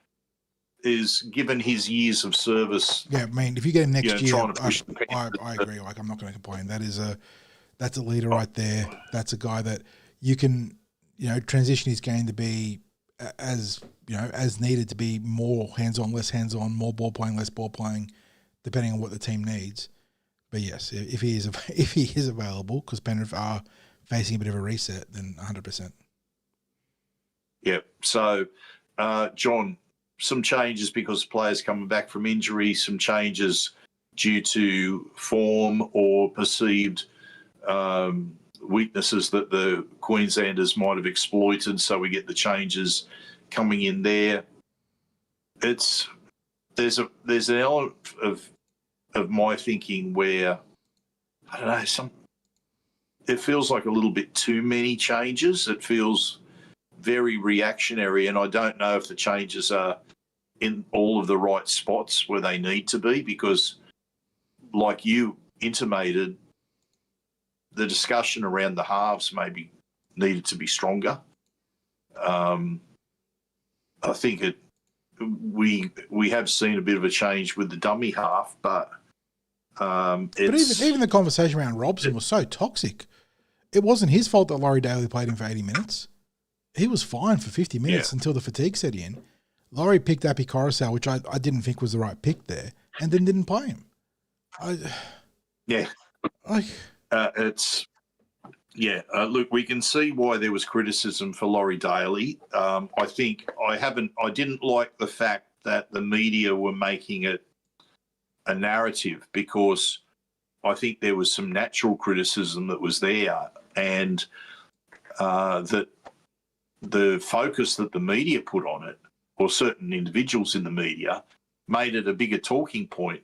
given his years of service. Yeah, I mean, if you get him next year, I agree. Like, I'm not going to complain. That's a leader right there. That's a guy that you can, transition his game to be as needed, to be more hands-on, less hands-on, more ball playing, less ball playing, depending on what the team needs. But yes, if he is available, because Penrith are facing a bit of a reset, then 100%. Yeah. So, John, some changes because players coming back from injury, some changes due to form or perceived weaknesses that the Queenslanders might have exploited. So we get the changes coming in there. There's an element of my thinking where, I don't know, it feels like a little bit too many changes. It feels very reactionary, and I don't know if the changes are in all of the right spots where they need to be, because like you intimated, the discussion around the halves maybe needed to be stronger. I think we have seen a bit of a change with the dummy half, but even the conversation around Robson was so toxic. It wasn't his fault that Laurie Daly played him for 80 minutes. He was fine for 50 minutes until the fatigue set in. Laurie picked Api Coruscant, which I didn't think was the right pick there, and then didn't play him. Look, we can see why there was criticism for Laurie Daly. I didn't like the fact that the media were making it a narrative, because I think there was some natural criticism that was there, and that the focus that the media put on it, or certain individuals in the media, made it a bigger talking point,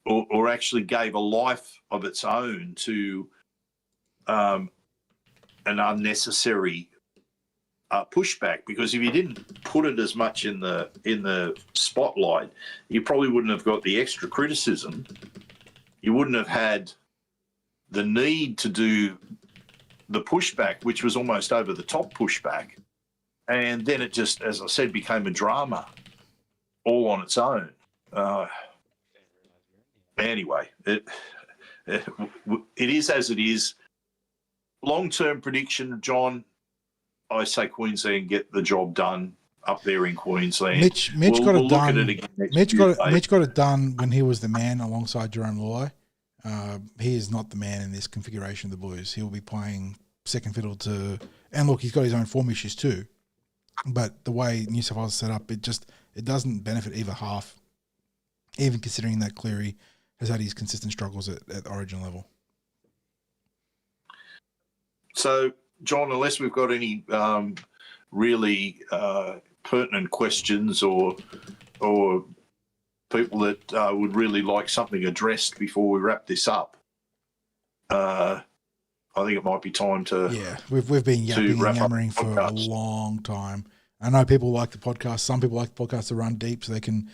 or actually gave a life of its own to an unnecessary pushback. Because if you didn't put it as much in the spotlight, you probably wouldn't have got the extra criticism. You wouldn't have had the need to do the pushback, which was almost over the top pushback. And then it just, as I said, became a drama all on its own. Anyway, it is as it is. Long-term prediction, John, I say Queensland get the job done up there in Queensland. Mitch got it done. Mitch got it done when he was the man alongside Jerome Luai. He is not the man in this configuration of the Blues. He'll be playing second fiddle to, and look, he's got his own form issues too. But the way New South Wales is set up, it doesn't benefit either half, even considering that Cleary has had his consistent struggles at Origin level. So, John, unless we've got any really pertinent questions or people that would really like something addressed before we wrap this up, I think it might be time to... Yeah, we've been yapping and yammering for a long time. I know people like the podcast. Some people like the podcast to run deep so they can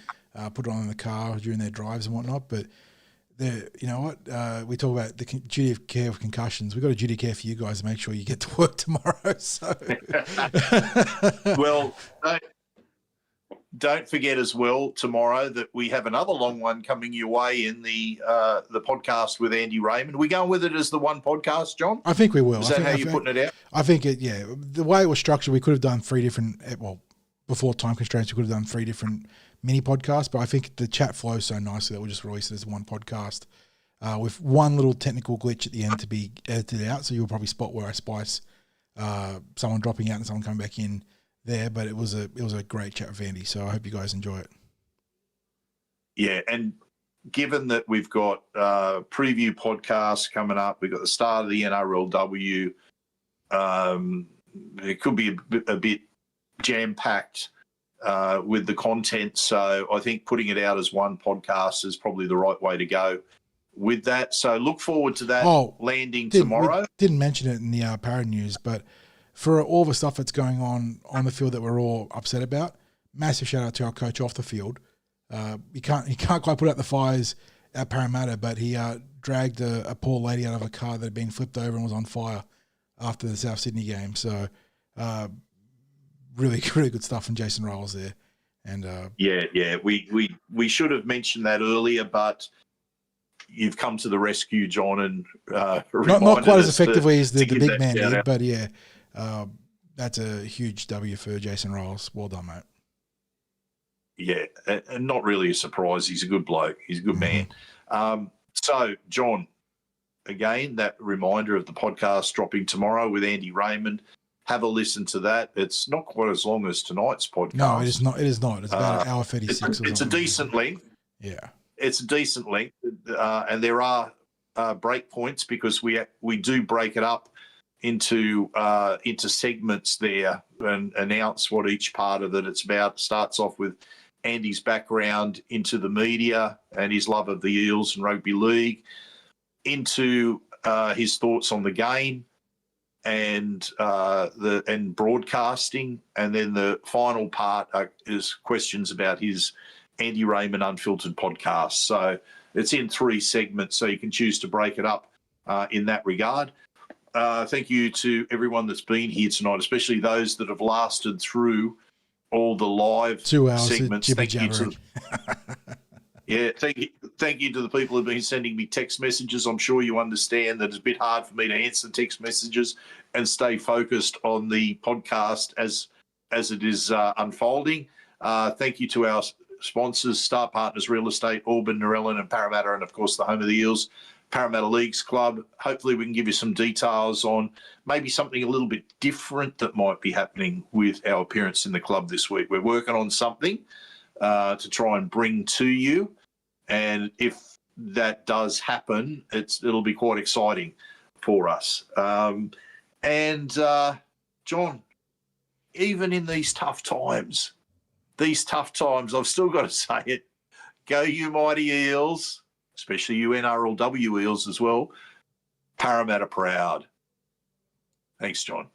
put it on in the car during their drives and whatnot, but you know what? We talk about the duty of care of concussions. We've got a duty of care for you guys to make sure you get to work tomorrow. So, well, don't forget as well tomorrow that we have another long one coming your way in the podcast with Andy Raymond. Are we going with it as the one podcast, John? I think we will. Is that how you're putting it out? I think the way it was structured, we could have done 3 different. Well, before time constraints, we could have done 3 different mini podcasts. But I think the chat flows so nicely that we'll just release it as one podcast with one little technical glitch at the end to be edited out. So you'll probably spot where I splice someone dropping out and someone coming back in there, but it was a great chat with Andy, so I hope you guys enjoy it. Yeah, and given that we've got preview podcasts coming up, we've got the start of the NRLW, it could be a bit jam-packed with the content, so I think putting it out as one podcast is probably the right way to go with that. So look forward to that landing tomorrow. We didn't mention it in the Para News, but for all the stuff that's going on the field that we're all upset about, massive shout out to our coach off the field. He can't quite put out the fires at Parramatta, but he dragged a poor lady out of a car that had been flipped over and was on fire after the South Sydney game. So really good stuff from Jason Ryles there. And we should have mentioned that earlier, but you've come to the rescue, John, and not quite as effectively as the big man did, but yeah. That's a huge W for Jason Ryles. Well done, mate. Yeah, and not really a surprise. He's a good bloke. He's a good man. So, John, again, that reminder of the podcast dropping tomorrow with Andy Raymond. Have a listen to that. It's not quite as long as tonight's podcast. No, it is not. It is not. It's about an hour 36. It's a decent length. Yeah. It's a decent length, and there are break points because we do break it up into segments there and announce what each part of it's about. Starts off with Andy's background into the media and his love of the Eels and rugby league, into his thoughts on the game and broadcasting, and then the final part is questions about his Andy Raymond Unfiltered podcast. So it's in 3 segments, so you can choose to break it up in that regard. Thank you to everyone that's been here tonight, especially those that have lasted through all the live 2 hours segments. Thank you to thank you to the people who've been sending me text messages. I'm sure you understand that it's a bit hard for me to answer text messages and stay focused on the podcast as it is unfolding. Thank you to our sponsors, Star Partners Real Estate, Auburn, Narellan and Parramatta, and of course the home of the Eels, Parramatta Leagues Club. Hopefully we can give you some details on maybe something a little bit different that might be happening with our appearance in the club this week. We're working on something to try and bring to you, and if that does happen, it'll be quite exciting for us. John, even in these tough times, I've still got to say it, go you mighty Eels, especially you NRLW Eels as well. Parramatta proud. Thanks, John.